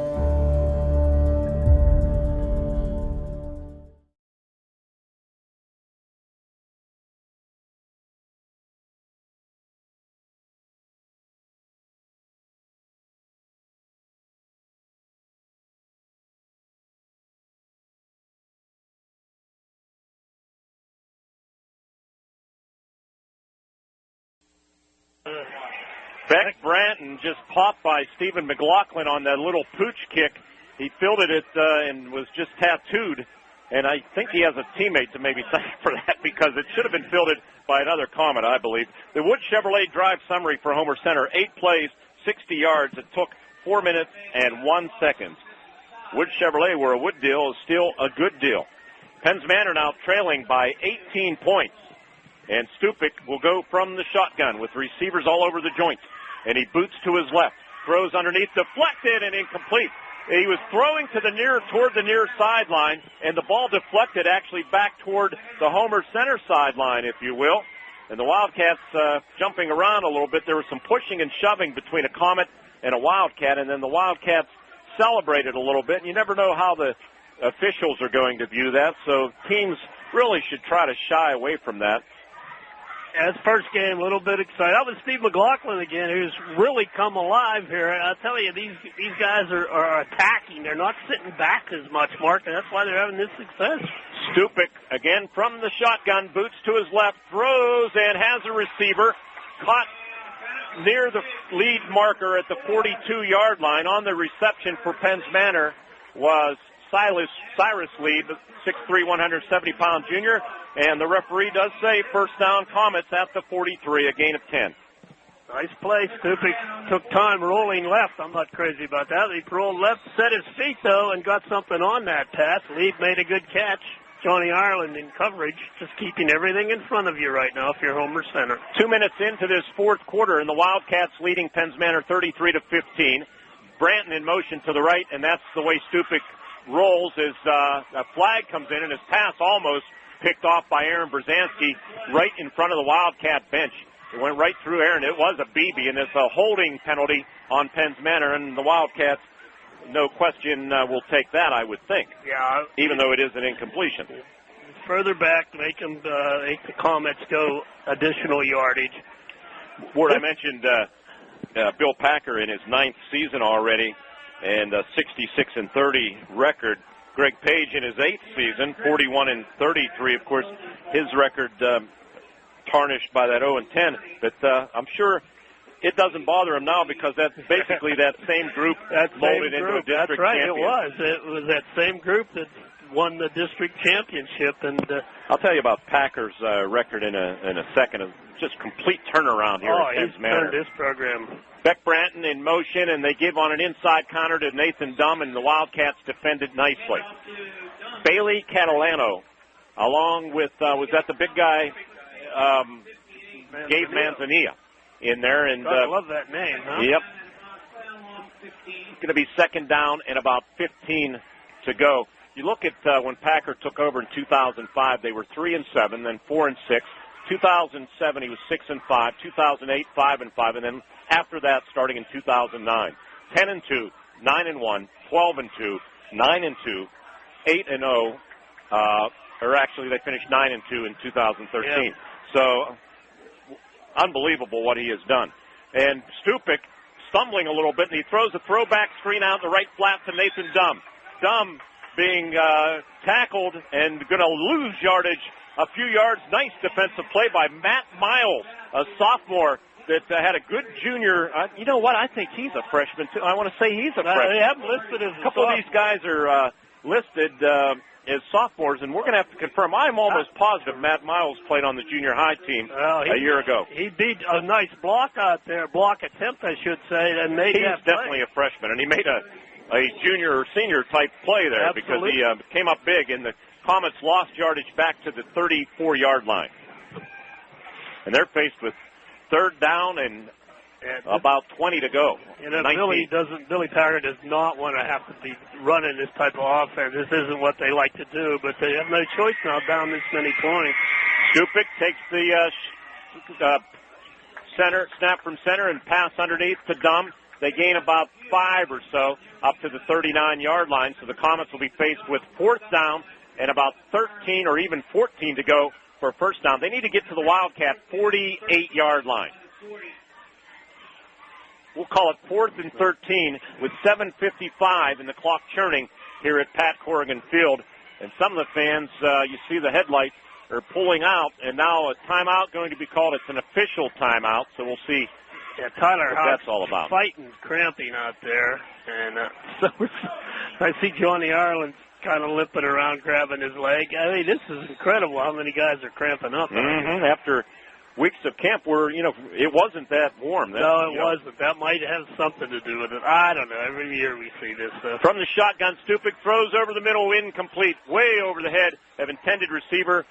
Beck Branton just popped by Stephen McLaughlin on that little pooch kick. He fielded it and was just tattooed. And I think he has a teammate to maybe thank for that because it should have been fielded by another Comet, I believe. The Wood Chevrolet drive summary for Homer Center. 8 plays, 60 yards. It took 4 minutes and 1 second. Wood Chevrolet, where a wood deal is still a good deal. Penns Manor now trailing by 18 points. And Stupik will go from the shotgun with receivers all over the joint. and he boots to his left. Throws underneath, deflected, and incomplete. He was throwing toward the near sideline, and the ball deflected actually back toward the Homer Center sideline, if you will. And the Wildcats jumping around a little bit. There was some pushing and shoving between a Comet and a Wildcat, and then the Wildcats celebrated a little bit. And you never know how the officials are going to view that, so teams really should try to shy away from that. As first game, a little bit excited. That was Steve McLaughlin again, who's really come alive here. I'll tell you, these guys are attacking. They're not sitting back as much, Mark, and that's why they're having this success. Stupik, again from the shotgun, boots to his left, throws, and has a receiver. Caught near the lead marker at the 42-yard line. On the reception for Penns Manor was Cyrus Lee, 6'3", 170-pound junior. And the referee does say first down, Comets at the 43, a gain of 10. Nice play. Stupik took time rolling left. I'm not crazy about that. He rolled left, set his feet, though, and got something on that pass. Lee made a good catch. Johnny Ireland in coverage, just keeping everything in front of you right now if you're Homer Center. 2 minutes into this fourth quarter, and the Wildcats leading Penns Manor 33-15. Branton in motion to the right, and that's the way Stupik rolls as a flag comes in, and his pass almost picked off by Aaron Brzezinski right in front of the Wildcat bench. It went right through Aaron. It was a BB, and it's a holding penalty on Penns Manor, and the Wildcats, no question, will take that, I would think. Yeah. Even though it is an incompletion. Further back, make the Comets go additional yardage. Ward, I mentioned Bill Packer in his 9th season already, and a 66-30 record. Greg Page in his 8th season, 41-33. Of course, his record tarnished by that 0-10. But I'm sure it doesn't bother him now because that's basically that same group molded into a district That's right, champion. It was that same group that won the district championship. And I'll tell you about Packer's record in a second. Just complete turnaround here at Penns Manor. This program. Beck Branton in motion, and they give on an inside counter to Nathan Dumb, and the Wildcats defended nicely. Bailey Catalano, along with, was that the big guy, Gabe Manzanilla in there. And I love that name, huh? Yep. It's going to be second down and about 15 to go. You look at when Packer took over in 2005, they were 3-7, then 4-6. 2007, he was 6-5. 2008, 5-5, and then after that, starting in 2009, 10-2, 9-1, 12-2, 9-2, 8-0. Or actually, they finished 9-2 in 2013. Yeah. So unbelievable what he has done. And Stupik stumbling a little bit, and he throws a throwback screen out the right flat to Nathan Dumb. Dumb being tackled and going to lose yardage. A few yards. Nice defensive play by Matt Miles, a sophomore that had a good junior. You know what? I think he's a freshman, too. I want to say he's a freshman. They have listed as a couple of these guys are listed as sophomores, and we're going to have to confirm. I'm almost positive Matt Miles played on the junior high team a year ago. He beat a nice block out there, block attempt, I should say, and made He's definitely a freshman, and he made a junior or senior type play there. Absolutely. Because he came up big, and the Comets lost yardage back to the 34-yard line. And they're faced with third down and about 20 to go. You know, Billy Packer does not want to have to be running this type of offense. This isn't what they like to do, but they have no choice now down this many points. Stupik takes the snap from center and pass underneath to Dumb. They gain about 5 or so up to the 39-yard line, so the Comets will be faced with fourth down and about 13 or even 14 to go for first down. They need to get to the Wildcat 48-yard line. We'll call it 4th and 13 with 7:55 and the clock churning here at Pat Corrigan Field. And some of the fans, you see the headlights, are pulling out, and now a timeout going to be called. It's an official timeout, so we'll see Tyler what that's all about. Fighting, cramping out there. And so I see Johnny Ireland kind of limping around, grabbing his leg. I mean, this is incredible how many guys are cramping up. After weeks of camp where, it wasn't that warm. No, it wasn't. That might have something to do with it. I don't know. Every year we see this stuff. From the shotgun, Stupik throws over the middle, incomplete, way over the head of intended receiver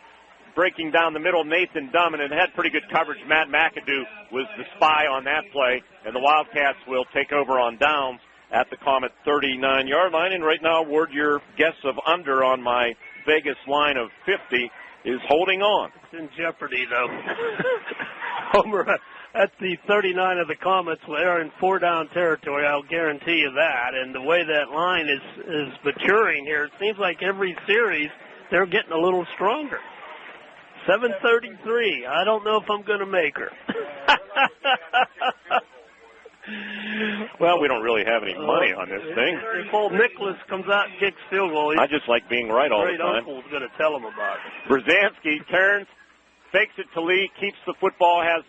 breaking down the middle, Nathan Dumm, and it had pretty good coverage. Matt McAdoo was the spy on that play, and the Wildcats will take over on downs at the Comet 39-yard line. And right now, Ward, your guess of under on my Vegas line of 50 is holding on. It's in jeopardy, though. Homer, at the 39 of the Comets, they're in 4-down territory, I'll guarantee you that. And the way that line is maturing here, it seems like every series they're getting a little stronger. 7:33. I don't know if I'm going to make her. Well, we don't really have any money on this thing. If old Nicholas comes out and kicks field goal, I just like being right all the time. Uncle's going to tell him about it. Brzezinski turns, fakes it to Lee, keeps the football, has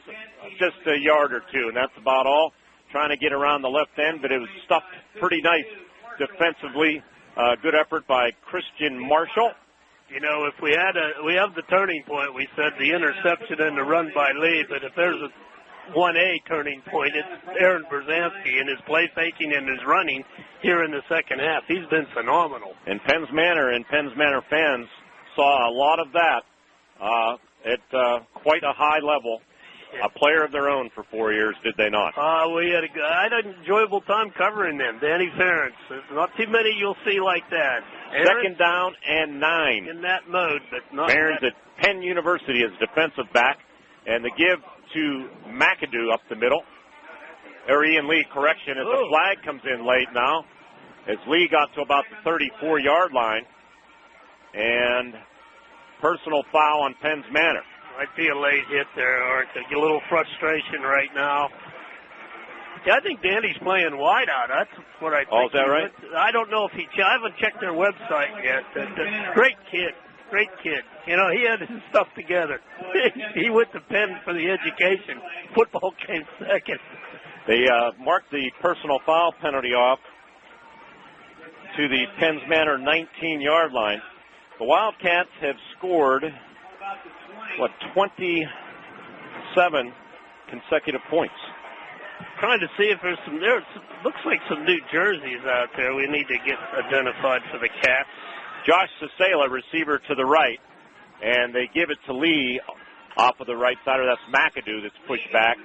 just a yard or two, and that's about all. Trying to get around the left end, but it was stuffed pretty nice defensively. Good effort by Christian Marshall. You know, if we have the turning point, we said the interception and the run by Lee, but if there's a 1A turning point, it's Aaron Brzezinski in his play faking and his running here in the second half. He's been phenomenal. And Penns Manor and Penns Manor fans saw a lot of that at quite a high level. A player of their own for 4 years, did they not? I had an enjoyable time covering them. Danny Ferentz. Not too many you'll see like that. Second down and 9. In that mode, but not Ferentz at Penn University as defensive back. And the give to McAdoo up the middle. Or Ian Lee, correction, as the flag comes in late now. As Lee got to about the 34-yard line. And personal foul on Penns Manor. Might be a late hit there, or a little frustration right now. Yeah, I think Danny's playing wide out. That's what I think. Oh, is that right? I don't know if I haven't checked their website yet. Great kid. Great kid. You know, he had his stuff together. He went to Penn for the education. Football came second. They marked the personal foul penalty off to the Penns Manor 19-yard line. The Wildcats have scored 27 consecutive points. Trying to see if there's looks like some new jerseys out there we need to get identified for the Cats. Josh Cicela, receiver to the right, and they give it to Lee off of the right side, or that's McAdoo that's pushed back.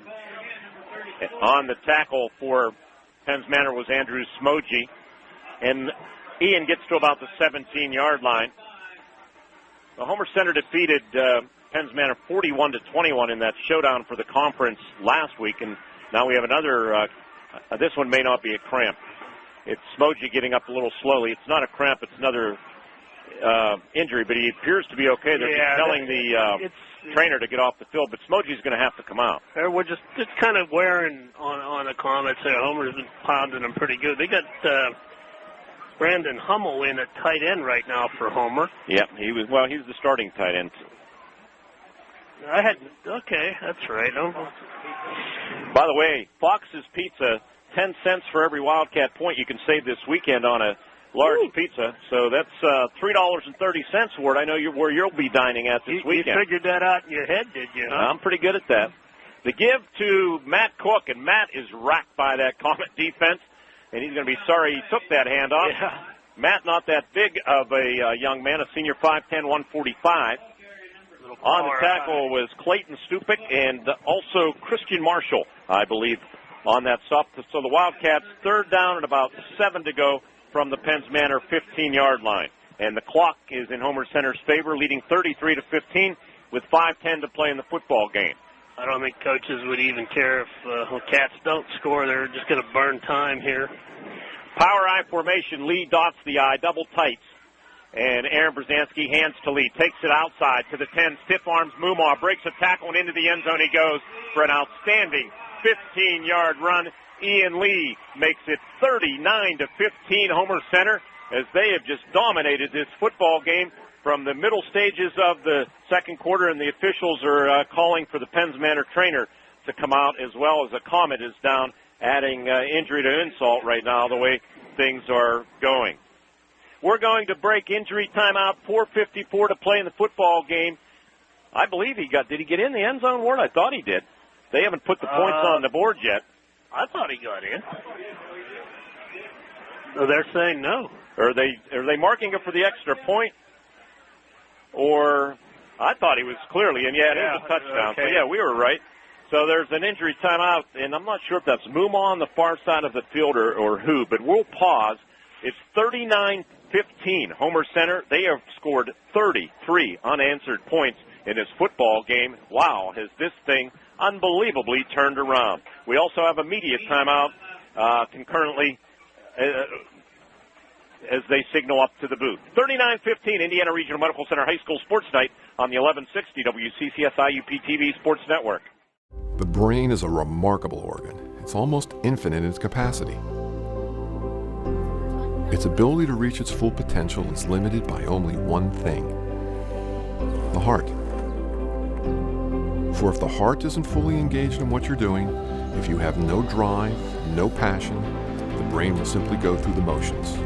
On the tackle for Penns Manor was Andrew Smoji, and Ian gets to about the 17-yard line. The Homer Center defeated Penns Manor 41-21 in that showdown for the conference last week, and now we have another. This one may not be a cramp. It's Smoji getting up a little slowly. It's not a cramp. It's another injury, but he appears to be okay. They're telling the trainer to get off the field, but Smoji's going to have to come out. We're just kind of wearing on the Comets there. Homer's been pounding them pretty good. They got Brandon Hummel in at tight end right now for Homer. Yep, he's the starting tight end. Okay, that's right. By the way, Fox's Pizza, 10 cents for every Wildcat point you can save this weekend on a large pizza. So that's $3.30, Ward. I know where you'll be dining at this weekend. You figured that out in your head, did you? Huh? I'm pretty good at that. The give to Matt Cook, and Matt is racked by that Comet defense, and he's going to be sorry he took that handoff. Yeah. Matt, not that big of a young man, a senior 5'10", 145. On the tackle was Clayton Stupik and also Christian Marshall, I believe, on that stop. So the Wildcats, third down and about 7 to go from the Penns Manor 15-yard line. And the clock is in Homer Center's favor, leading 33-15 with 5:10 to play in the football game. I don't think coaches would even care if the Cats don't score. They're just going to burn time here. Power I formation. Lee dots the I, double tights. And Aaron Brzezinski hands to Lee, takes it outside to the 10, stiff arms Mumau, breaks a tackle and into the end zone he goes for an outstanding 15-yard run. Ian Lee makes it 39-15 Homer Center as they have just dominated this football game from the middle stages of the second quarter, and the officials are calling for the Penns Manor trainer to come out as well as the Comet is down, adding injury to insult right now the way things are going. We're going to break injury timeout, 4:54 to play in the football game. I believe did he get in the end zone, Ward? I thought he did. They haven't put the points on the board yet. I thought he got in. So they're saying no. Are they marking it for the extra point? Or I thought he was clearly, and yeah, it is a touchdown. Okay. So, yeah, we were right. So there's an injury timeout, and I'm not sure if that's Muma on the far side of the field or who, but we'll pause. It's 39-15. Homer Center, they have scored 33 unanswered points in this football game. Wow, has this thing unbelievably turned around. We also have a media timeout concurrently as they signal up to the booth. 39-15, Indiana Regional Medical Center High School Sports Night on the 1160 WCCS IUP-TV Sports Network. The brain is a remarkable organ. It's almost infinite in its capacity. Its ability to reach its full potential is limited by only one thing: the heart. For if the heart isn't fully engaged in what you're doing, if you have no drive, no passion, the brain will simply go through the motions.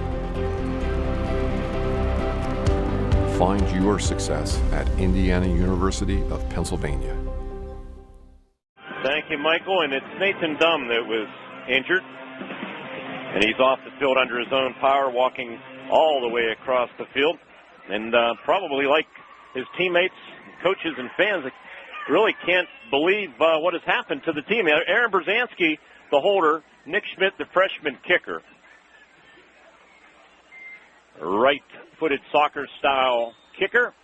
Find your success at Indiana University of Pennsylvania. Thank you, Michael. And it's Nathan Dumb that was injured. And he's off the field under his own power, walking all the way across the field. And probably like his teammates, coaches, and fans, really can't believe what has happened to the team. Aaron Brzezinski, the holder, Nick Schmidt, the freshman kicker. Right-footed soccer-style kicker.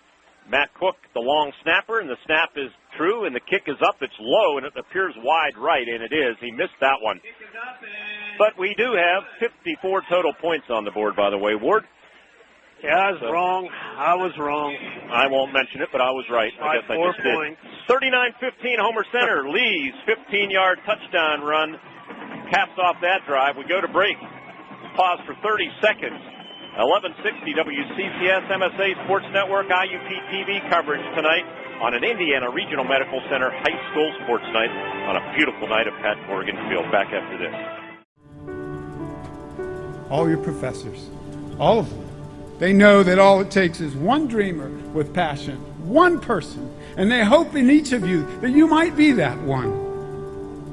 Matt Cook, the long snapper, and the snap is true, and the kick is up. It's low, and it appears wide right, and it is. He missed that one. But we do have 54 total points on the board, by the way. Ward? Yeah, I was wrong. I won't mention it, but I was right. I guess I just did. 39-15, Homer Center. Lee's 15-yard touchdown run caps off that drive. We go to break. Pause for 30 seconds. 1160 WCCS MSA Sports Network IUP-TV coverage tonight on an Indiana Regional Medical Center High School Sports Night on a beautiful night at Pat Morgan Field. Back after this. All your professors, all of them, they know that all it takes is one dreamer with passion, one person, and they hope in each of you that you might be that one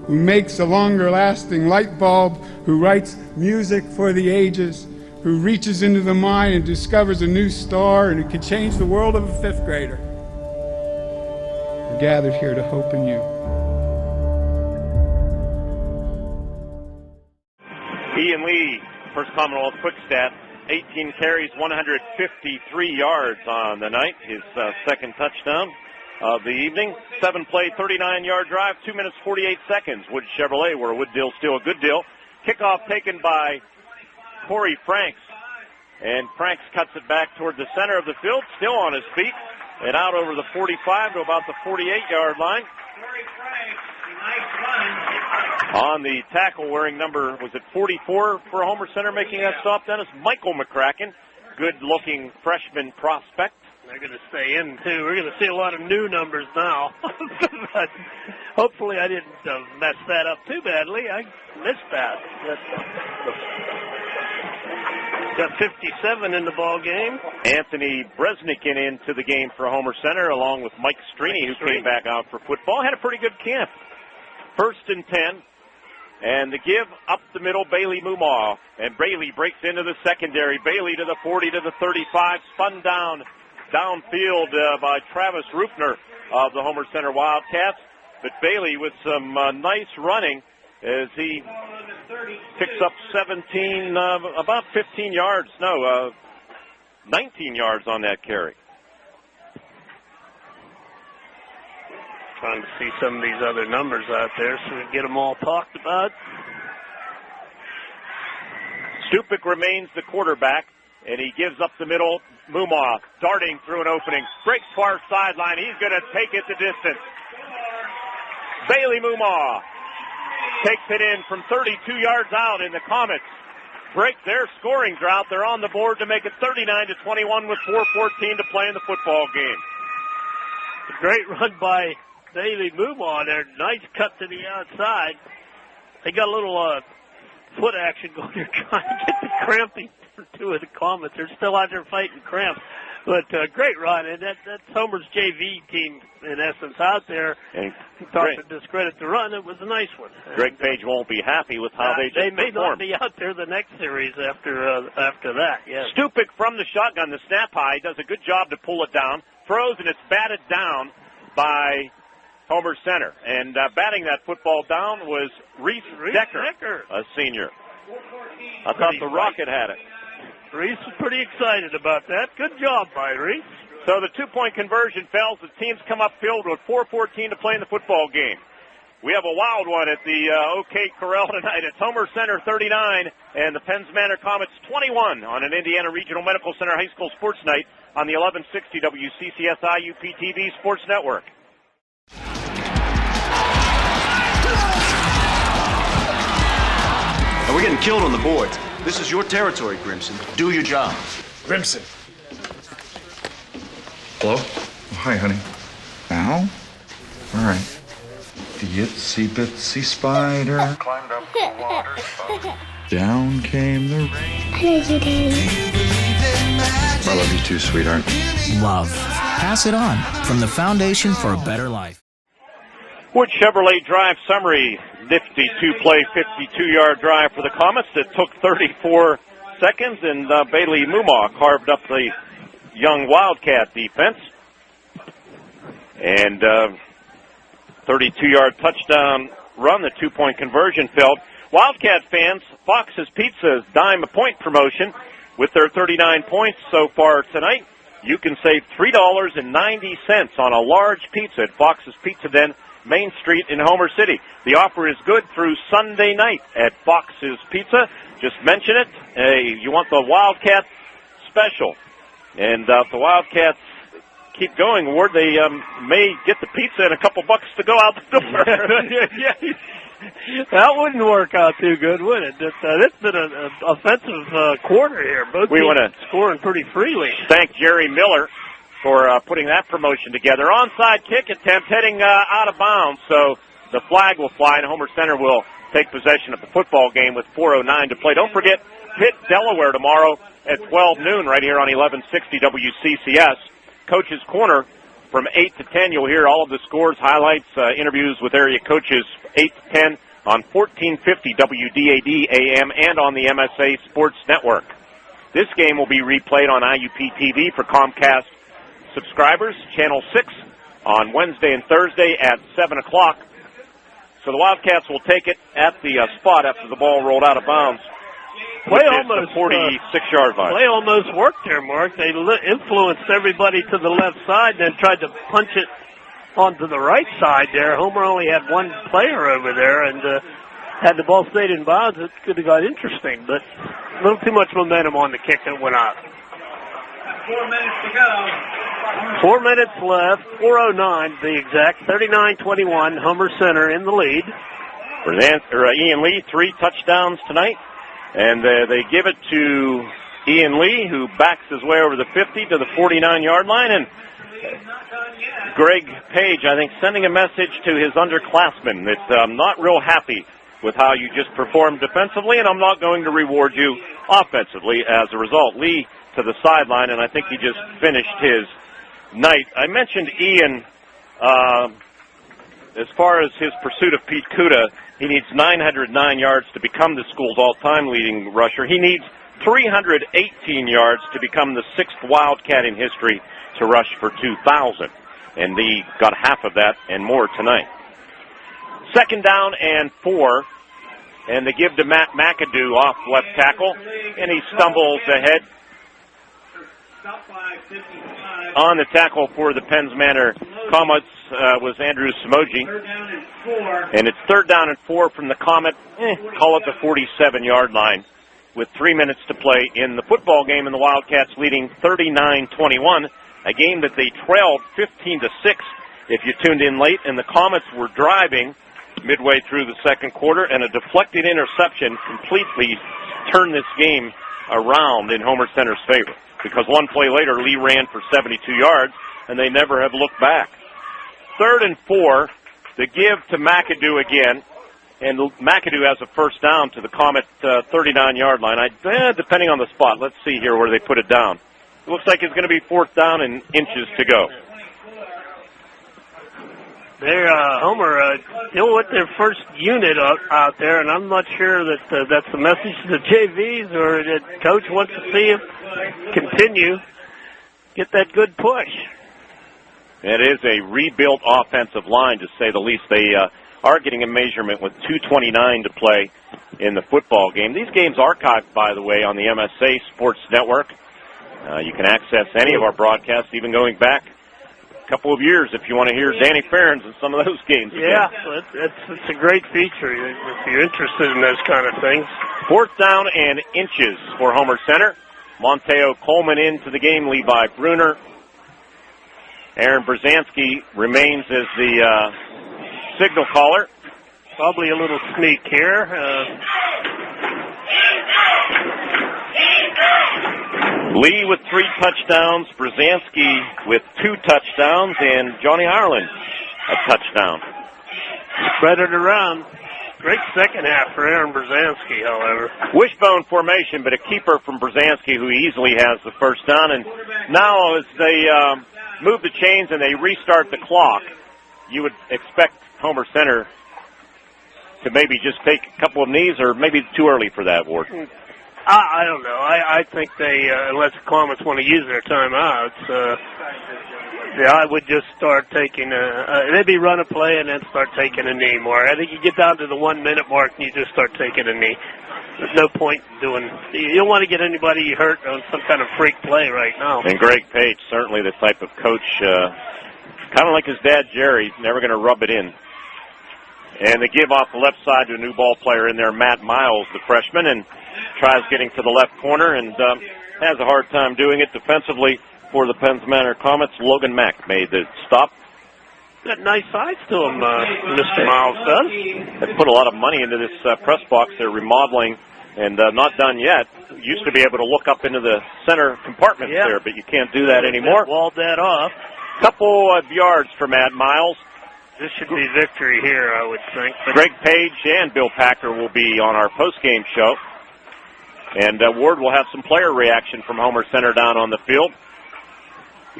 who makes a longer lasting light bulb, who writes music for the ages, who reaches into the mind and discovers a new star, and who can change the world of a fifth grader. We're gathered here to hope in you. Ian Lee, First Commonwealth quick stat, 18 carries, 153 yards on the night, his second touchdown of the evening. 7-play, 39-yard drive, 2 minutes, 48 seconds. Wood Chevrolet, where a Wood deal's still a good deal. Kickoff taken by Corey Franks, and Franks cuts it back toward the center of the field, still on his feet, and out over the 45 to about the 48-yard line. On the tackle, wearing number, was it 44 for Homer Center, making that stop, Dennis? Michael McCracken, good-looking freshman prospect. They're going to stay in, too. We're going to see a lot of new numbers now. But hopefully I didn't mess that up too badly. I missed that. Got 57 in the ball game. Anthony Bresnikin into the game for Homer Center, along with Mike Strini, who came back out for football. Had a pretty good camp. 1st and 10. And the give up the middle, Bailey Mumaw. And Bailey breaks into the secondary. Bailey to the 40, to the 35. Spun downfield by Travis Rupner of the Homer Center Wildcats. But Bailey with some nice running as he picks up 17, about 15 yards. 19 yards on that carry. Trying to see some of these other numbers out there so we can get them all talked about. Stupik remains the quarterback, and he gives up the middle. Mumaw darting through an opening, breaks far sideline. He's going to take it the distance. Bailey Mumaw takes it in from 32 yards out, and the Comets break their scoring drought. They're on the board to make it 39-21 with 4:14 to play in the football game. A great run by Bailey Mumaw there. Nice cut to the outside. They got a little foot action going there, trying to get the cramping two of the Comets. They're still out there fighting cramps. But great run, and that's Homer's JV team, in essence, out there. Thought to discredit the run. It was a nice one. Greg Page won't be happy with how they just may performed. not be out there the next series after that. Yes. Stupik from the shotgun, the snap high, does a good job to pull it down. throws, and it's batted down by Homer Center. And batting that football down was Reese Decker, a senior. I thought the Rocket had it. Reese is pretty excited about that. Good job by Reese. So the two-point conversion fails. The teams come upfield with 4:14 to play in the football game. We have a wild one at the OK Corral tonight. It's Homer Center 39 and the Penns Manor Comets 21 on an Indiana Regional Medical Center High School Sports Night on the 1160 WCCS IUP-TV Sports Network. Now we're getting killed on the boards. This is your territory, Grimson. Do your job. Grimson. Hello? Oh, hi, honey. Now? All right. The itsy bitsy spider climbed up the water spout. Down came the rain. I love you, Daddy. I love you too, sweetheart. Love. Pass it on from the Foundation for a Better Life. Wood Chevrolet Drive summary. Nifty two-play, 52-yard drive for the Comets that took 34 seconds, and Bailey Mumaw carved up the young Wildcat defense. And 32-yard touchdown run, the two-point conversion failed. Wildcat fans, Fox's Pizza's dime a point promotion with their 39 points so far tonight. You can save $3.90 on a large pizza at Fox's Pizza Den, Main Street in Homer City. The offer is good through Sunday night at Fox's Pizza. Just mention it. You want the Wildcat special. And if the Wildcats keep going, Ward, they may get the pizza and a couple bucks to go out the door. Yeah, that wouldn't work out too good, would it? It's been an offensive quarter here. Both teams scoring pretty freely. Thank Jerry Miller for putting that promotion together. Onside kick attempt heading out of bounds, so the flag will fly and Homer Center will take possession of the football game with 4:09 to play. Don't forget Pitt, Delaware tomorrow at 12 noon right here on 1160 WCCS. Coach's Corner from 8 to 10. You'll hear all of the scores, highlights, interviews with area coaches 8 to 10 on 1450 WDAD AM and on the MSA Sports Network. This game will be replayed on IUP-TV for Comcast subscribers, Channel 6, on Wednesday and Thursday at 7 o'clock. So the Wildcats will take it at the spot after the ball rolled out of bounds. Play almost 46-yard line. Play almost worked there, Mark. They influenced everybody to the left side, then tried to punch it onto the right side there. Homer only had one player over there, and had the ball stayed in bounds, it could have got interesting. But a little too much momentum on the kick that went out. 4 minutes to go. 4 minutes left, 4:09 to be exact, 39-21, Homer Center in the lead. For Ian Lee, 3 touchdowns tonight, and they give it to Ian Lee, who backs his way over the 50 to the 49-yard line, and Greg Page, I think, sending a message to his underclassmen that I'm not real happy with how you just performed defensively, and I'm not going to reward you offensively as a result. Lee to the sideline, and I think he just finished his night. I mentioned Ian, as far as his pursuit of Pete Kuda, he needs 909 yards to become the school's all-time leading rusher. He needs 318 yards to become the 6th Wildcat in history to rush for 2,000. And he got half of that and more tonight. 2nd down and 4. And they give to Matt McAdoo off left tackle. And he stumbles ahead. On the tackle for the Penns Manor Comets was Andrew Samoji. And it's 3rd down and 4 from the Comet. Call it the 47-yard line with 3 minutes to play in the football game, and the Wildcats leading 39-21, a game that they trailed 15-6 if you tuned in late, and the Comets were driving midway through the second quarter, and a deflected interception completely turned this game around in Homer Center's favor, because one play later, Lee ran for 72 yards, and they never have looked back. 3rd and 4, the give to McAdoo again, and McAdoo has a 1st down to the Comet 39-yard line. Depending on the spot, let's see here where they put it down. It looks like it's going to be 4th down and inches to go. They're Homer still with their first unit out there, and I'm not sure that that's the message to the JVs, or that Coach wants to see him continue, get that good push. It is a rebuilt offensive line, to say the least. They are getting a measurement with 2:29 to play in the football game. These games archived, by the way, on the MSA Sports Network. You can access any of our broadcasts, even going back a couple of years, if you want to hear Danny Ferens in some of those games again. Yeah, it's a great feature if you're interested in those kind of things. 4th down and inches for Homer Center. Monteo Coleman into the game, Levi Bruner. Aaron Brzezinski remains as the signal caller. Probably a little sneak here. Lee with 3 touchdowns, Brzezinski with 2 touchdowns, and Johnny Ireland a touchdown. Spread it around. Great second half for Aaron Brzezinski, however. Wishbone formation, but a keeper from Brzezinski who easily has the first down. And now as they move the chains and they restart the clock, you would expect Homer Center to maybe just take a couple of knees, or maybe too early for that, Ward. I don't know. I think they, unless the Comets want to use their timeouts, I would just start taking maybe run a play and then start taking a knee more. I think you get down to the 1 minute mark and you just start taking a knee. There's no point in doing, you don't want to get anybody hurt on some kind of freak play right now. And Greg Page, certainly the type of coach, kind of like his dad, Jerry, never going to rub it in. And they give off the left side to a new ball player in there, Matt Miles, the freshman, and tries getting to the left corner and has a hard time doing it defensively for the Penns Manor Comets. Logan Mack made the stop. Got nice size to him, Mr. Miles does. They put a lot of money into this press box. They're remodeling and not done yet. Used to be able to look up into the center compartments there, but you can't do that anymore. Walled that off. Couple of yards for Matt Miles. This should be victory here, I would think. Greg Page and Bill Packer will be on our post-game show. And Ward will have some player reaction from Homer Center down on the field.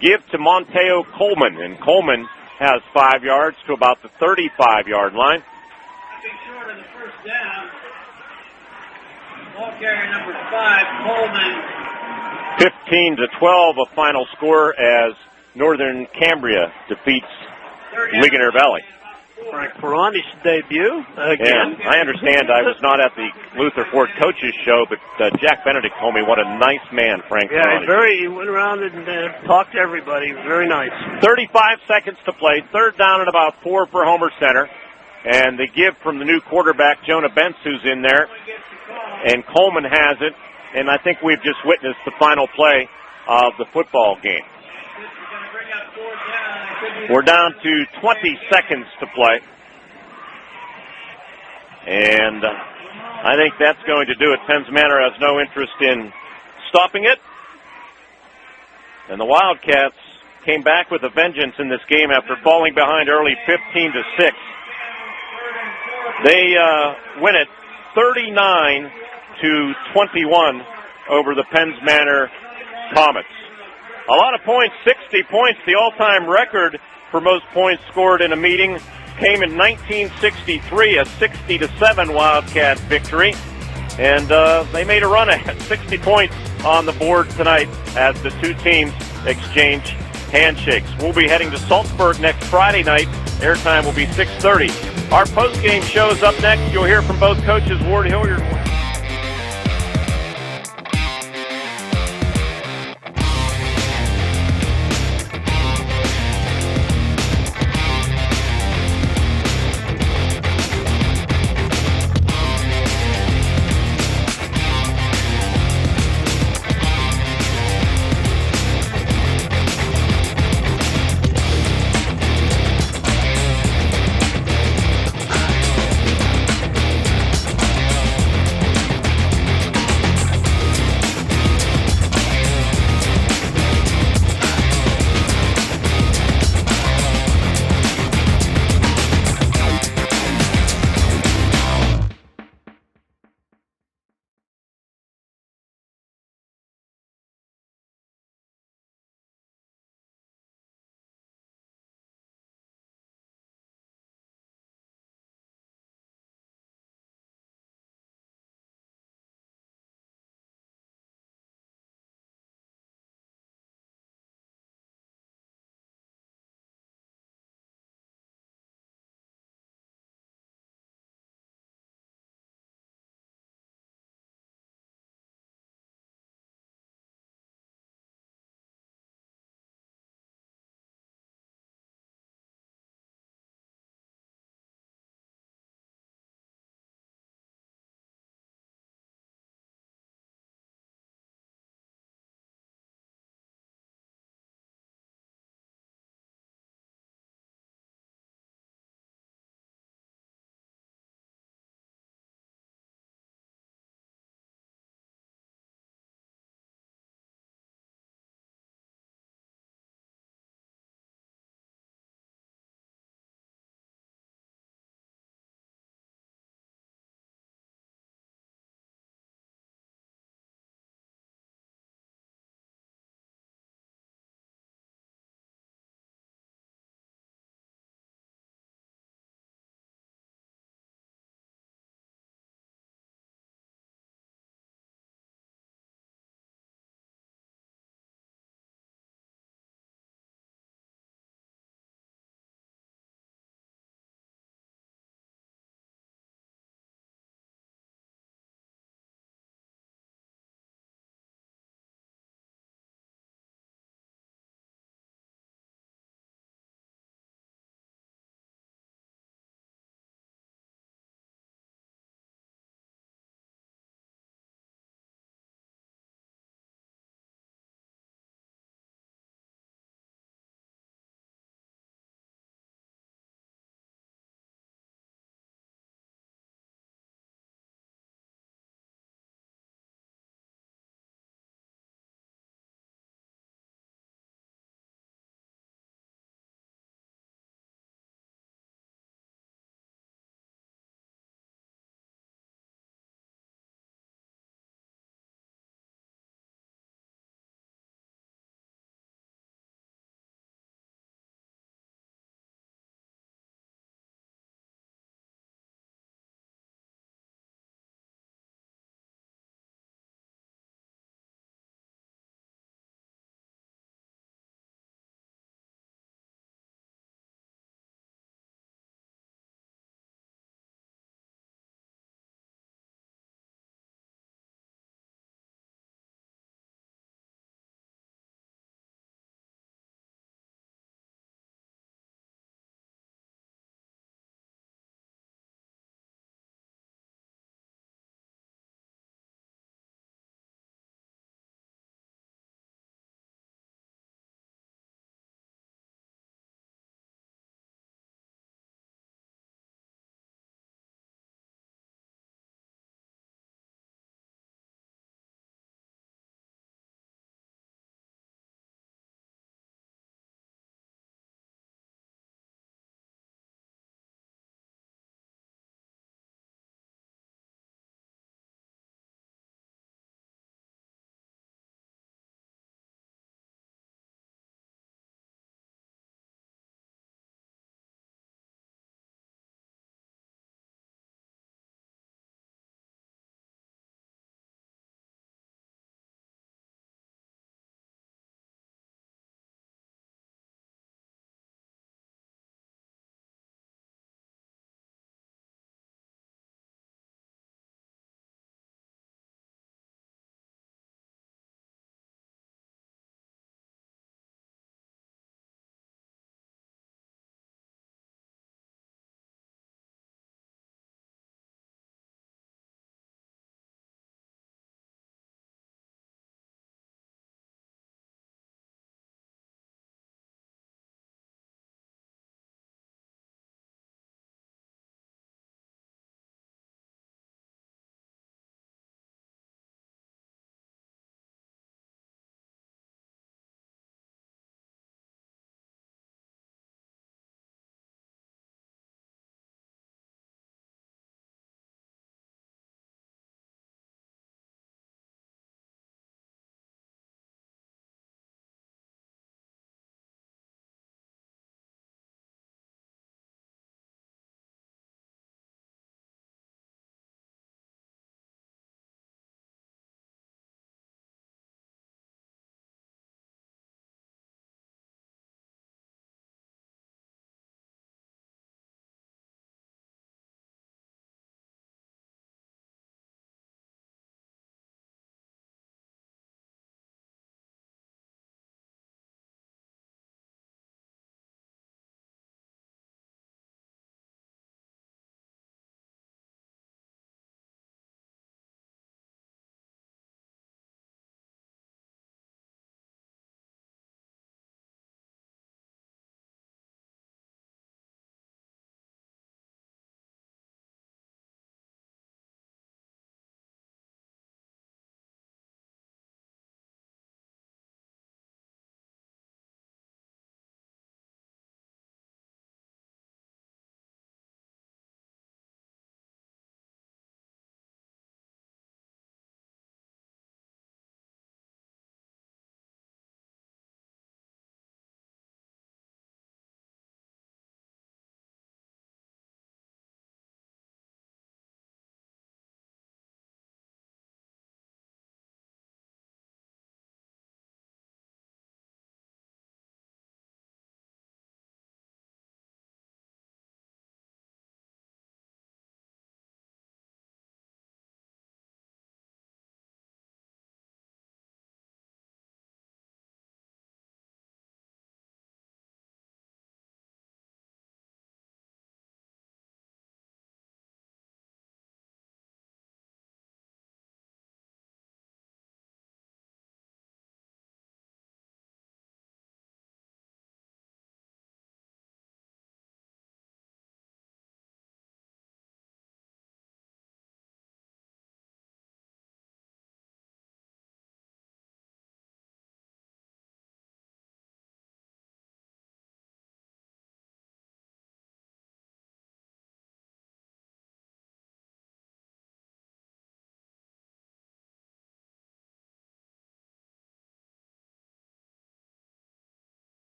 Give to Monteo Coleman, and Coleman has 5 yards to about the 35-yard line. Short of the first down. Ball carrier number 5, Coleman. 15-12, a final score as Northern Cambria defeats Ligonier Valley. Frank Ferrandi's debut again. Yeah, I understand. I was not at the Luther Ford coaches show, but Jack Benedict told me what a nice man Frank Ferrandi. He went around and talked to everybody. Very nice. 35 seconds to play. 3rd down and about 4 for Homer Center. And they give from the new quarterback, Jonah Bentz, who's in there. And Coleman has it. And I think we've just witnessed the final play of the football game. We're down to 20 seconds to play. And I think that's going to do it. Penns Manor has no interest in stopping it. And the Wildcats came back with a vengeance in this game after falling behind early 15-6. They win it 39-21 over the Penns Manor Comets. A lot of points, 60 points. The all-time record for most points scored in a meeting came in 1963, a 60-7 Wildcat victory. And they made a run at 60 points on the board tonight as the two teams exchange handshakes. We'll be heading to Salzburg next Friday night. Airtime will be 6:30. Our post-game show is up next. You'll hear from both coaches, Ward Hilliard